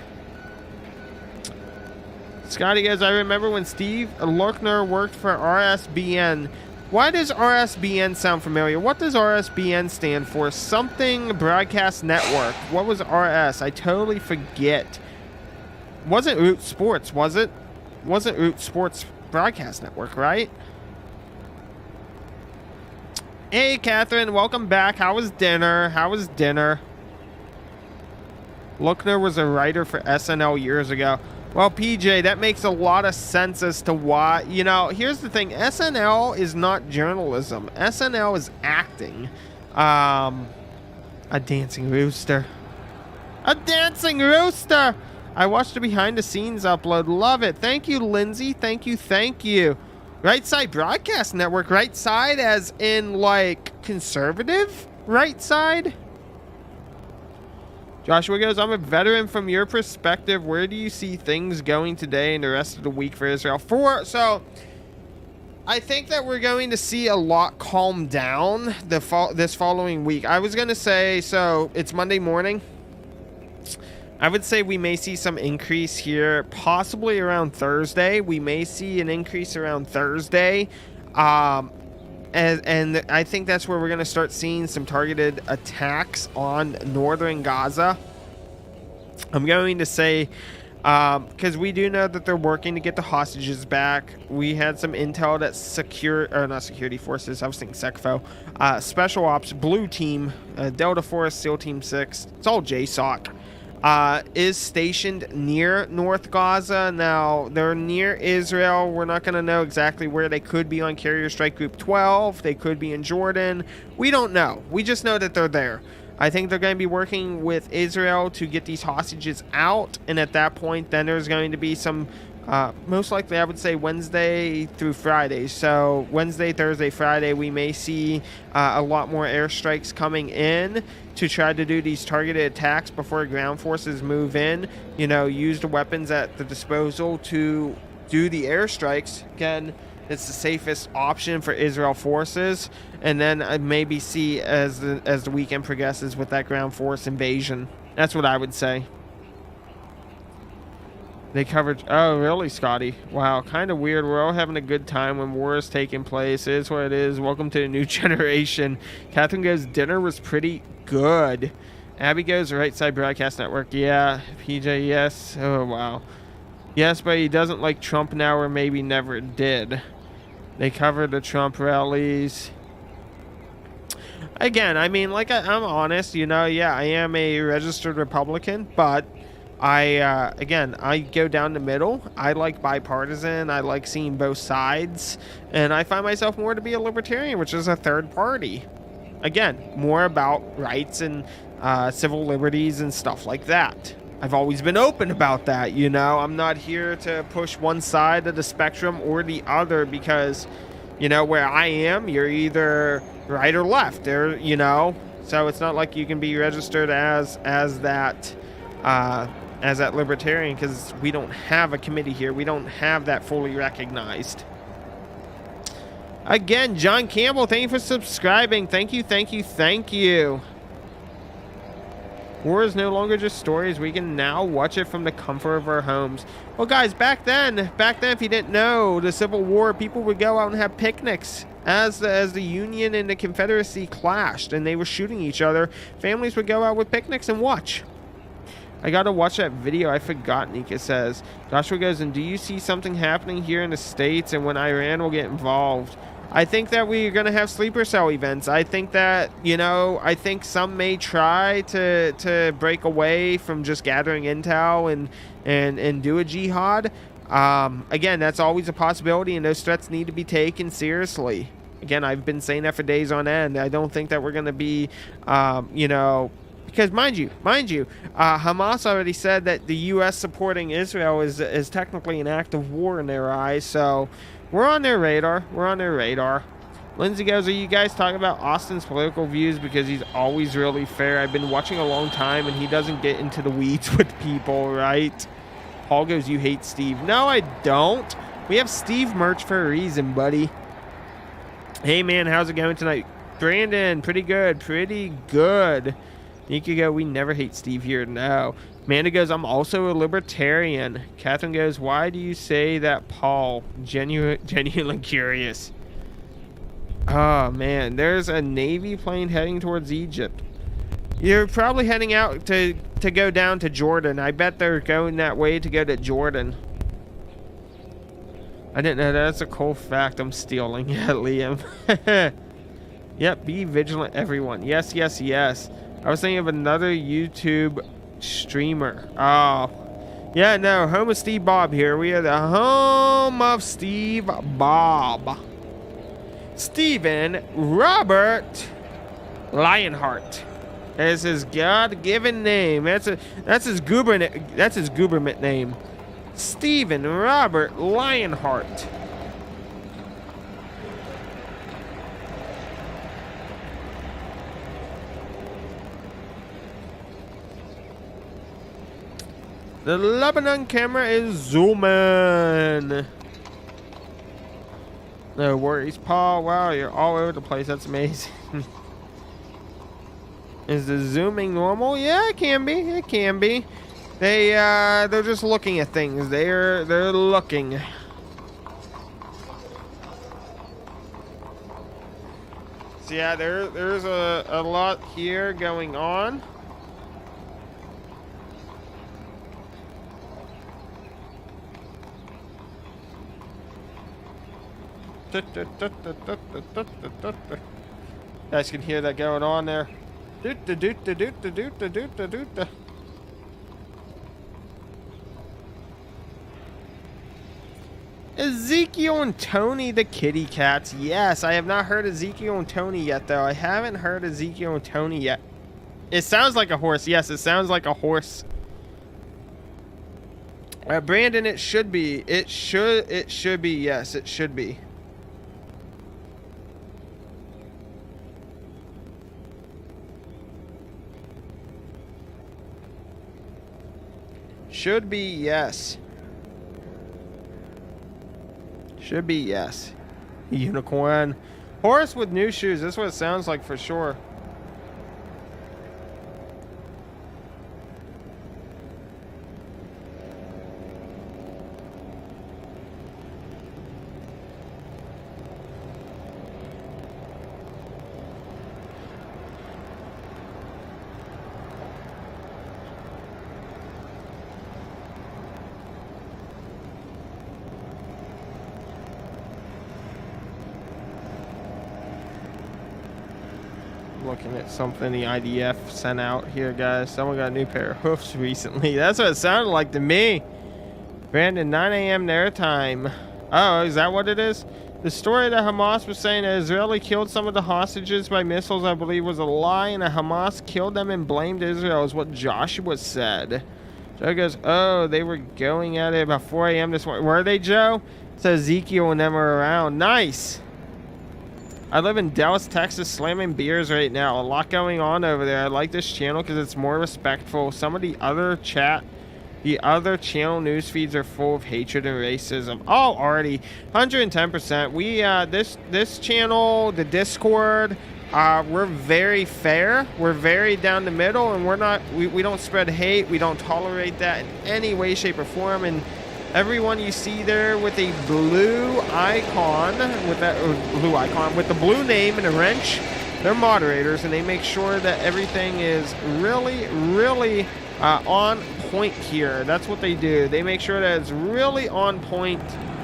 Scotty goes, I remember when Steve Lochner worked for RSBN. Why does RSBN sound familiar? What does RSBN stand for? Something Broadcast Network. What was RS? I totally forget. Wasn't Root Sports, was it? Wasn't Root Sports Broadcast Network, right? Hey, Catherine, welcome back. How was dinner? Lochner was a writer for SNL years ago. Well, PJ, that makes a lot of sense as to why. You know, here's the thing. SNL is not journalism. SNL is acting. A dancing rooster. I watched the behind the scenes upload. Love it. Thank you, Lindsay. Thank you. Right Side Broadcast Network. Right side as in, like, conservative? Right side? Joshua goes, I'm a veteran. From your perspective, where do you see things going today and the rest of the week for Israel? So, I think that we're going to see a lot calm down this following week. I was going to say, so it's Monday morning. I would say we may see some increase here, possibly around Thursday. We may see an increase around Thursday. And I think that's where we're going to start seeing some targeted attacks on northern Gaza. I'm going to say, because we do know that they're working to get the hostages back. We had some intel that not security forces, I was thinking SecFo, Special Ops, Blue Team, Delta Force, SEAL Team 6, it's all JSOC. is stationed near North Gaza. Now, they're near Israel. We're not going to know exactly where they could be on Carrier Strike Group 12. They could be in Jordan. We don't know. We just know that they're there. I think they're going to be working with Israel to get these hostages out. And at that point, then there's going to be some, most likely, I would say Wednesday through Friday. So Wednesday, Thursday, Friday, we may see a lot more airstrikes coming in to try to do these targeted attacks before ground forces move in. You know, use the weapons at the disposal to do the airstrikes. Again, it's the safest option for Israel forces, and then maybe see as the weekend progresses with that ground force invasion. That's what I would say. They covered. Oh, really, Scotty? Wow, kind of weird. We're all having a good time when war is taking place. It is what it is. Welcome to the new generation. Catherine goes, dinner was pretty good. Abby goes, right side broadcast network. Yeah. PJ, yes. Oh, wow. Yes, but he doesn't like Trump now, or maybe never did. They covered the Trump rallies. Again, I mean, like, I'm honest, you know, yeah, I am a registered Republican, but again, I go down the middle. I like bipartisan. I like seeing both sides, and I find myself more to be a libertarian, which is a third party. Again, more about rights and civil liberties and stuff like that. I've always been open about that, you know. I'm not here to push one side of the spectrum or the other because, you know, where I am, you're either right or left, or, you know. So it's not like you can be registered as that libertarian, because we don't have a committee here. We don't have that fully recognized. Again, John Campbell, thank you for subscribing. Thank you, thank you, thank you. War is no longer just stories. We can now watch it from the comfort of our homes. Well, guys, back then, if you didn't know, the Civil War, people would go out and have picnics. As the Union and the Confederacy clashed and they were shooting each other, families would go out with picnics and watch. I gotta watch that video. I forgot, Nika says. Joshua goes, and do you see something happening here in the States and when Iran will get involved? I think that we're going to have sleeper cell events. I think that, you know, I think some may try to break away from just gathering intel and do a jihad. Again, that's always a possibility, and those threats need to be taken seriously. Again, I've been saying that for days on end. I don't think that we're going to be, you know, because mind you, Hamas already said that the U.S. supporting Israel is technically an act of war in their eyes, so we're on their radar. Lindsay goes, are you guys talking about Austin's political views? Because he's always really fair. I've been watching a long time, and he doesn't get into the weeds with people, right? Paul goes, you hate Steve. No, I don't. We have Steve merch for a reason, buddy. Hey, man, how's it going tonight? Brandon, pretty good. Nika go, we never hate Steve here. No. Amanda goes, I'm also a libertarian. Catherine goes, why do you say that, Paul? Genuinely curious. Oh, man. There's a Navy plane heading towards Egypt. You're probably heading out to go down to Jordan. I bet they're going that way to go to Jordan. I didn't know that. That's a cool fact I'm stealing. Yeah, Liam. Yep, be vigilant, everyone. Yes. I was thinking of another YouTube streamer. Oh. Yeah, no. Home of Steve Bob here. We are the home of Steve Bob. Stephen Robert Lionheart is his God-given name. That's his government name. Stephen Robert Lionheart. The Lebanon camera is zooming. No worries, Paul. Wow, you're all over the place. That's amazing. Is the zooming normal? Yeah, it can be. It can be. They're just looking at things. They're looking. So yeah, there's a lot here going on. You guys can hear that going on there. Ezekiel and Tony, the kitty cats. Yes, I have not heard Ezekiel and Tony yet, though. I haven't heard Ezekiel and Tony yet. It sounds like a horse. Yes, it sounds like a horse. Brandon, it should be. It should be. Yes, it should be. Should be, yes. Should be, yes. Unicorn. Horse with new shoes. That's what it sounds like for sure. Looking at something the IDF sent out here, guys. Someone got a new pair of hoofs recently. That's what it sounded like to me. Brandon, 9 a.m. their time. Oh, is that what it is? The story that Hamas was saying that Israeli killed some of the hostages by missiles, I believe, was a lie, and that Hamas killed them and blamed Israel, is what Joshua said. Joe goes, oh, they were going at it about 4 a.m. this morning. Were they, Joe? So Ezekiel and them are around. Nice. I live in Dallas, Texas, slamming beers right now. A lot going on over there. I like this channel because it's more respectful. Some of the other channel news feeds are full of hatred and racism. Oh, already 110%. We this channel, the Discord, we're very fair. We're very down the middle, and we don't spread hate. We don't tolerate that in any way, shape, or form. And everyone you see there with a blue icon, with the blue name and a wrench, they're moderators, and they make sure that everything is really, really on point here. That's what they do. They make sure that it's really on point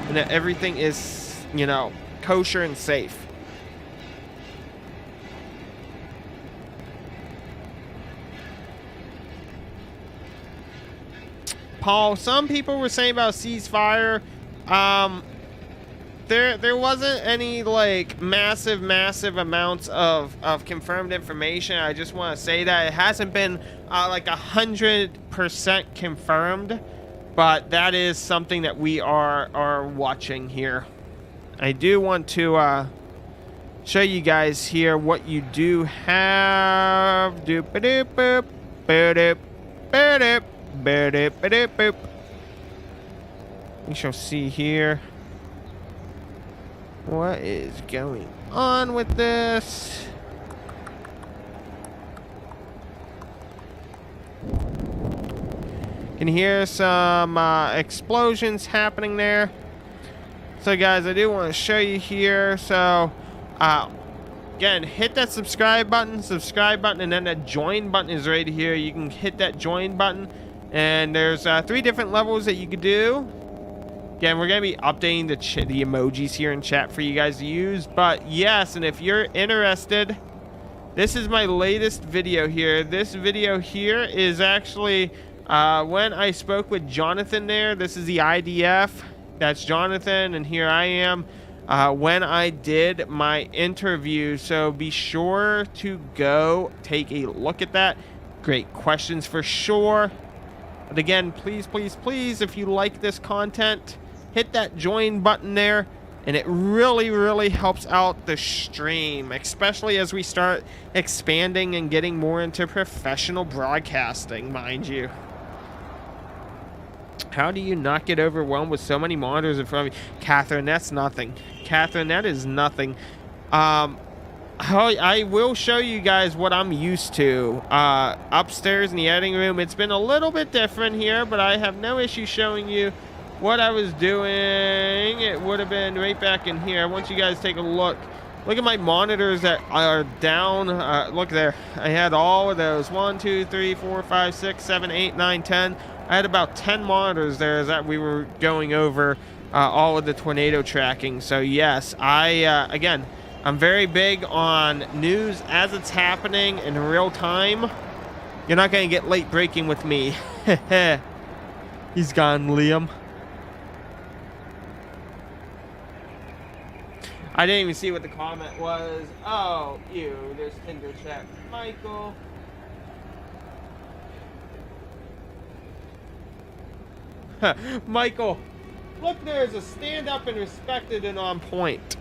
and that everything is, you know, kosher and safe. Paul, some people were saying about ceasefire. There wasn't any like massive amounts of confirmed information. I just want to say that it hasn't been like 100% confirmed, but that is something that we are watching here. I do want to show you guys here what you do have. Doop-a-doop-boop, boop, boop, boop. We shall see here what is going on with this. Can hear some explosions happening there. So guys, I do want to show you here. So again, hit that subscribe button, and then that join button is right here. You can hit that join button, and there's 3 different levels that you could do. Again, we're going to be updating the emojis here in chat for you guys to use. But yes, and if you're interested, this is my latest video here. This video here is actually when I spoke with Jonathan there. This is the IDF. That's Jonathan, and here I am when I did my interview. So be sure to go take a look at that. Great questions for sure. But again, please, if you like this content, hit that join button there, and it really, really helps out the stream, especially as we start expanding and getting more into professional broadcasting, mind you. How do you not get overwhelmed with so many monitors in front of you? Catherine, that's nothing. Catherine, that is nothing. I will show you guys what I'm used to. Upstairs in the editing room, it's been a little bit different here, but I have no issue showing you what I was doing. It would have been right back in here. I want you guys to take a look. Look at my monitors that are down. Look there. I had all of those. 1, 2, 3, 4, 5, 6, 7, 8, 9, 10. I had about 10 monitors there as that we were going over all of the tornado tracking. So yes, again, I'm very big on news as it's happening in real time. You're not going to get late breaking with me. He's gone, Liam. I didn't even see what the comment was. Oh, ew, there's Tinder chat. Michael. Michael, look, there's a stand up and respected and on point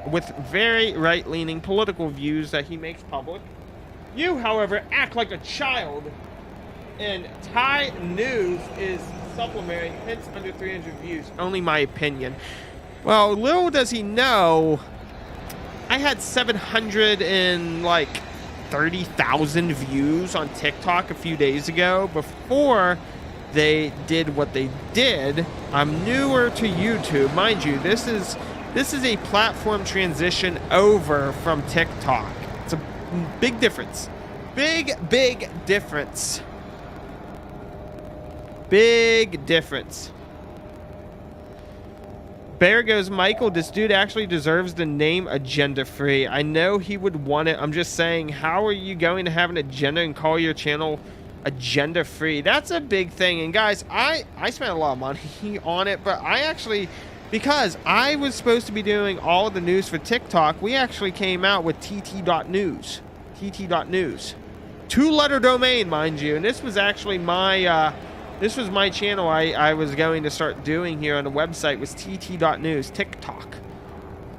with very right-leaning political views that he makes public. You, however, act like a child, and Thai news is supplementary, hence under 300 views. Only my opinion. Well, little does he know, I had 730,000 views on TikTok a few days ago before they did what they did. I'm newer to YouTube, mind you. This is a platform transition over from TikTok. It's a big difference. Big difference. Big difference. Bear goes, Michael, this dude actually deserves the name Agenda Free. I know he would want it. I'm just saying, how are you going to have an agenda and call your channel Agenda Free? That's a big thing. And guys, I spent a lot of money on it, but I actually, because I was supposed to be doing all of the news for TikTok, we actually came out with tt.news. tt.news. 2-letter domain, mind you. And this was actually my this was my channel I was going to start doing here on the website, was tt.news, TikTok.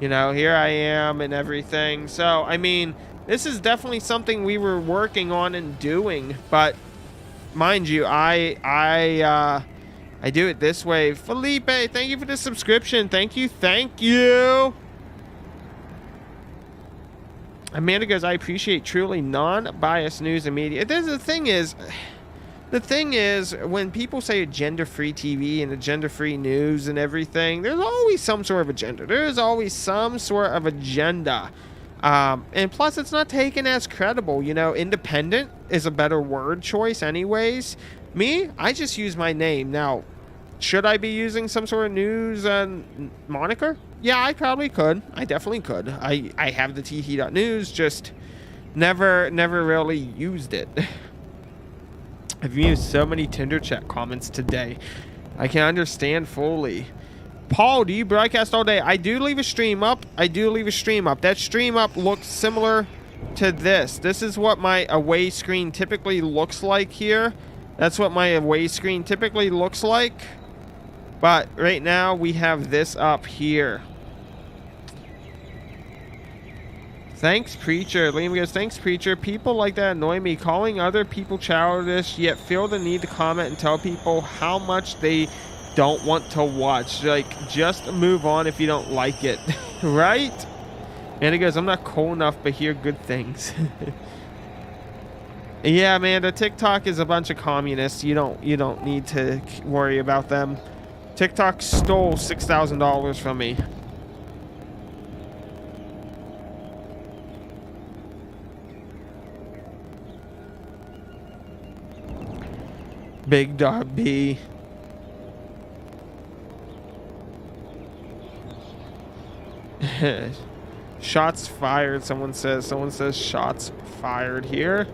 You know, here I am and everything. So, I mean, this is definitely something we were working on and doing, but mind you, I do it this way. Felipe, thank you for the subscription. Thank you. Amanda goes, I appreciate truly non-biased news and media. The thing is, when people say agenda-free TV and agenda-free news and everything, there's always some sort of agenda. There's always some sort of agenda. And plus, it's not taken as credible. You know, independent is a better word choice anyways. Me, I just use my name. Now, should I be using some sort of news moniker? Yeah, I probably could. I definitely could. I have the tt.news, just never really used it. I've used so many Tinder chat comments today. I can understand fully. Paul, do you broadcast all day? I do leave a stream up. That stream up looks similar to this. This is what my away screen typically looks like here. That's what my away screen typically looks like. But right now we have this up here. Thanks, Preacher. Liam goes, thanks, Preacher. People like that annoy me. Calling other people childish, yet feel the need to comment and tell people how much they don't want to watch. Like, just move on if you don't like it. Right? And he goes, I'm not cool enough but hear good things. Yeah, man, the TikTok is a bunch of communists. You don't need to worry about them. TikTok stole $6,000 from me. Big Dog B. Shots fired. Someone says shots fired here.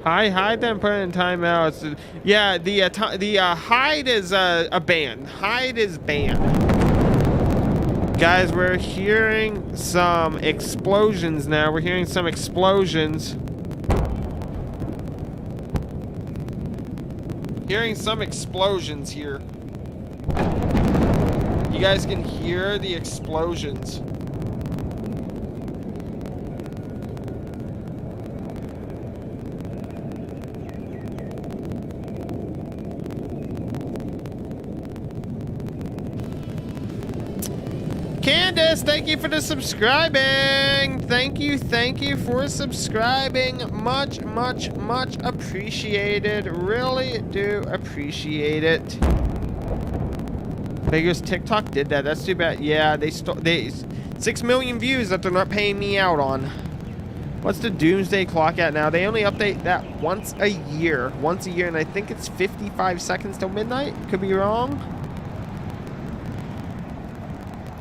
Hide them, put it in timeout. Yeah, the hide is a ban. Hide is banned. Guys, we're hearing some explosions now. We're hearing some explosions. Hearing some explosions here. You guys can hear the explosions. Candace, thank you for the subscribing. Thank you for subscribing. Much appreciated. Really do appreciate it. Because TikTok did that. That's too bad. Yeah, they 6 million views that they're not paying me out on. What's the doomsday clock at now? They only update that once a year, and I think it's 55 seconds till midnight. Could be wrong.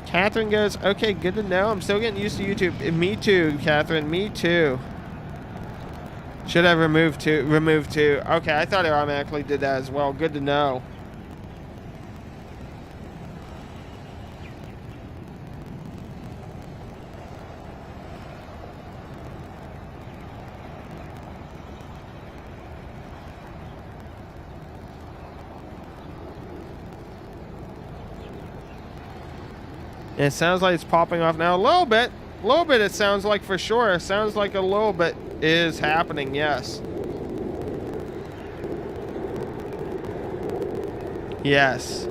Catherine goes, okay, good to know. I'm still getting used to YouTube. Me too, Catherine. Me too. Should I remove two? Okay, I thought it automatically did that as well. Good to know. It sounds like it's popping off now a little bit. A little bit it sounds like for sure. It sounds like a little bit is happening, yes. Yes.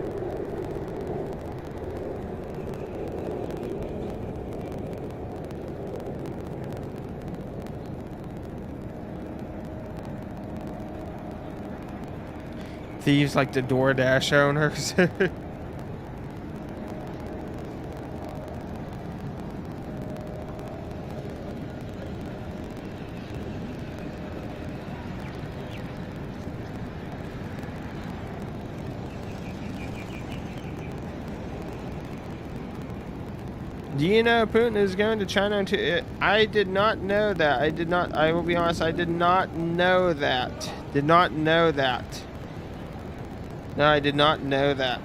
Thieves like the DoorDash owners. Do you know Putin is going to China to... I did not know that. I did not... I will be honest, I did not know that. Did not know that. No, I did not know that.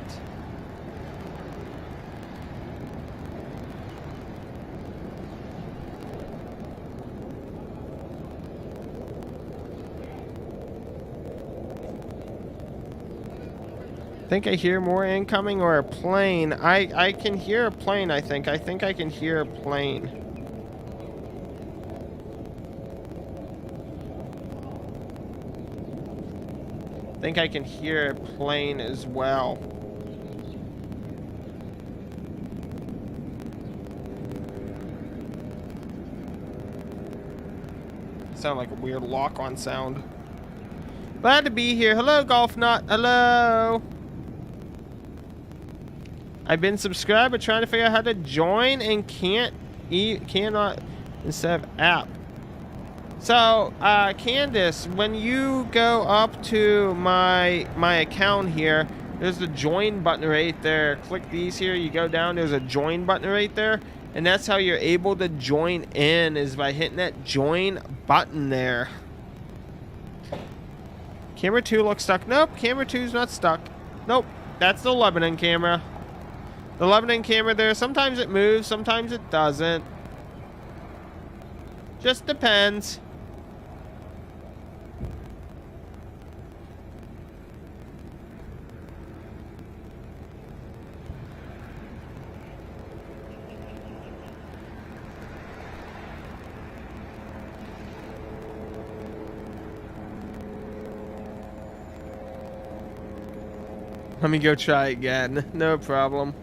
I think I hear more incoming or a plane. I can hear a plane, I think. I think I can hear a plane. I think I can hear a plane as well. Sound like a weird lock-on sound. Glad to be here. Hello, Golf Nut. Hello. I've been subscribed, but trying to figure out how to join and cannot instead of app. So, Candace, when you go up to my account here, there's the join button right there. Click these here. You go down. There's a join button right there, and that's how you're able to join in, is by hitting that join button there. Camera 2 looks stuck. Nope, camera 2's not stuck. Nope, that's the Lebanon camera. The Lebanon camera there, sometimes it moves, sometimes it doesn't. Just depends. Let me go try again. No problem.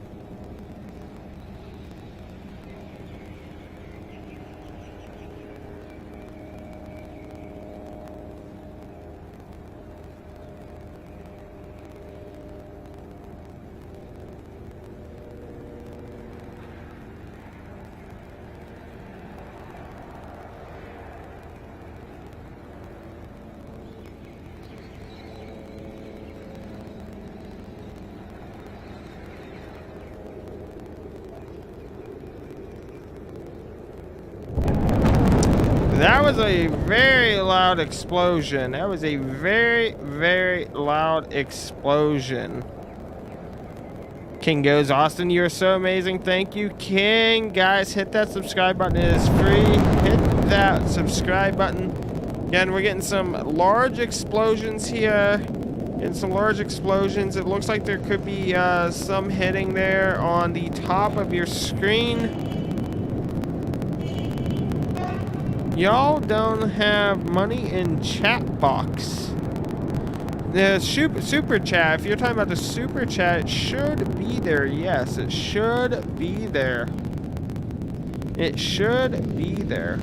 That was a very loud explosion. That was a very, very loud explosion. King goes, Austin, you're so amazing. Thank you, King. Guys, hit that subscribe button. It is free. Hit that subscribe button. Again, we're getting some large explosions here. Getting some large explosions. It looks like there could be some hitting there on the top of your screen. Y'all don't have money in chat box. The super chat, if you're talking about the super chat, it should be there. Yes, it should be there. It should be there.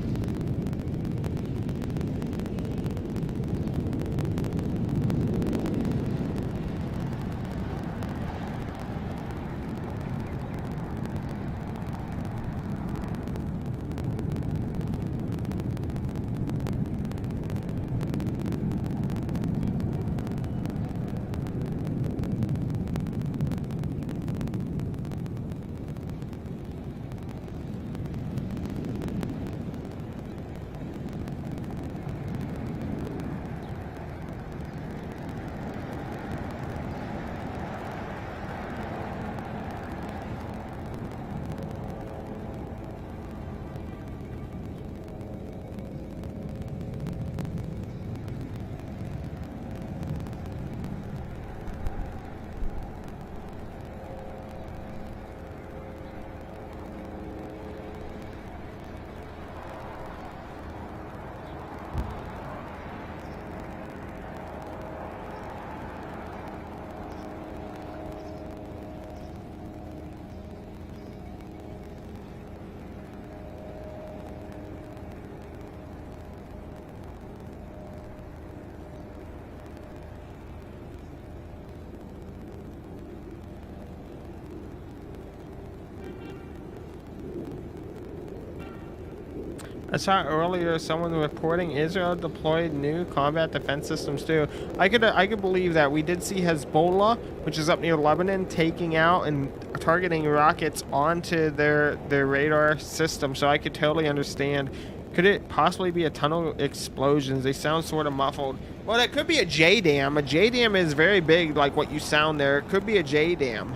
I saw earlier someone reporting Israel deployed new combat defense systems too. I could believe that. We did see Hezbollah, which is up near Lebanon, taking out and targeting rockets onto their radar system. So I could totally understand. Could it possibly be a tunnel explosions? They sound sort of muffled. Well, that could be a J dam. A J dam is very big, like what you sound there. It could be a J dam.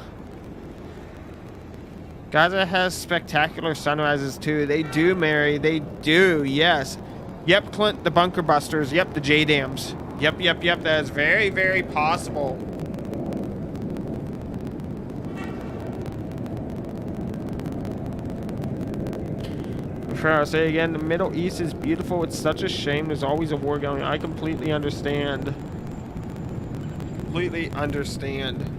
Gaza has spectacular sunrises too. They do, Mary. They do, yes. Yep, Clint, the bunker busters. Yep, the J dams. Yep. That is very, very possible. I'll say again, the Middle East is beautiful. It's such a shame there's always a war going on. I completely understand. Completely understand.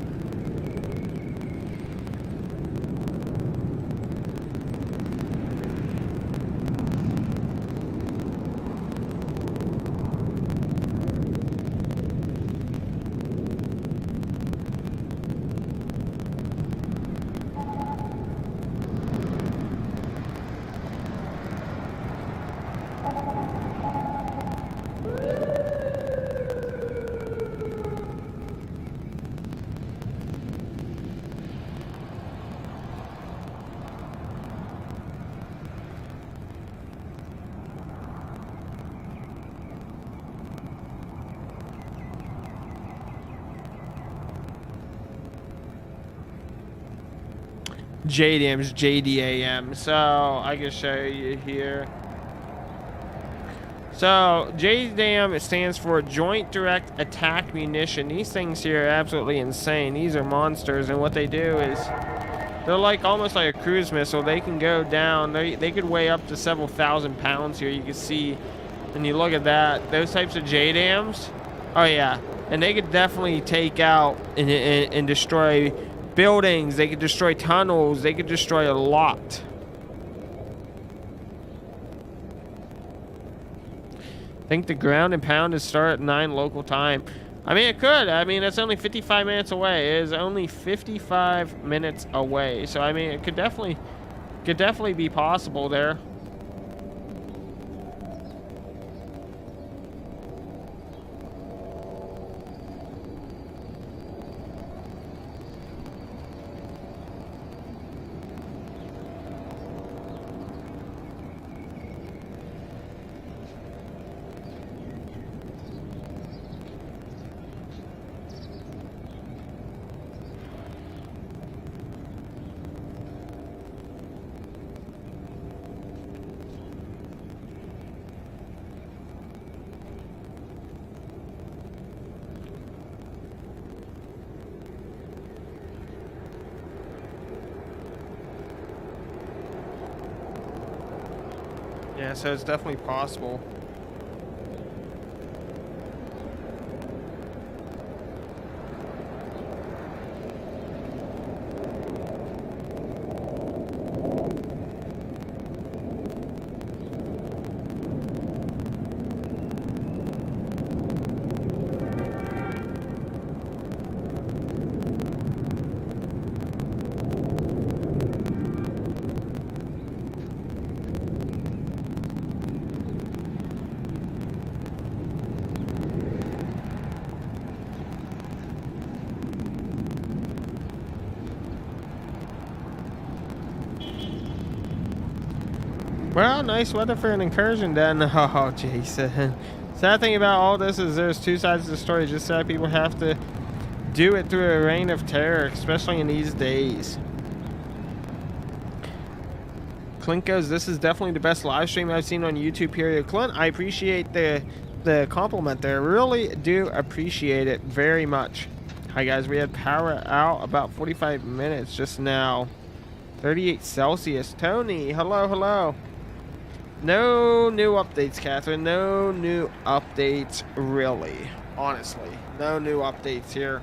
JDAM's JDAM. So I can show you here. So JDAM, it stands for Joint Direct Attack Munition. These things here are absolutely insane. These are monsters, and what they do is they're like almost like a cruise missile. They can go down. They could weigh up to several thousand pounds here. You can see, and you look at that. Those types of JDAMs. Oh yeah, and they could definitely take out and destroy buildings. They could destroy tunnels. They could destroy a lot. I think the ground and pound is start at 9 local time. I mean, it could. I mean, it's only 55 minutes away. It is only 55 minutes away. So I mean, it could definitely be possible there. Yeah, so it's definitely possible. Well, nice weather for an incursion then. Oh, Jason. Sad thing about all this is there's two sides to the story. Just sad people have to do it through a reign of terror, especially in these days. Clint goes, this is definitely the best live stream I've seen on YouTube, period. Clint, I appreciate the compliment there. Really do appreciate it very much. Hi, guys. We had power out about 45 minutes just now. 38 Celsius. Tony, hello, hello. No new updates, Catherine. No new updates, really. Honestly, no new updates here.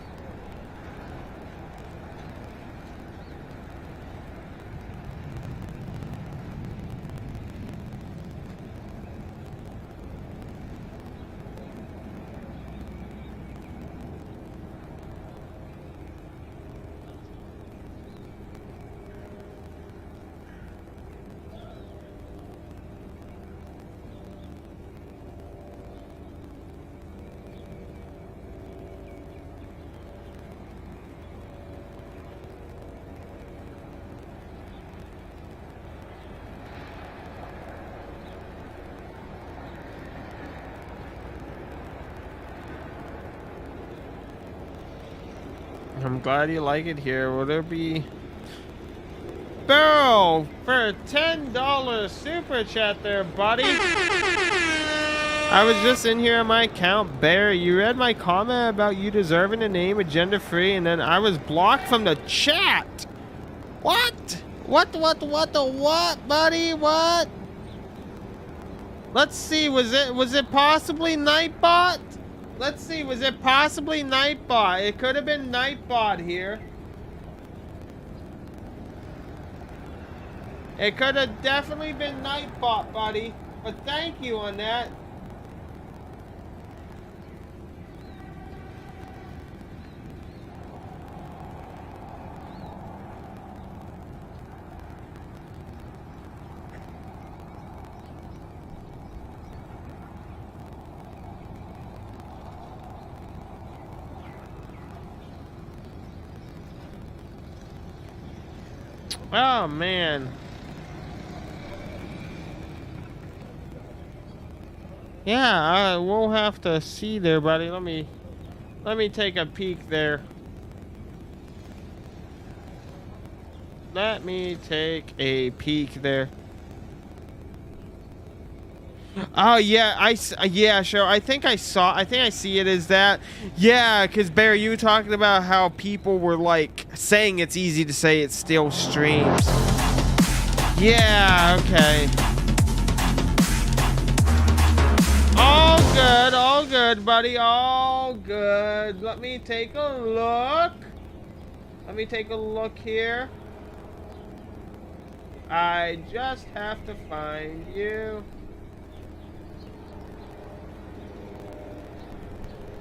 I'm glad you like it here. Will there be... Barrel for a $10 super chat there, buddy. I was just in here on my account, Bear. You read my comment about you deserving a name agenda-free, and then I was blocked from the chat. What? What, buddy? What? Let's see, was it possibly Nightbot? Let's see, was it possibly Nightbot? It could have been Nightbot here. It could have definitely been Nightbot, buddy. But thank you on that. Oh, man. Yeah, we'll have to see there, buddy. Let me take a peek there. Let me take a peek there. Oh yeah, yeah, sure. I think I see it as that. Yeah, because Bear, you were talking about how people were like saying it's easy to say it still streams. Yeah, okay. All good, buddy. All good. Let me take a look. Let me take a look here. I just have to find you.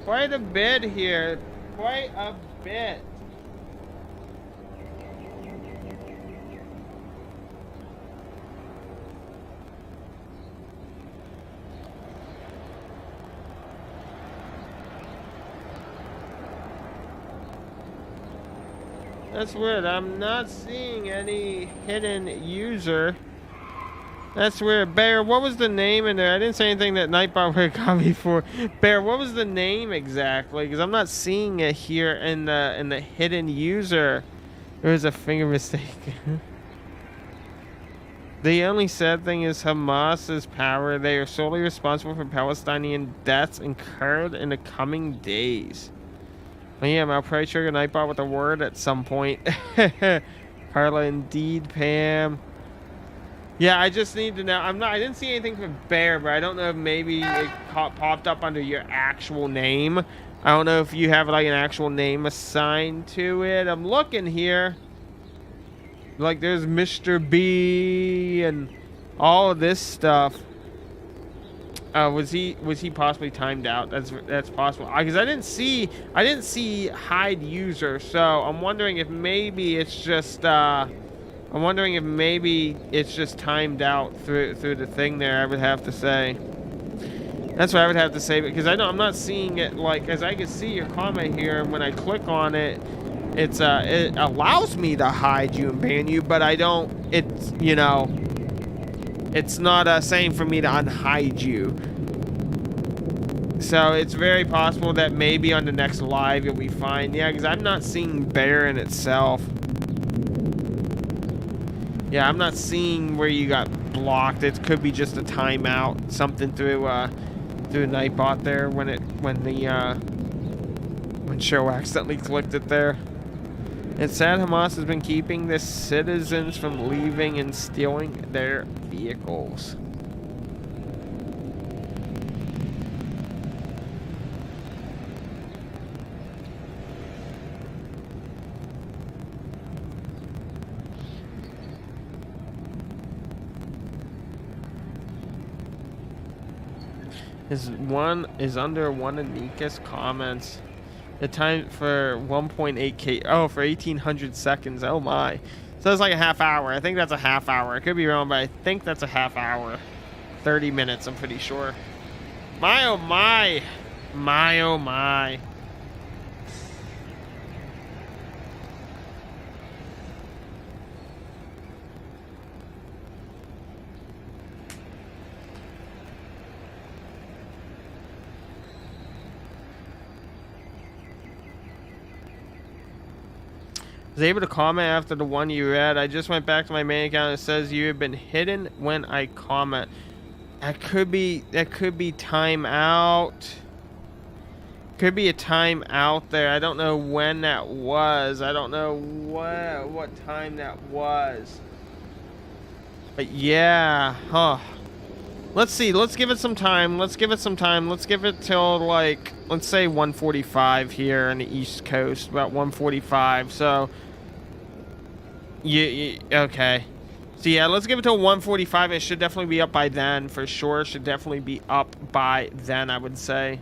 Quite a bit here. Quite a bit. That's weird. I'm not seeing any hidden user. That's weird. Bear, what was the name in there? I didn't say anything that Nightbot would have got me for. Bear, what was the name exactly? Because I'm not seeing it here in the hidden user. There was a finger mistake. The only sad thing is Hamas's power. They are solely responsible for Palestinian deaths incurred in the coming days. Oh, yeah, I'll probably trigger Nightbot with a word at some point. Carla, indeed, Pam. Yeah, I just need to know. I didn't see anything from Bear, but I don't know if maybe it popped up under your actual name. I don't know if you have like an actual name assigned to it. I'm looking here. Like there's Mr. B and all of this stuff. Was he possibly timed out? That's possible. Because I didn't see hide user, so I'm wondering if maybe it's just timed out through the thing there. I would have to say. That's what I would have to say, because I'm not seeing it, like, as I can see your comment here, and when I click on it, it allows me to hide you and ban you, but I don't. It's, you know, it's not saying for me to unhide you. So it's very possible that maybe on the next live you'll be fine. Yeah, because I'm not seeing Bear in itself. Yeah, I'm not seeing where you got blocked. It could be just a timeout, something through Nightbot there when Show accidentally clicked it there. It's sad Hamas has been keeping the citizens from leaving and stealing their vehicles. Is under one of Nika's comments. The time for 1.8K. Oh, for 1800 seconds. Oh my. So it's like a half hour. I think that's a half hour. I could be wrong, but I think that's a half hour. 30 minutes, I'm pretty sure. My oh my. My oh my. Was able to comment after the one you read. I just went back to my main account. It says you have been hidden when I comment. That could be timeout. Could be a timeout there. I don't know when that was. I don't know what time that was. But yeah, huh. Let's see. Let's give it some time. Let's give it some time. Let's give it till like, let's say 1:45 here on the East Coast. About 1:45. So okay. So yeah, let's give it till 1:45. It should definitely be up by then for sure. It should definitely be up by then, I would say.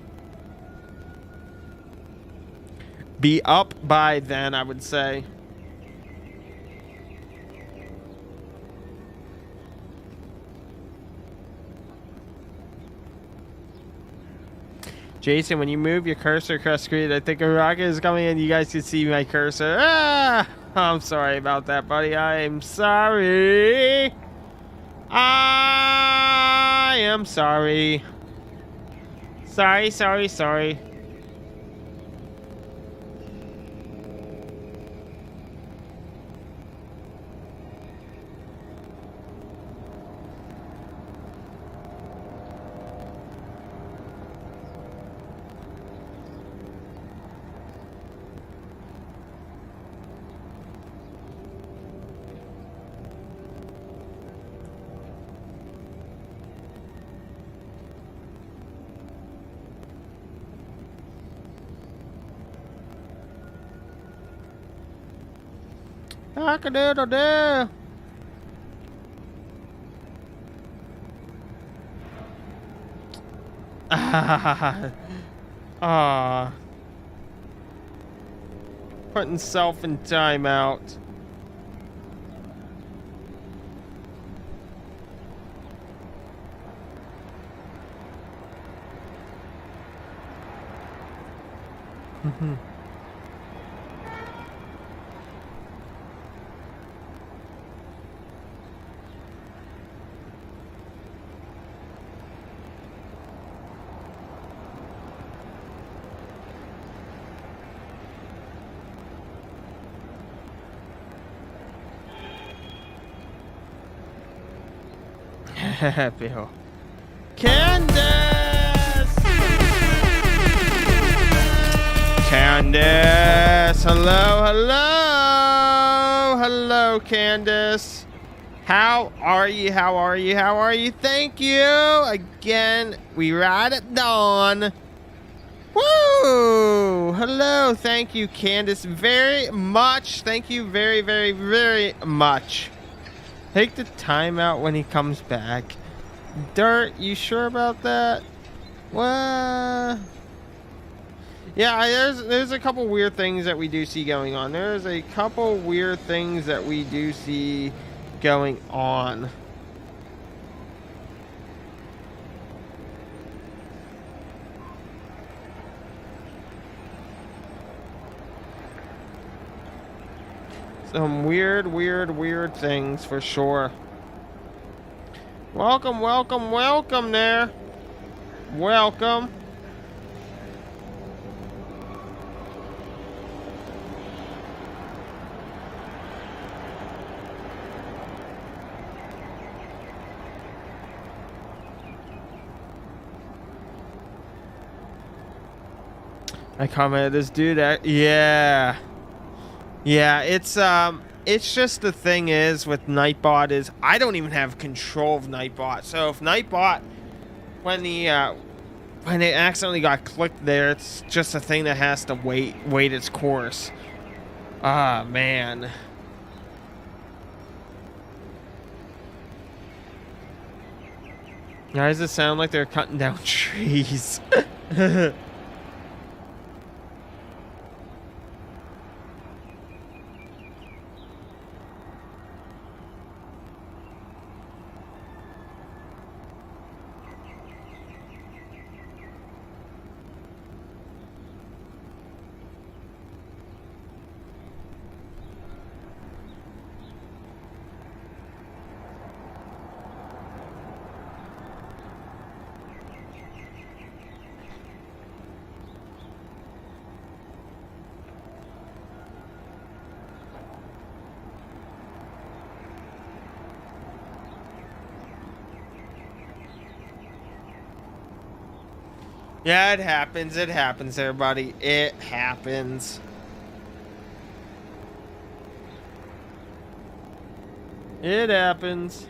Be up by then, I would say. Jason, when you move your cursor across screen, I think a rocket is coming in. You guys can see my cursor. Ah! I'm sorry about that, buddy. I'm sorry. I am sorry. Sorry. Cock-a-doodle-doo. Ah. Putting self in timeout. Bill. Candace! Hello, Candace. How are you? Thank you. Again, we ride at dawn. Woo! Hello, thank you, Candace, very much. Thank you very much. Take the time out when he comes back. Dirt, you sure about that? Well, yeah, there's a couple weird things that we do see going on. There's a couple weird things that we do see going on. Some weird things for sure. Welcome there. Welcome. I commented this dude. Yeah, it's just the thing is with Nightbot is I don't even have control of Nightbot. So if Nightbot, when it accidentally got clicked there, it's just a thing that has to wait its course. Ah, man. Why does it sound like they're cutting down trees? Yeah, it happens. It happens, everybody. It happens. It happens.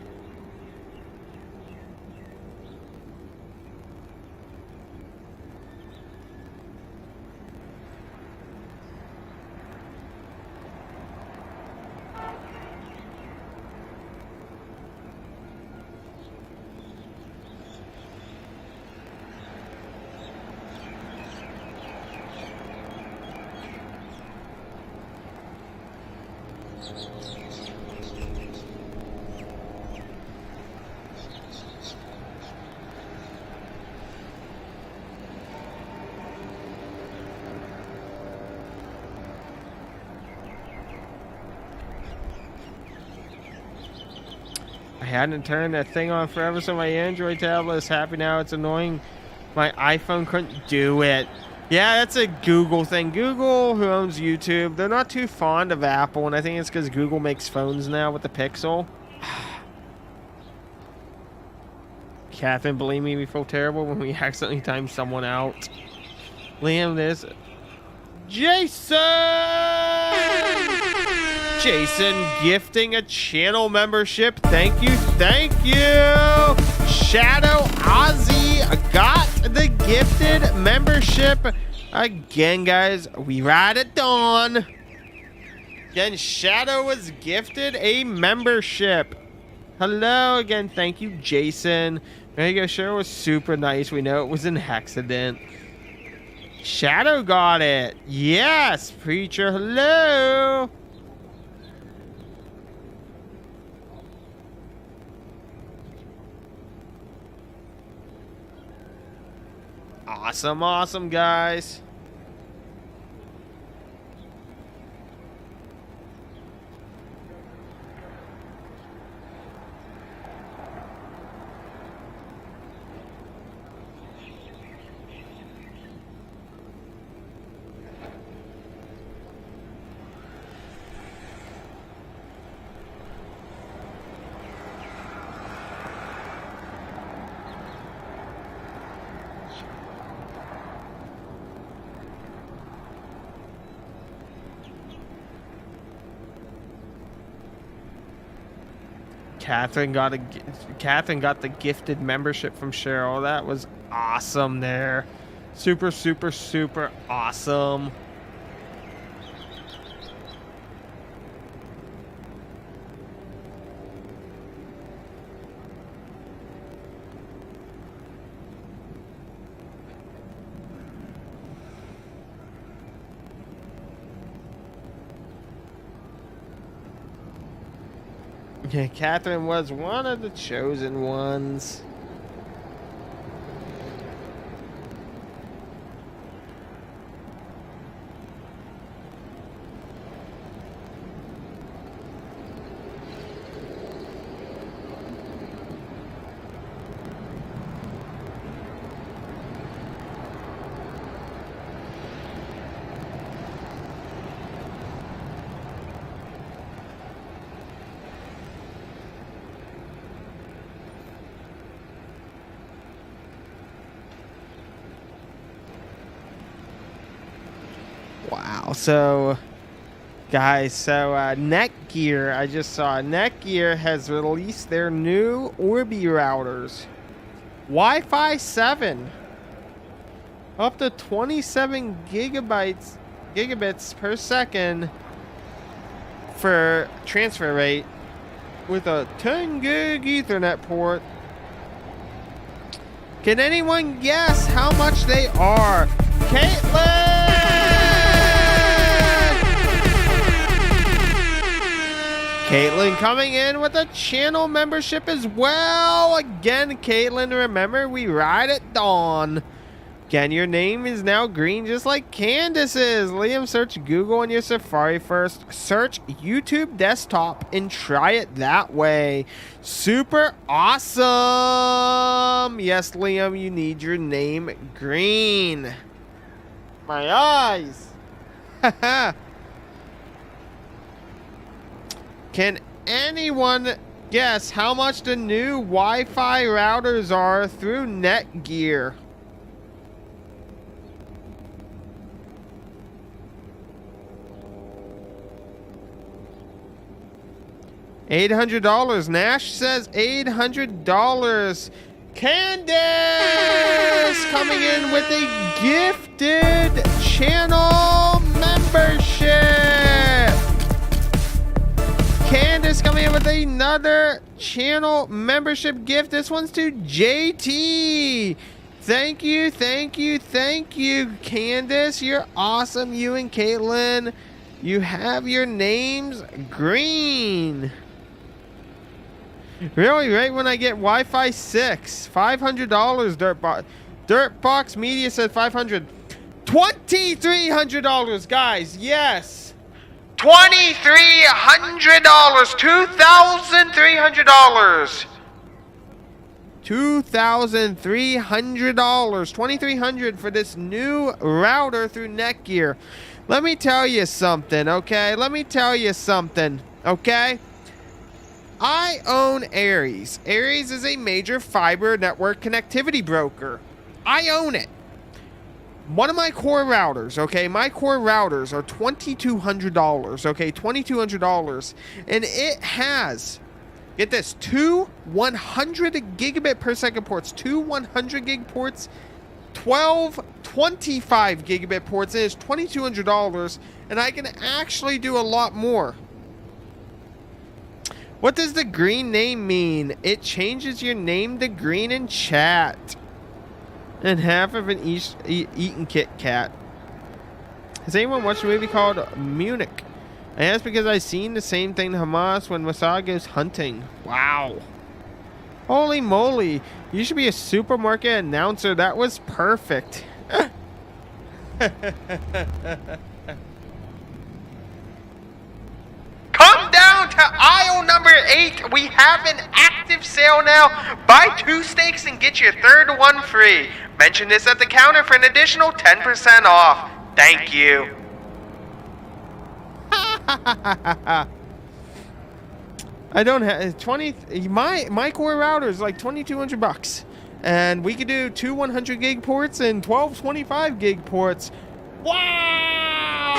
I hadn't turned that thing on forever, so my Android tablet is happy now. It's annoying. My iPhone couldn't do it. Yeah, that's a Google thing. Google, who owns YouTube, they're not too fond of Apple, and I think it's because Google makes phones now with the Pixel. Catherine, believe me, we feel terrible when we accidentally time someone out. Liam, this... Jason! Jason gifting a channel membership. Thank you, thank you. Shadow Ozzy got the gifted membership. Again, guys, we ride at dawn. Again, Shadow was gifted a membership. Hello again, thank you, Jason. There you go, Shadow was super nice. We know it was an accident. Shadow got it. Yes, Preacher, hello. Awesome, awesome, guys. Catherine got the gifted membership from Cheryl. That was awesome there. Super, super, super awesome. Yeah, Catherine was one of the chosen ones. Wow. So, guys, Netgear, I just saw Netgear has released their new Orbi routers. Wi-Fi 7. Up to 27 gigabits per second for transfer rate with a 10 gig Ethernet port. Can anyone guess how much they are? Caitlin! Caitlin coming in with a channel membership as well. Again, Caitlin, remember, we ride at dawn. Again, your name is now green just like Candace's. Liam, search Google on your Safari first. Search YouTube desktop and try it that way. Super awesome. Yes, Liam, you need your name green. My eyes. Haha. Can anyone guess how much the new Wi-Fi routers are through Netgear? $800. Nash says $800. Candace coming in with a gifted channel membership. Candace coming in with another channel membership gift. This one's to JT. Thank you, thank you, thank you, Candace. You're awesome. You and Caitlin, you have your names green. Really, right when I get Wi-Fi 6. $500, Dirtbox Media said $500. $2,300, guys. Yes. $2,300. $2,300. $2,300. $2,300 for this new router through Netgear. Let me tell you something, okay? Let me tell you something, okay? I own Aries. Aries is a major fiber network connectivity broker. I own it. One of my core routers, okay? My core routers are $2,200, okay? $2,200. And it has, get this, two 100 gigabit per second ports, two 100 gig ports, 12 25 gigabit ports. It is $2,200, and I can actually do a lot more. What does the green name mean? It changes your name to green in chat. And half of an eaten Kit Kat. Has anyone watched a movie called Munich? I asked because I seen the same thing to Hamas when Mossad goes hunting. Wow. Holy moly. You should be a supermarket announcer. That was perfect. Come down to aisle number 8. We have an active sale now. Buy 2 steaks and get your third one free. Mention this at the counter for an additional 10% off. Thank you. I don't have 20. My core router is like $2,200, and we could do 2 100 gig ports and 12 25 gig ports. Wow!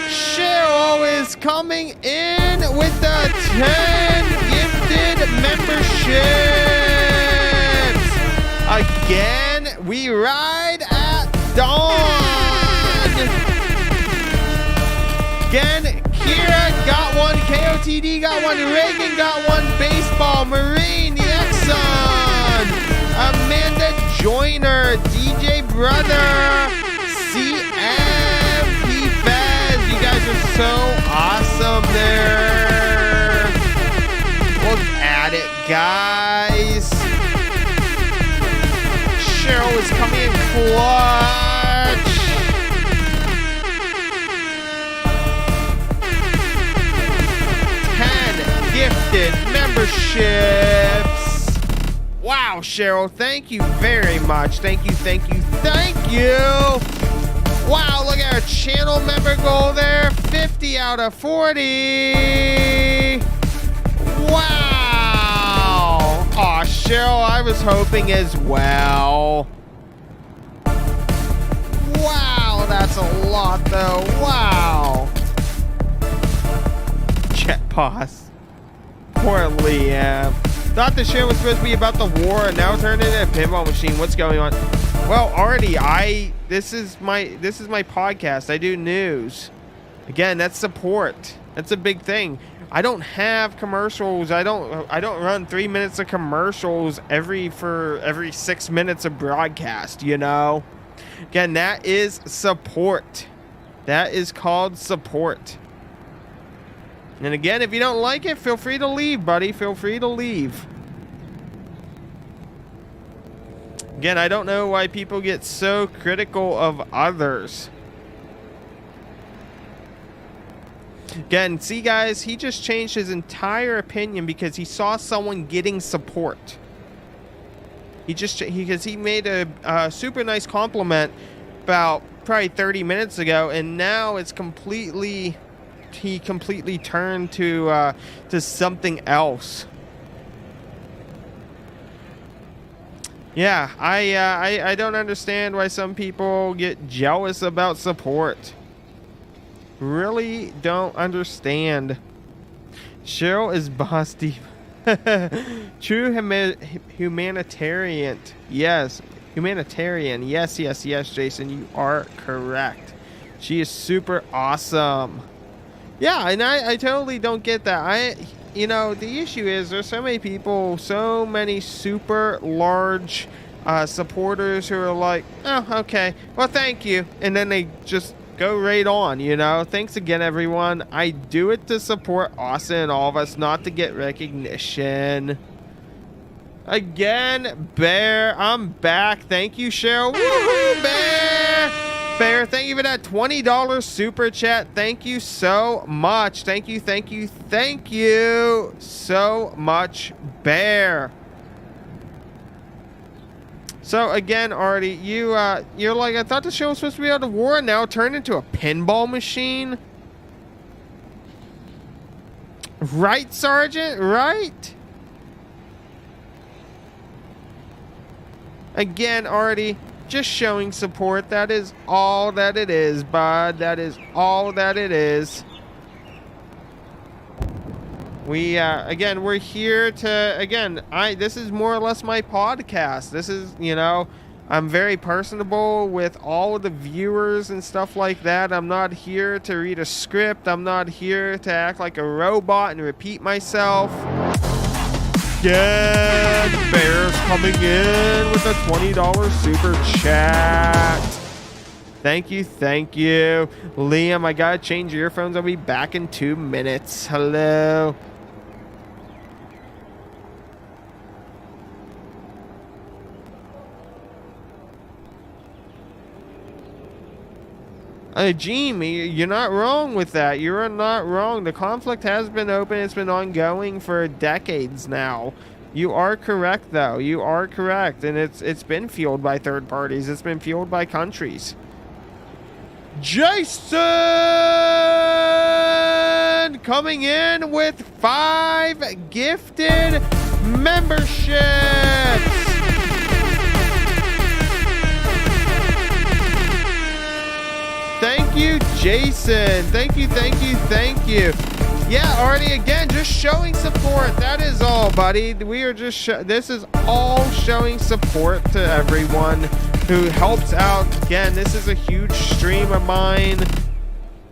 Cheryl is coming in with the 10 gifted memberships. Again, we ride at dawn. Again, Kira got one, KOTD got one, Reagan got one, Baseball, Marine, the Exxon, Amanda Joyner, DJ Brother, CM, Fez. You guys are so awesome there. Look at it, guys. Cheryl is coming in clutch. Gifted memberships. Wow, Cheryl, thank you very much. Thank you, thank you, thank you. Wow, look at our channel member goal there. 50 out of 40. Wow. Aw, Cheryl, I was hoping as well. Wow, that's a lot though. Wow. Chat pause. Poor Liam. Thought the show was supposed to be about the war, and now turned into a pinball machine. What's going on? Well, Artie, this is my podcast. I do news. Again, that's support. That's a big thing. I don't have commercials. I don't run 3 minutes of commercials every 6 minutes of broadcast, you know? Again, that is support. That is called support. And again, if you don't like it, feel free to leave, buddy. Feel free to leave. Again, I don't know why people get so critical of others. Again, see guys, he just changed his entire opinion because he saw someone getting support. Because he made a super nice compliment about probably 30 minutes ago, and now it's completely... He completely turned to something else. Yeah, I don't understand why some people get jealous about support. Really don't understand. Cheryl is boss deep. True humanitarian. Yes. Humanitarian. Yes, yes, yes, Jason. You are correct. She is super awesome. Yeah, and I totally don't get that. You know, the issue is there's so many people, so many super large supporters who are like, oh, okay, well, thank you. And then they just go right on, you know. Thanks again, everyone. I do it to support Austin and all of us, not to get recognition. Again, Bear, I'm back. Thank you, Cheryl. Woohoo, Bear! Bear, thank you for that $20 super chat. Thank you so much. Thank you, thank you, thank you so much, Bear. So again, Artie, you're like, I thought the show was supposed to be out of war, and now it turned into a pinball machine. Right, Sergeant? Right? Again, Artie, just showing support. That is all that it is, bud. That is all that it is. We, again, we're here to, again, this is more or less my podcast. This is, you know, I'm very personable with all of the viewers and stuff like that. I'm not here to read a script. I'm not here to act like a robot and repeat myself. Yeah, Bear's coming in with a $20 super chat. Thank you, thank you. Liam, I gotta change earphones. I'll be back in 2 minutes. Hello. Jimmy, you're not wrong with that. You're not wrong. The conflict has been open. It's been ongoing for decades now. You are correct, though. You are correct. And it's been fueled by third parties. It's been fueled by countries. Jason coming in with 5 gifted memberships. Thank you, Jason. Thank you, thank you, thank you. Yeah, Artie, again, just showing support. That is all, buddy. We are just, this is all showing support to everyone who helps out. Again, this is a huge stream of mine.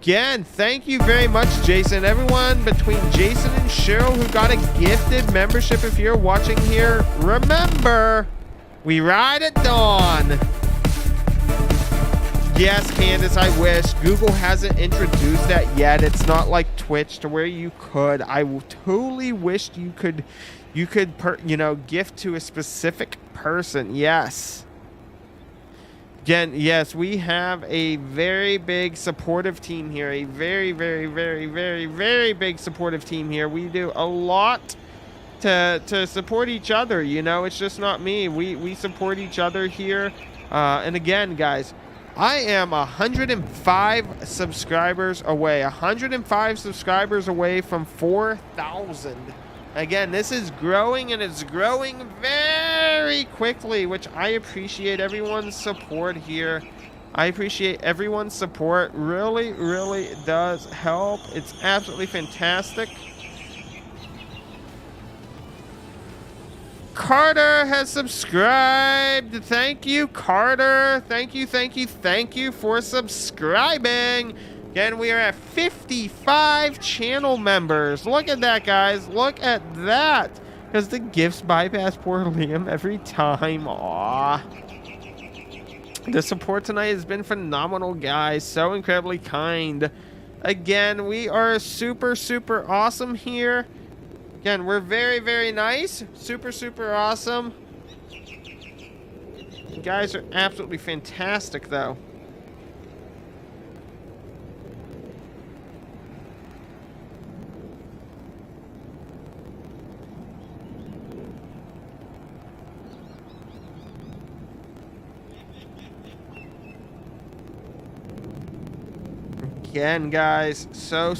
Again, thank you very much, Jason. Everyone between Jason and Cheryl who got a gifted membership, if you're watching here, remember, we ride at dawn. Yes, Candace, I wish. Google hasn't introduced that yet. It's not like Twitch to where you could. I totally wished you could, you know, gift to a specific person. Yes. Again, yes, we have a very big supportive team here. A very, very, very, very, very big supportive team here. We do a lot to support each other. You know, it's just not me. We support each other here. And again, guys, I am 105 subscribers away. 105 subscribers away from 4,000. Again, this is growing, and it's growing very quickly, which I appreciate everyone's support here. I appreciate everyone's support. Really, really does help. It's absolutely fantastic. Carter has subscribed. Thank you, Carter. Thank you, thank you, thank you for subscribing. Again, we are at 55 channel members. Look at that, guys. Look at that. Because the gifts bypass poor Liam every time. Aww. The support tonight has been phenomenal, guys. So incredibly kind. Again, we are super, super awesome here. Again, we're very, very nice. Super, super awesome. You guys are absolutely fantastic, though. Again, guys, so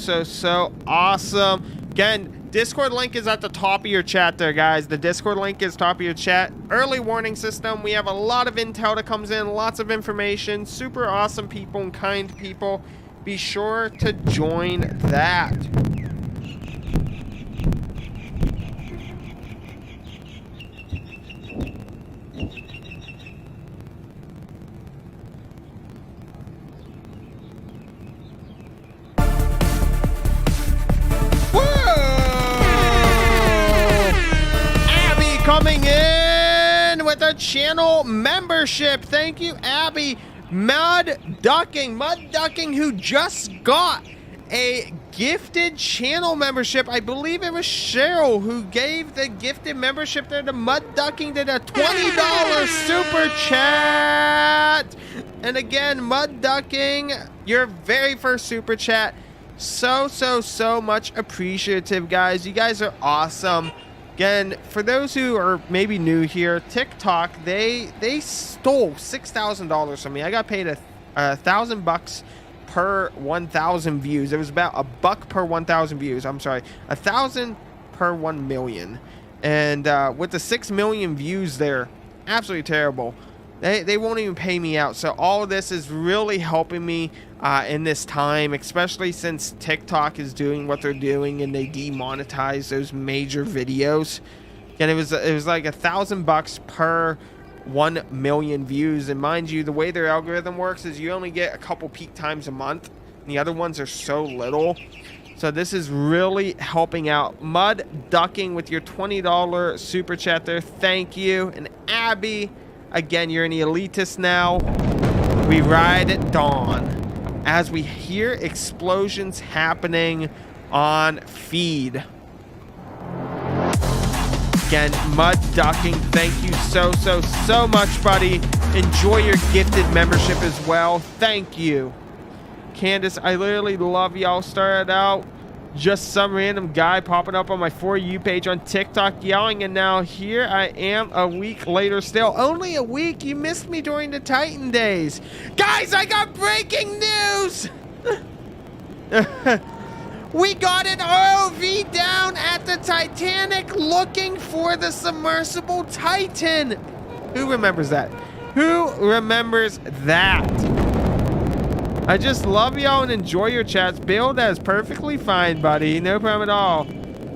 awesome. Again, Discord link is at the top of your chat there, guys. The Discord link is top of your chat. Early warning system. We have a lot of intel that comes in, lots of information, super awesome people and kind people. Be sure to join that. channel membership. Thank you, Abby. Mud Ducking, who just got a gifted channel membership. I believe it was Cheryl who gave the gifted membership there to Mud Ducking, did a $20 super chat. And again, Mud Ducking, your very first super chat. So much appreciative, guys. You guys are awesome. Again, for those who are maybe new here, TikTok, they stole $6,000 from me. I got paid $1,000 per 1,000 views. It was about $1 per 1,000 views. I'm sorry, 1,000 per 1 million. And with the 6 million views there, absolutely terrible. They won't even pay me out. So all of this is really helping me in this time, especially since TikTok is doing what they're doing and they demonetize those major videos. And it was like $1,000 per 1 million views. And mind you, the way their algorithm works is you only get a couple peak times a month, and the other ones are so little. So this is really helping out. Mud Ducking with your $20 super chat there. Thank you. And Abby, again, you're an elitist now. We ride at dawn as we hear explosions happening on feed. Again, Mud Ducking, thank you so much, buddy. Enjoy your gifted membership as well. Thank you. Candace, I literally love y'all. Started out just some random guy popping up on my For You page on TikTok yelling, and now here I am a week later still. Only a week? You missed me during the Titan days. Guys, I got breaking news! We got an ROV down at the Titanic looking for the submersible Titan. Who remembers that? Who remembers that? I just love y'all and enjoy your chats. Bill, that is perfectly fine, buddy. No problem at all.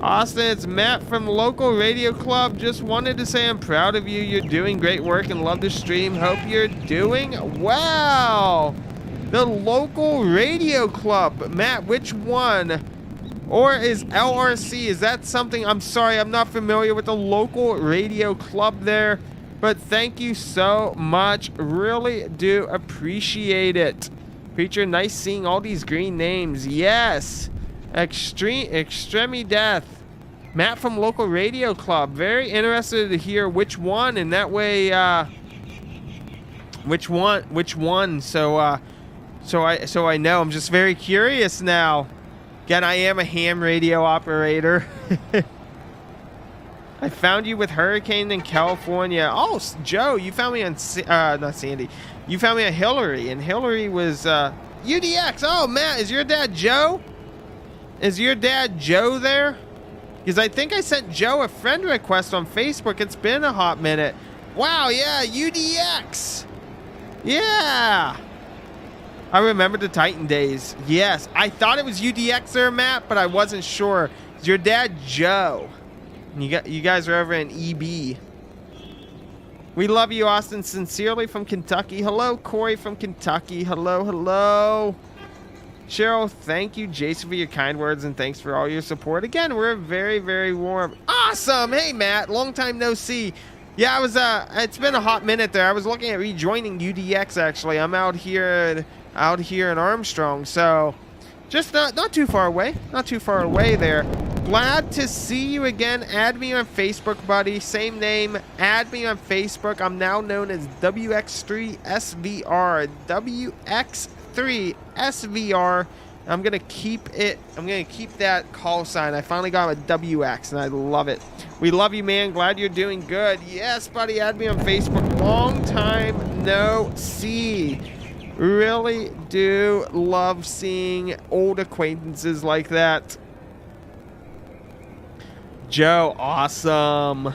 Austin, it's Matt from local radio club. Just wanted to say I'm proud of you. You're doing great work and love the stream. Hope you're doing well. The local radio club. Matt, which one? Or is LRC? Is that something? I'm sorry, I'm not familiar with the local radio club there. But thank you so much. Really do appreciate it. Preacher, nice seeing all these green names. Yes. Extreme Death. Matt from local radio club. Very interested to hear which one, and that way which one. So I know. I'm just very curious now. Again, I am a ham radio operator. I found you with Hurricane in California. Oh, Joe, you found me on not Sandy. You found me on Hillary, and Hillary was UDX. Oh, Matt, is your dad Joe? Is your dad Joe there? Because I think I sent Joe a friend request on Facebook. It's been a hot minute. Wow, yeah, UDX. Yeah. I remember the Titan days. Yes, I thought it was UDX there, Matt, but I wasn't sure. Is your dad Joe? And you guys are over in EB. We love you, Austin. Sincerely from Kentucky. Hello, Corey from Kentucky. Hello. Cheryl, thank you, Jason, for your kind words, and thanks for all your support. Again, we're very, very warm. Awesome. Hey, Matt. Long time no see. Yeah, I was. It's been a hot minute there. I was looking at rejoining UDX. Actually, I'm out here in Armstrong. So, just not too far away. Not too far away there. Glad to see you again. Add me on Facebook, buddy. Same name. Add me on Facebook. I'm now known as WX3SVR. WX3SVR. I'm gonna keep it. I'm gonna keep that call sign. I finally got a WX, and I love it. We love you, man. Glad you're doing good. Yes, buddy. Add me on Facebook. Long time no see. Really do love seeing old acquaintances like that. Joe, awesome.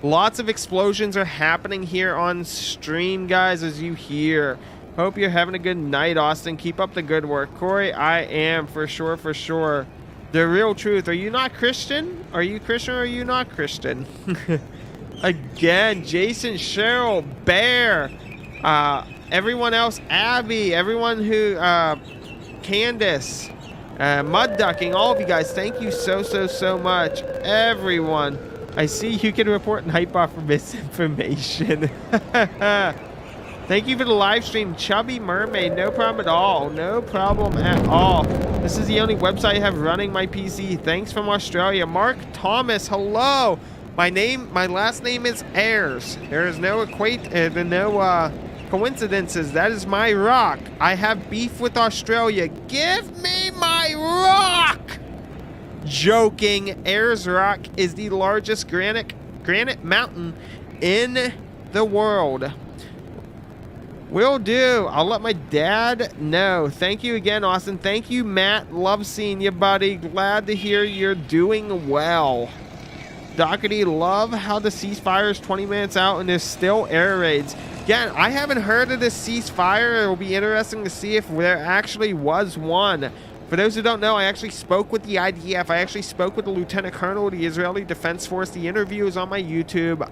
Lots of explosions are happening here on stream, guys, as you hear. Hope you're having a good night, Austin. Keep up the good work. Corey, I am, for sure. The real truth. Are you not Christian? Are you Christian or are you not Christian? Again, Jason, Cheryl, Bear, everyone else, Abby, everyone who, Candace, Mud Ducking, all of you guys, thank you so much. Everyone, I see you can report Nightbot for misinformation. Thank you for the live stream, Chubby Mermaid. No problem at all. No problem at all. This is the only website I have running my PC. Thanks from Australia. Mark Thomas, hello. My last name is Ayers. There is no coincidences. That is my rock. I have beef with Australia. Give me my rock. Joking. Ayers Rock is the largest granite mountain in the world. Will do. I'll let my dad know. Thank you again, Austin. Thank you, Matt. Love seeing you, buddy. Glad to hear you're doing well. Doherty, love how the ceasefire is 20 minutes out and there's still air raids. Again, I haven't heard of this ceasefire. It will be interesting to see if there actually was one. For those who don't know, I actually spoke with the IDF. I actually spoke with the Lieutenant Colonel of the Israeli Defense Force. The interview is on my YouTube.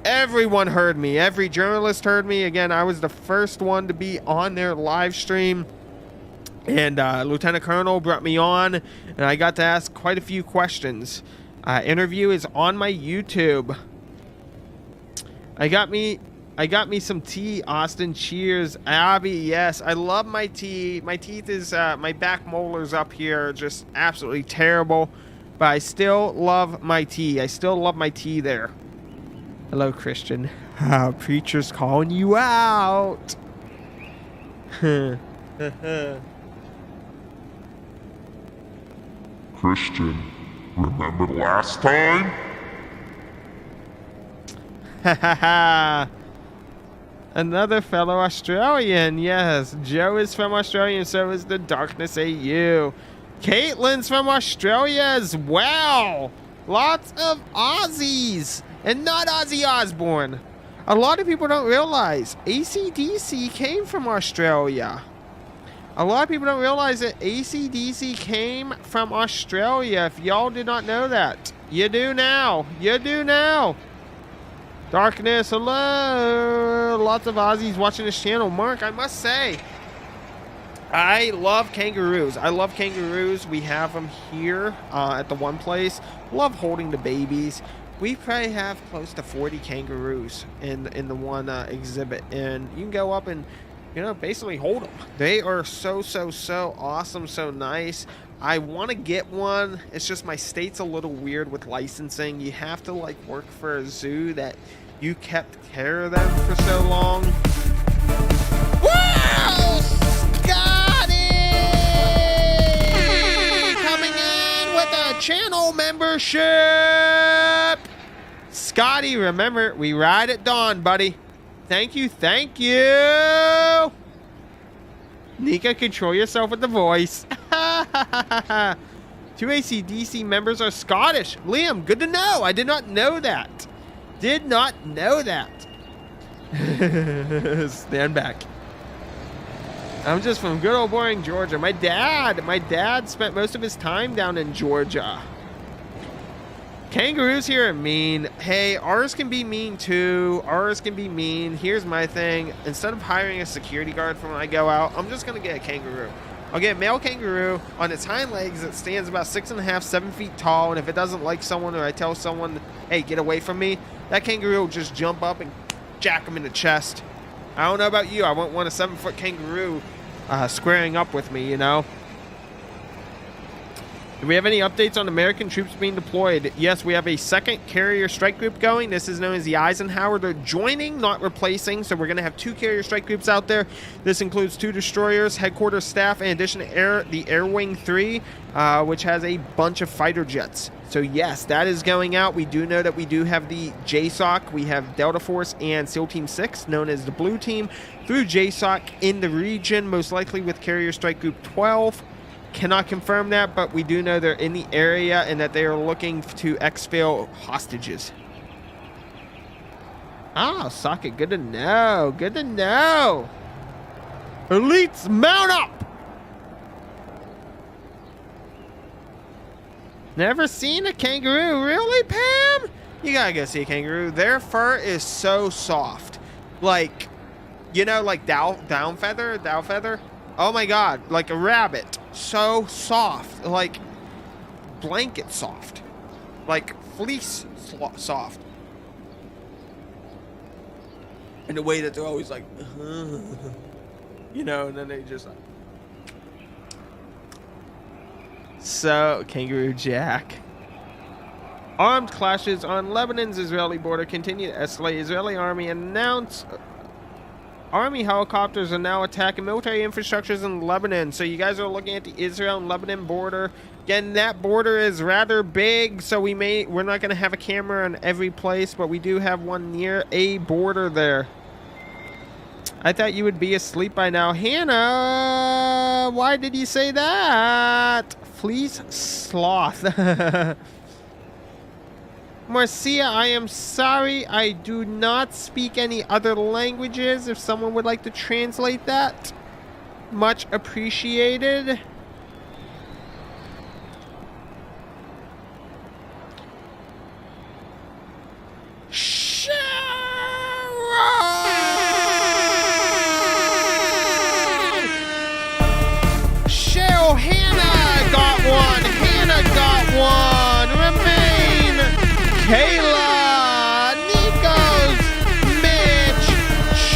Everyone heard me. Every journalist heard me. Again, I was the first one to be on their live stream. And Lieutenant Colonel brought me on, and I got to ask quite a few questions. Interview is on my YouTube. I got me some tea, Austin. Cheers. Abby, yes. I love my tea. My teeth is, my back molars up here are just absolutely terrible. But I still love my tea. I still love my tea there. Hello, Christian. Preacher's calling you out.
Christian, remember the last time?
Another fellow Australian. Yes, Joe is from Australia, and so is the Darkness AU. Caitlin's from Australia as well. Lots of Aussies. And not Ozzy Osbourne. A lot of people don't realize AC/DC came from Australia. A lot of people don't realize that AC/DC came from Australia. If y'all did not know that, you do now. You do now. Darkness, hello. Lots of Aussies watching this channel. Mark, I must say, I love kangaroos. I love kangaroos. We have them here at the one place. Love holding the babies. We probably have close to 40 kangaroos in the one exhibit, and you can go up and, you know, basically hold them. They are so awesome, so nice. I want to get one. It's just my state's a little weird with licensing. You have to like work for a zoo that you kept care of them for so long. Wow, Scotty coming in with a channel membership. Scotty, remember, we ride at dawn, buddy. Thank you, thank you. Nika, control yourself with the voice. 2 AC/DC members are Scottish. Liam, good to know. I did not know that. Did not know that. Stand back. I'm just from good old boring Georgia. My dad spent most of his time down in Georgia. Kangaroos here are mean. Hey, ours can be mean too. Ours can be mean. Here's my thing. Instead of hiring a security guard for when I go out, I'm just going to get a kangaroo. I'll get a male kangaroo. On its hind legs, it stands about 6.5, 7 feet tall. And if it doesn't like someone, or I tell someone, hey, get away from me, that kangaroo will just jump up and jack him in the chest. I don't know about you. I wouldn't want a 7-foot kangaroo squaring up with me, you know? Do we have any updates on American troops being deployed? Yes, we have a second carrier strike group going. This is known as the Eisenhower. They're joining, not replacing. So we're going to have 2 carrier strike groups out there. This includes 2 destroyers, headquarters staff, in addition to the Air Wing 3, which has a bunch of fighter jets. So yes, that is going out. We do know that we do have the JSOC. We have Delta Force and SEAL Team 6, known as the Blue Team, through JSOC in the region, most likely with carrier strike group 12. Cannot confirm that, but we do know they're in the area and that they are looking to exfil hostages. Ah, Socket, good to know. Good to know. Elites, mount up! Never seen a kangaroo. Really, Pam? You gotta go see a kangaroo. Their fur is so soft. Like, you know, like down feather? Oh my God, like a rabbit. So soft, like blanket soft. like fleece soft. In the way that they're always like, you know, and then they just like. So, Kangaroo Jack. Armed clashes on Lebanon's Israeli border continue to escalate. Israeli army announced army helicopters are now attacking military infrastructures in Lebanon. So you guys are looking at the Israel and Lebanon border. Again, that border is rather big, so we're not going to have a camera in every place, but we do have one near a border there. I thought you would be asleep by now. Hannah, why did you say that? Fleece sloth. Marcia, I am sorry. I do not speak any other languages. If someone would like to translate that, much appreciated. Cheryl, Hannah got one. Hannah got one. Remain. Kayla, Nikos, Mitch,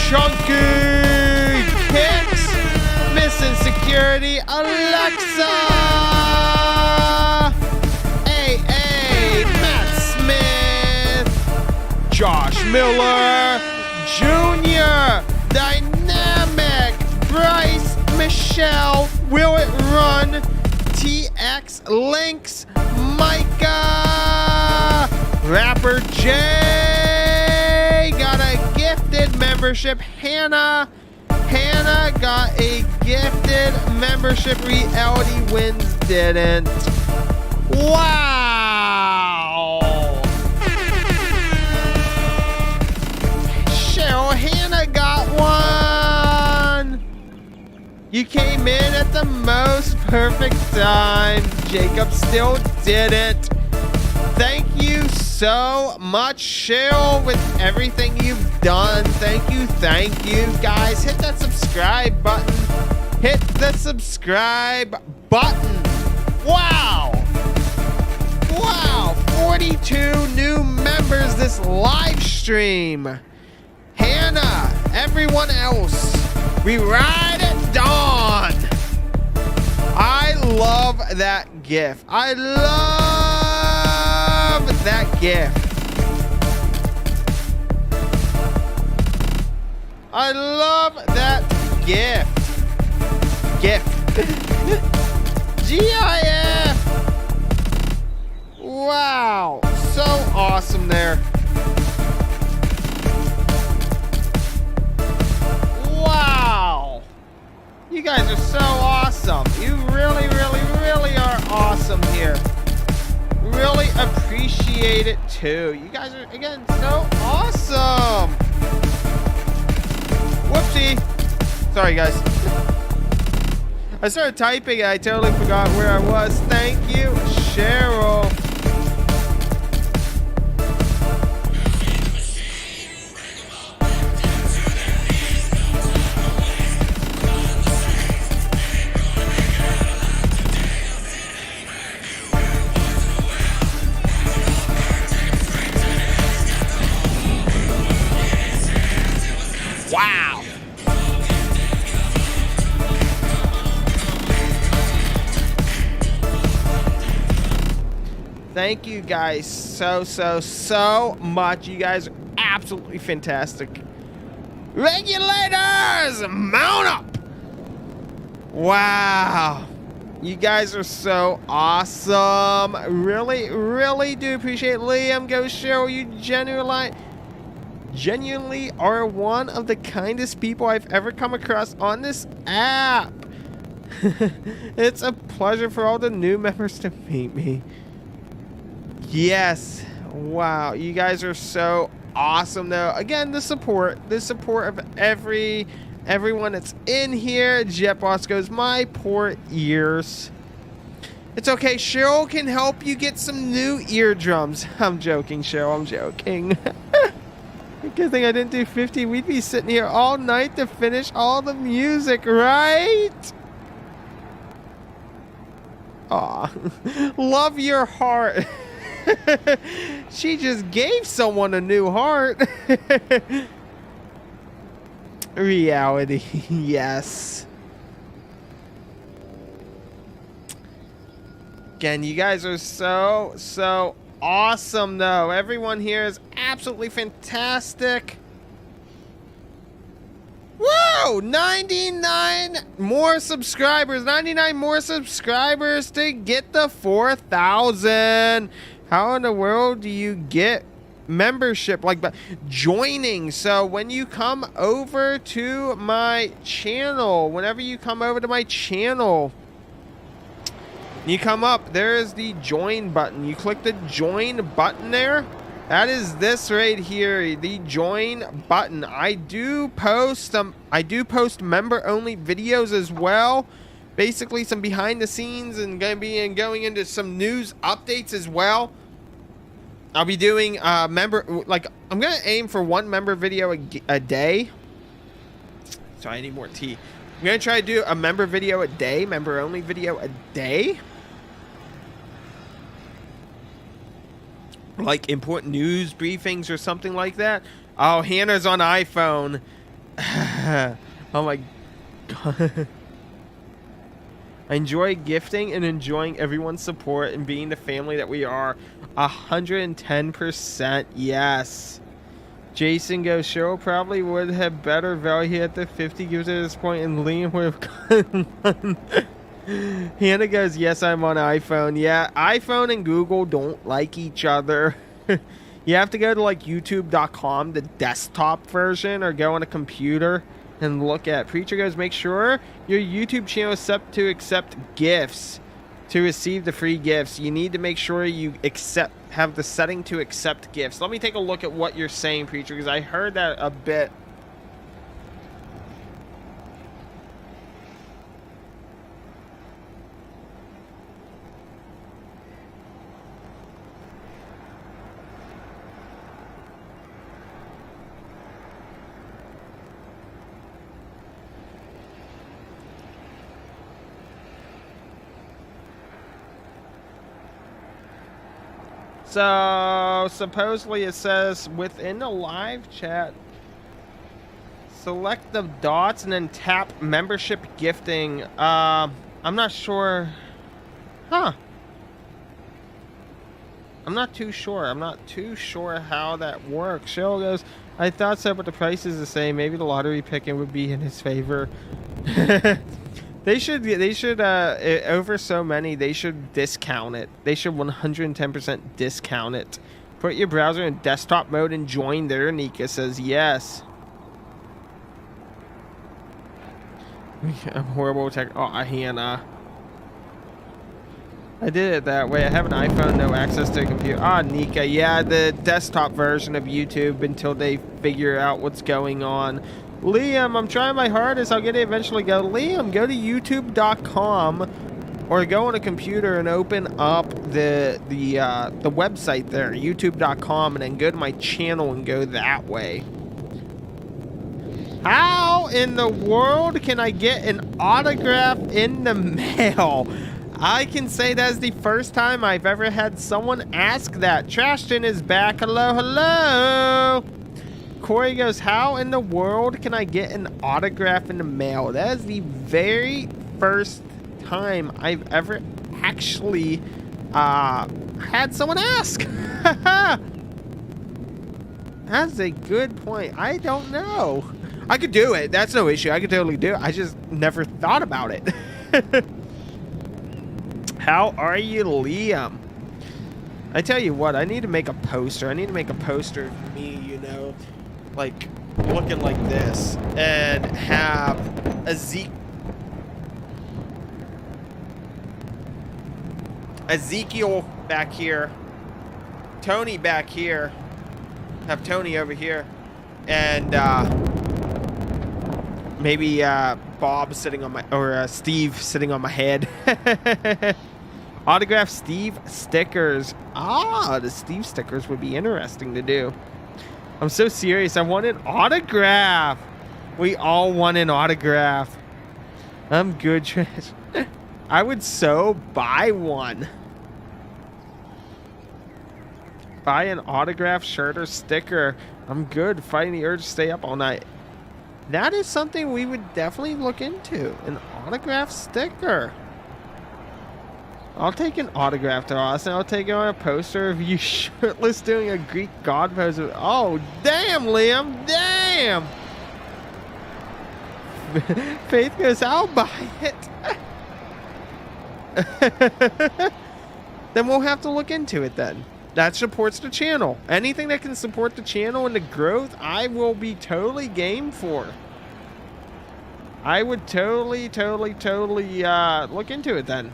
Chunky, Kix, Missing Security, Alexa, AA, Matt Smith, Josh Miller, Junior, Dynamic, Bryce, Michelle, Will It Run, TX, Links, Micah, Rapper J got a gifted membership. Hannah got a gifted membership. Reality Wins didn't. Wow. Cheryl, Hannah got one. You came in at the most perfect time. Jacob still didn't. Thank you so much, Cheryl, with everything you've done. Thank you, guys. Hit that subscribe button. Hit the subscribe button. Wow. 42 new members this live stream. Hannah, everyone else, we ride at dawn. I love that gif. I love that gif. I love that gif. GIF. Wow. So awesome there. Wow. You guys are so awesome. You really, really, really are awesome here. Really appreciate it too. You guys are, again, so awesome. Whoopsie. Sorry, guys. I started typing and I totally forgot where I was. Thank you, Cheryl. Wow. Thank you guys so much. You guys are absolutely fantastic. Regulators, mount up. Wow. You guys are so awesome. Really, really do appreciate Liam. Go show you genuinely are one of the kindest people I've ever come across on this app. It's a pleasure for all the new members to meet me. Yes. Wow. You guys are so awesome though. Again, the support of everyone that's in here. Jet Boss goes, my poor ears. It's okay. Cheryl can help you get some new eardrums. I'm joking, Cheryl. I'm joking. Good thing I didn't do 50. We'd be sitting here all night to finish all the music, right? Aw. Love your heart. She just gave someone a new heart. Reality, yes. Again, you guys are so awesome, though. Everyone here is absolutely fantastic. Whoa! 99 more subscribers. 99 more subscribers to get the 4,000. How in the world do you get membership? Like, joining. So when you come over to my channel, whenever you come over to my channel, you come up, there is the join button. You click the join button there. That is this right here, the join button. I do post member only videos as well. Basically some behind the scenes and going into some news updates as well. I'll be doing I'm gonna aim for one member video a day. Sorry, I need more tea. I'm gonna try to do a member video a day, member only video a day. Like important news briefings or something like that. Oh, Hannah's on iPhone. Oh my god. I enjoy gifting and enjoying everyone's support and being the family that we are. 110% yes. Jason goes, Cheryl probably would have better value at the 50 gives at this point, and Liam would have gotten one. Hannah goes, yes, I'm on iPhone. Yeah, iPhone and Google don't like each other. You have to go to like youtube.com, the desktop version, or go on a computer and look at. Preacher goes, make sure your YouTube channel is set to accept gifts to receive the free gifts. You need to make sure you have the setting to accept gifts. Let me take a look at what you're saying, Preacher, because I heard that a bit. So supposedly it says within the live chat, select the dots and then tap membership gifting. I'm not sure. Huh. I'm not too sure. I'm not too sure how that works. Cheryl goes, I thought so, but the price is the same. Maybe the lottery picking would be in his favor. They should over so many, they should discount it. They should 110% discount it. Put your browser in desktop mode and join there. Nika says yes. I'm horrible tech. Oh, Hannah. I did it that way. I have an iPhone, no access to a computer. Ah, Nika. Yeah, the desktop version of YouTube until they figure out what's going on. Liam, I'm trying my hardest. I'll get it eventually. Go, Liam, go to youtube.com or go on a computer and open up the website there, youtube.com, and then go to my channel and go that way. How in the world can I get an autograph in the mail? I can say that's the first time I've ever had someone ask that. Trashton is back. Hello, hello. Corey goes, how in the world can I get an autograph in the mail? That is the very first time I've ever actually had someone ask. That's a good point. I don't know. I could do it. That's no issue. I could totally do it. I just never thought about it. How are you, Liam? I tell you what, I need to make a poster. I need to make a poster of me, you know, like looking like this, and have Ezekiel back here, Tony back here, have Tony over here, and maybe Bob sitting on my, or Steve sitting on my head. Autograph Steve stickers. Ah, the Steve stickers would be interesting to do. I'm so serious. I want an autograph. We all want an autograph. I'm good, Trish. I would so buy one. Buy an autographed shirt or sticker. I'm good. Fighting the urge to stay up all night. That is something we would definitely look into. An autographed sticker. I'll take an autograph to Austin. I'll take it on a poster of you shirtless doing a Greek god pose. Oh, damn, Liam. Damn. Faith goes, I'll buy it. Then we'll have to look into it then. That supports the channel. Anything that can support the channel and the growth, I will be totally game for. I would totally look into it then.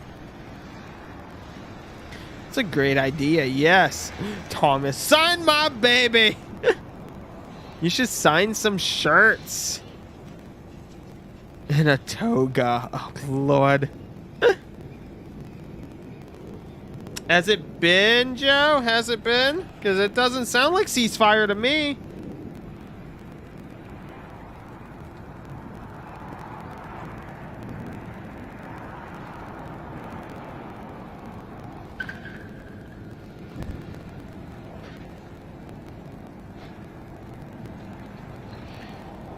It's a great idea, yes. Thomas, sign my baby. You should sign some shirts. In a toga. Oh, Lord. Has it been, Joe? Has it been? Because it doesn't sound like ceasefire to me.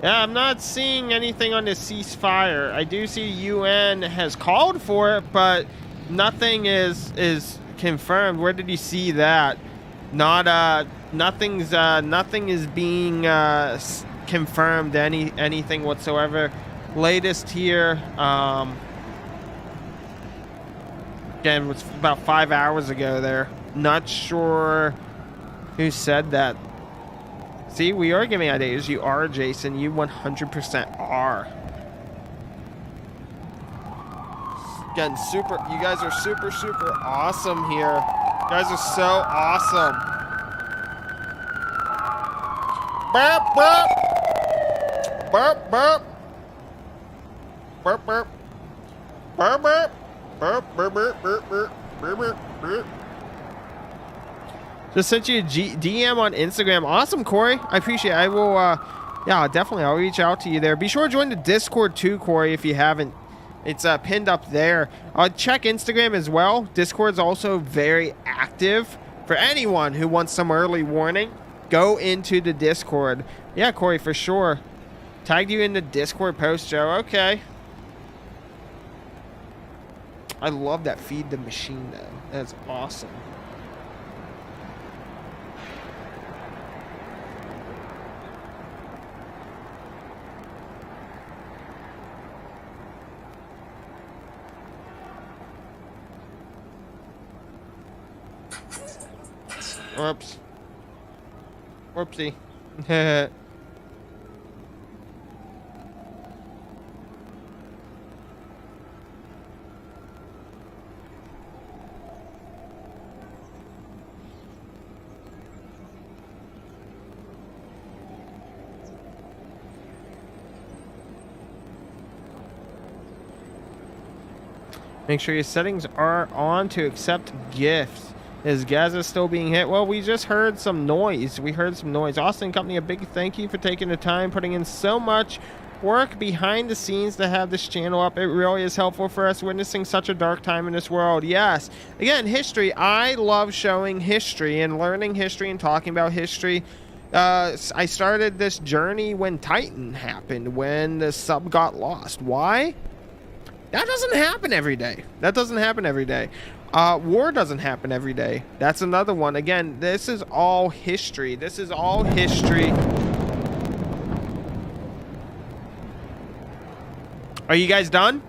Yeah, I'm not seeing anything on the ceasefire. I do see UN has called for it, but nothing is confirmed. Where did you see that? Not nothing is being confirmed, anything whatsoever. Latest here, again, it was about 5 hours ago there. Not sure who said that. See, we are giving ideas. You are, Jason. You 100% are. Again, super. You guys are super awesome here. You guys are so awesome. Burp, burp. Burp, burp. Burp, burp. Burp, burp. Burp, burp, burp, burp, burp, burp, burp, burp. Just sent you a DM on Instagram. Awesome, Corey. I appreciate it. I will, yeah, definitely. I'll reach out to you there. Be sure to join the Discord too, Corey, if you haven't. It's pinned up there. Check Instagram as well. Discord's also very active. For anyone who wants some early warning, go into the Discord. Yeah, Corey, for sure. Tagged you in the Discord post, Joe. Okay. I love that feed the machine, though. That's awesome. Whoops. Whoopsie. Make sure your settings are on to accept gifts. Is Gaza still being hit? Well, we just heard some noise. We heard some noise. Austin Company, a big thank you for taking the time, putting in so much work behind the scenes to have this channel up. It really is helpful for us witnessing such a dark time in this world. Yes. Again, history. I love showing history and learning history and talking about history. I started this journey when Titan happened, when the sub got lost. Why? That doesn't happen every day. That doesn't happen every day. War doesn't happen every day. That's another one. Again, this is all history. This is all history. Are you guys done?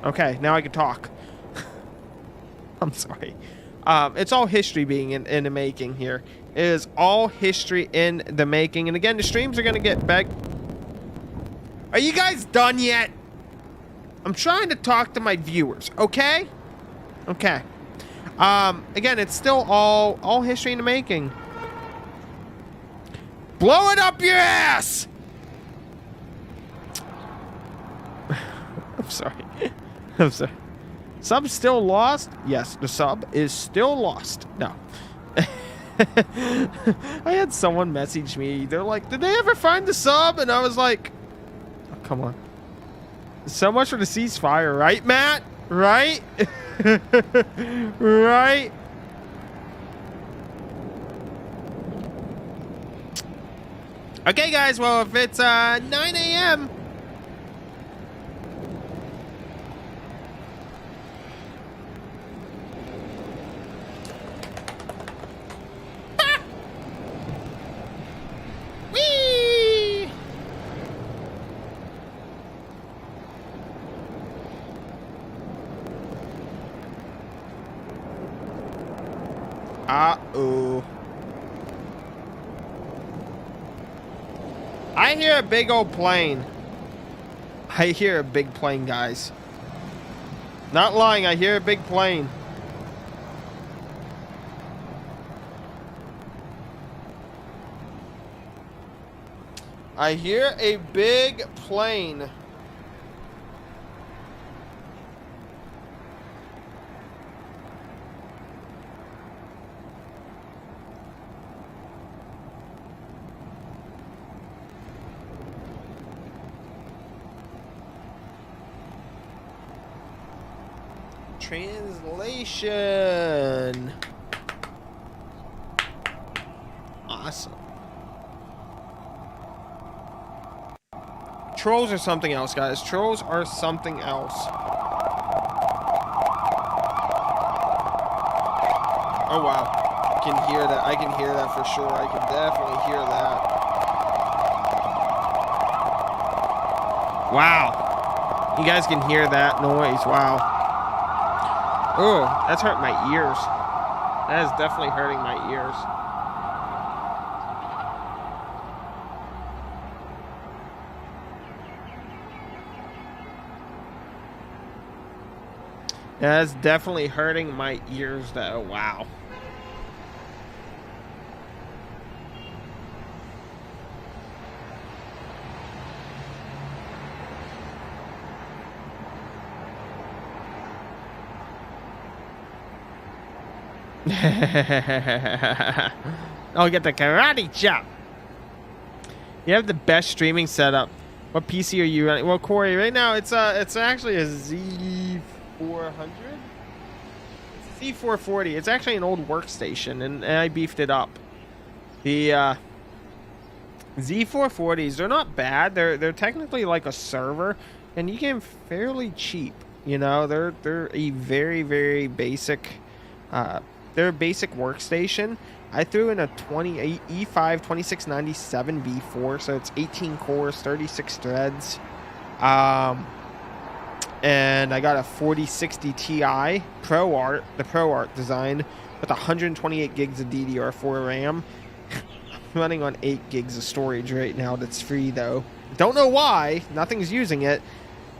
Okay, now I can talk. I'm sorry. It's all history being in the making here. It is all history in the making. And again, the streams are going to get back. Are you guys done yet? I'm trying to talk to my viewers, okay? Okay. Again, it's still all history in the making. Blow it up your ass! I'm sorry. I'm sorry. Sub still lost? Yes, the sub is still lost. No. I had someone message me. They're like, did they ever find the sub? And I was like, oh, come on. So much for the ceasefire, right, Matt? Right? Right? Okay, guys. Well, if it's 9 a.m. Whee! Uh-oh. I hear a big old plane. I hear a big plane, guys. Not lying, I hear a big plane. I hear a big plane. Translation. Awesome. Trolls are something else, guys. Trolls are something else. Oh, wow. I can hear that. I can hear that for sure. I can definitely hear that. Wow. You guys can hear that noise. Wow. Oh, that's hurting my ears. That is definitely hurting my ears. That's definitely hurting my ears, though. Wow. I'll get the karate chop. You have the best streaming setup. What PC are you running? Well, Corey, right now it's actually a Z400. It's a Z440. It's actually an old workstation, and I beefed it up. The Z440s, they're not bad. They're technically like a server, and you get them fairly cheap. You know, they're a very, very basic. They're a basic workstation. I threw in a E5 2697 V4, so it's 18 cores, 36 threads. And I got a 4060 Ti Pro Art, the Pro Art design, with 128 gigs of DDR4 RAM. I'm running on 8 gigs of storage right now. That's free though. Don't know why. Nothing's using it.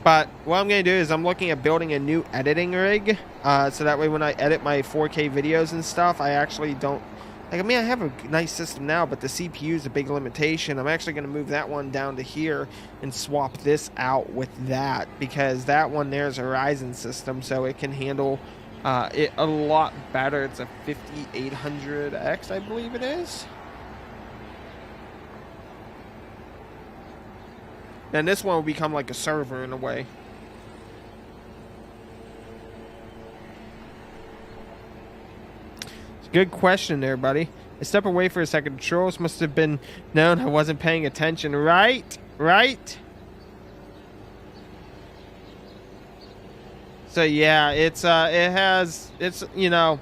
But what I'm going to do is I'm looking at building a new editing rig. So that way when I edit my 4K videos and stuff, I actually don't... Like, I mean, I have a nice system now, but the CPU is a big limitation. I'm actually going to move that one down to here and swap this out with that, because that one there is a Ryzen system, so it can handle it a lot better. It's a 5800X, I believe it is. And this one will become like a server in a way. Good question there, buddy. I step away for a second. The trolls must have been known I wasn't paying attention. Right? So yeah, it's you know,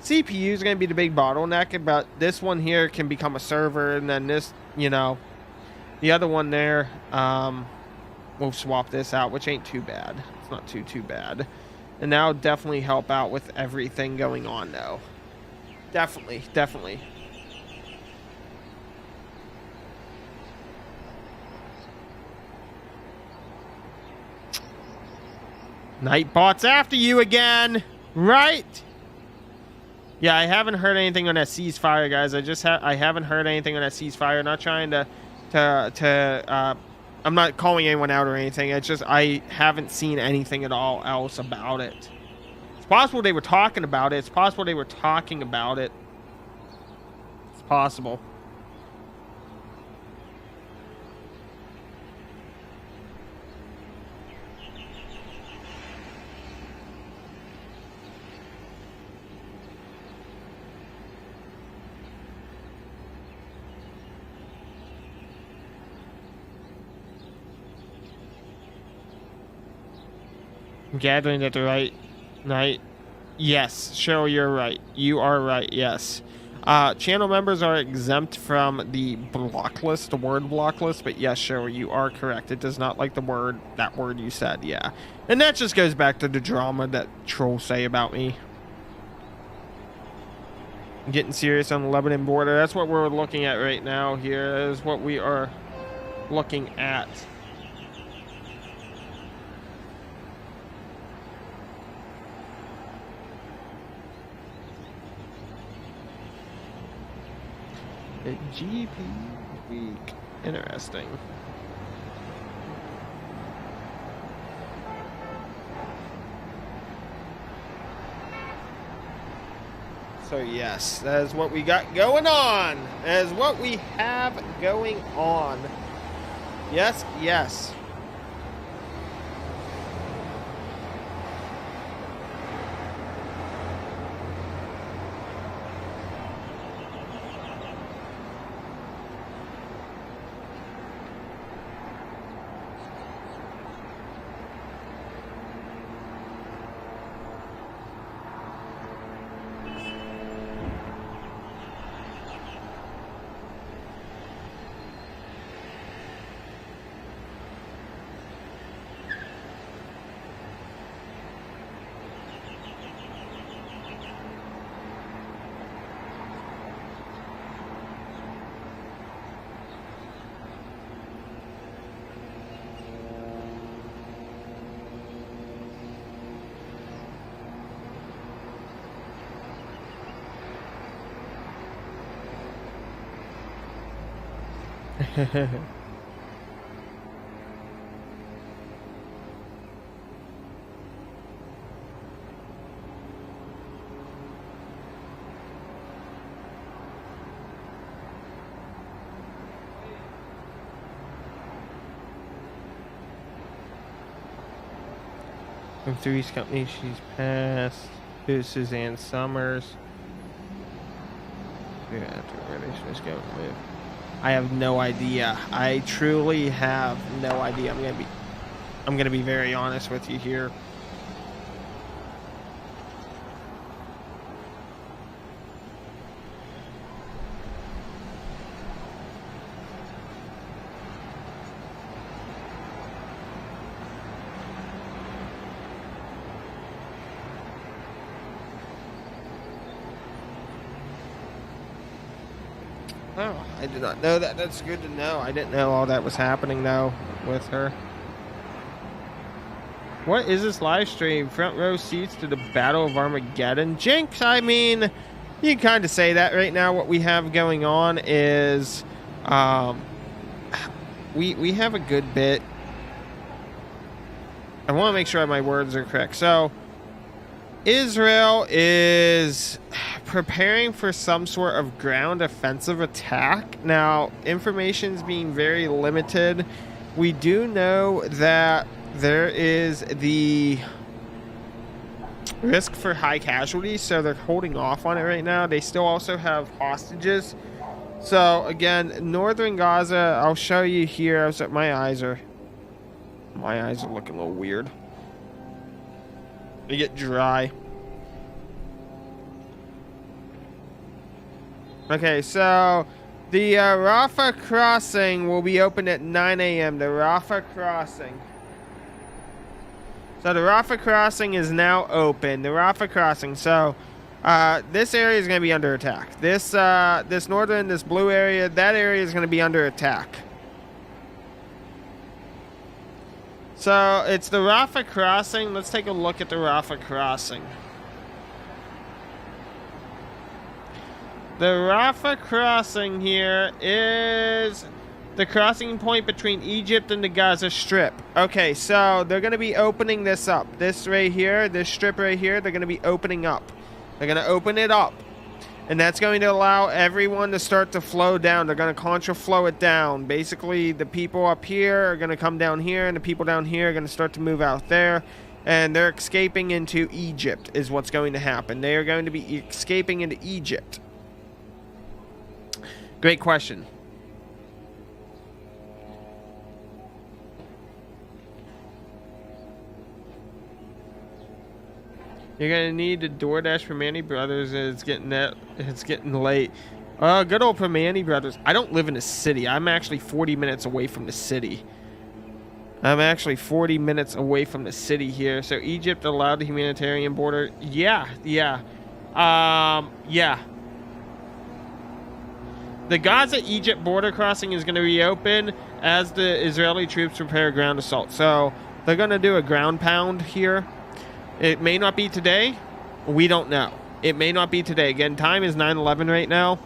CPU is going to be the big bottleneck, but this one here can become a server, and then this, you know, the other one there, we'll swap this out, which ain't too bad. It's not too bad. And that'll definitely help out with everything going on though. Definitely. Nightbot's after you again, right? Yeah, I haven't heard anything on that ceasefire, guys. I haven't heard anything on that ceasefire. I'm not trying to I'm not calling anyone out or anything. It's just I haven't seen anything at all else about it. It's possible they were talking about it. It's possible. It's possible. I'm gathering at the right night. Yes, Cheryl, you're right. You are right, yes. Channel members are exempt from the block list, the word block list, but yes, Cheryl, you are correct. It does not like that word you said, yeah. And that just goes back to the drama that trolls say about me. I'm getting serious on the Lebanon border. That's what we're looking at right now here, is what we are looking at. The GP week. Interesting. So yes, that is what we got going on. That is what we have going on. Yes, yes. From Three's company, she's passed. Who's Suzanne Summers? Yeah, after relations go with. I have no idea. I truly have no idea. I'm gonna be very honest with you here. Oh, I did not know that. That's good to know. I didn't know all that was happening, though, with her. What is this live stream? Front row seats to the Battle of Armageddon? Jinx, I mean, you can kind of say that right now. What we have going on is we have a good bit. I want to make sure my words are correct. So, Israel is preparing for some sort of ground offensive attack. Now, information's being very limited. We do know that there is the risk for high casualties, so they're holding off on it right now. They still also have hostages. So, again, northern Gaza, I'll show you here. My eyes are looking a little weird. They get dry. Okay, so the Rafah crossing will be open at 9 a.m. The Rafah crossing. So the Rafah crossing is now open. The Rafah crossing. So this area is going to be under attack. This blue area, that area is going to be under attack. So it's the Rafah crossing. Let's take a look at the Rafah crossing. The Rafah crossing here is the crossing point between Egypt and the Gaza Strip. Okay, so they're going to be opening this up. This right here, this strip right here, they're going to be opening up. They're going to open it up. And that's going to allow everyone to start to flow down. They're going to contraflow it down. Basically, the people up here are going to come down here, and the people down here are going to start to move out there. And they're escaping into Egypt is what's going to happen. They are going to be escaping into Egypt. Great question. You're gonna need to DoorDash for Manny Brothers. It's getting late. Good old Manny Brothers. I don't live in a city. I'm actually 40 minutes away from the city. I'm actually 40 minutes away from the city here. So Egypt allowed the humanitarian border. Yeah. Yeah. The Gaza-Egypt border crossing is going to reopen as the Israeli troops prepare a ground assault. So they're going to do a ground pound here. It may not be today. We don't know. It may not be today. Again, time is 9/11 right now.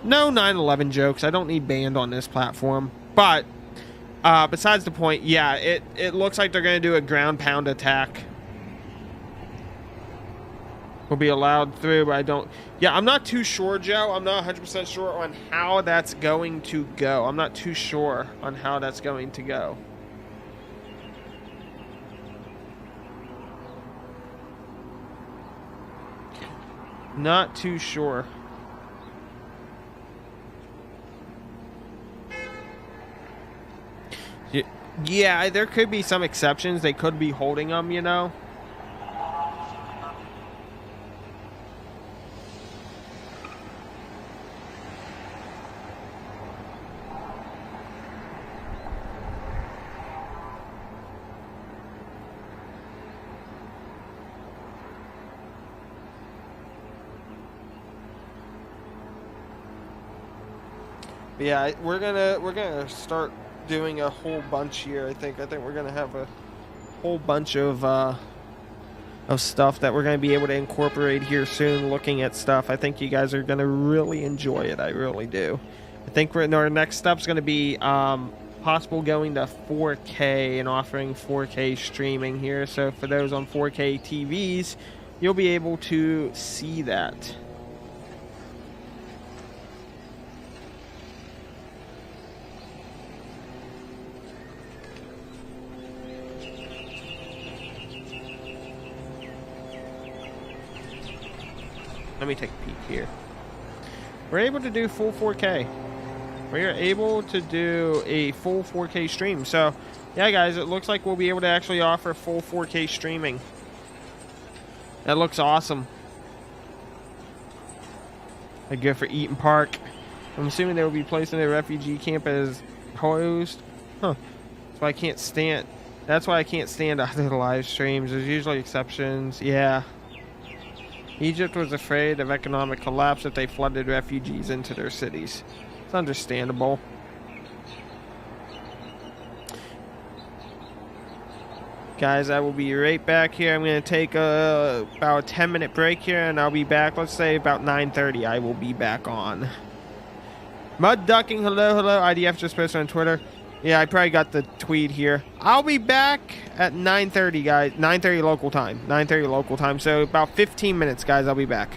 No 9/11 jokes. I don't need banned on this platform. But besides the point, yeah, it looks like they're going to do a ground pound attack. Will be allowed through, but I don't... Yeah, I'm not too sure, Joe. I'm not 100% sure on how that's going to go. I'm not too sure on how that's going to go. Not too sure. Yeah, there could be some exceptions. They could be holding them, you know. But yeah, we're gonna start doing a whole bunch here. I think we're gonna have a whole bunch of stuff that we're gonna be able to incorporate here soon. Looking at stuff, I think you guys are gonna really enjoy it. I really do. I think our next step's gonna be possible going to 4K and offering 4K streaming here. So for those on 4K TVs, you'll be able to see that. Let me take a peek here. We're able to do full 4K. We are able to do a full 4K stream. So, yeah, guys, it looks like we'll be able to actually offer full 4K streaming. That looks awesome. A good for Eaton Park. I'm assuming they will be placed in a refugee camp as host. Huh. That's why I can't stand. That's why I can't stand other live streams. There's usually exceptions. Yeah. Egypt was afraid of economic collapse if they flooded refugees into their cities. It's understandable. Guys, I will be right back here. I'm going to take about a 10-minute break here, and I'll be back, let's say, about 9:30. I will be back on. Mud Ducking, hello. IDF just posted on Twitter. Yeah, I probably got the tweet here. I'll be back at 9:30, guys. 9:30 local time. 9:30 local time. So about 15 minutes, guys. I'll be back.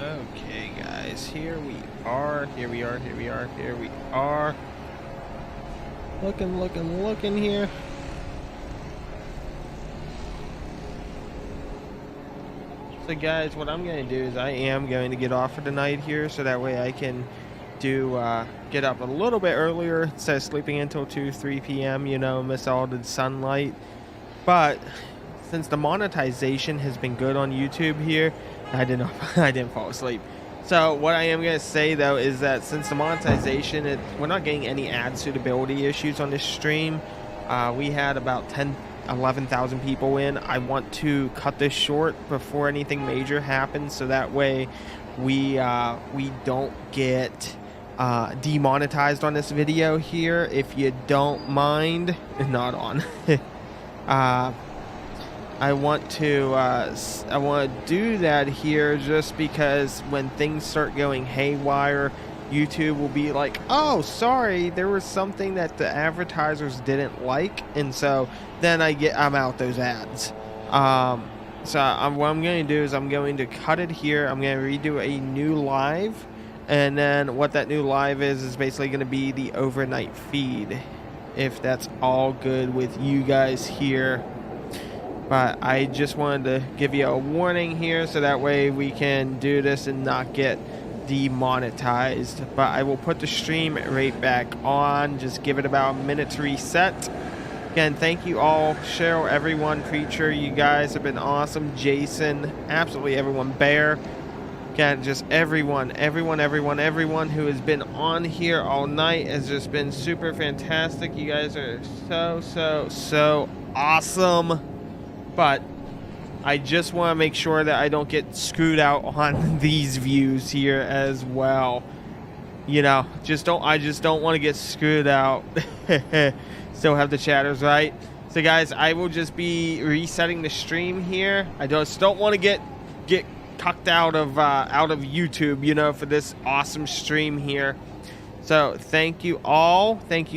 Okay, guys, here we are. Looking here. So guys, what I'm going to do is I am going to get off for the night here, so that way I can get up a little bit earlier instead of sleeping until 2-3 p.m., you know, miss all the sunlight. But since the monetization has been good on YouTube here, I didn't fall asleep. So what I am going to say though is that since the monetization, we're not getting any ad suitability issues on this stream. We had about 11,000 people in. I want to cut this short before anything major happens, so that way we don't get demonetized on this video here, if you don't mind. Not on. I want to do that here just because when things start going haywire, YouTube will be like, oh, sorry, there was something that the advertisers didn't like, and so then I'm out those ads. So what I'm going to do is I'm going to cut it here. I'm going to redo a new live, and then what that new live is basically going to be the overnight feed, if that's all good with you guys here. But I just wanted to give you a warning here, so that way we can do this and not get demonetized. But I will put the stream right back on. Just give it about a minute to reset. Again, thank you all, Cheryl, everyone, Preacher, you guys have been awesome. Jason, absolutely everyone, Bear. Again, just everyone who has been on here all night has just been super fantastic. You guys are so awesome. But I just want to make sure that I don't get screwed out on these views here as well. You know, I just don't want to get screwed out. Still have the chatters, right? So guys, I will just be resetting the stream here. I just don't want to get cucked out of YouTube, you know, for this awesome stream here. So thank you all. Thank you.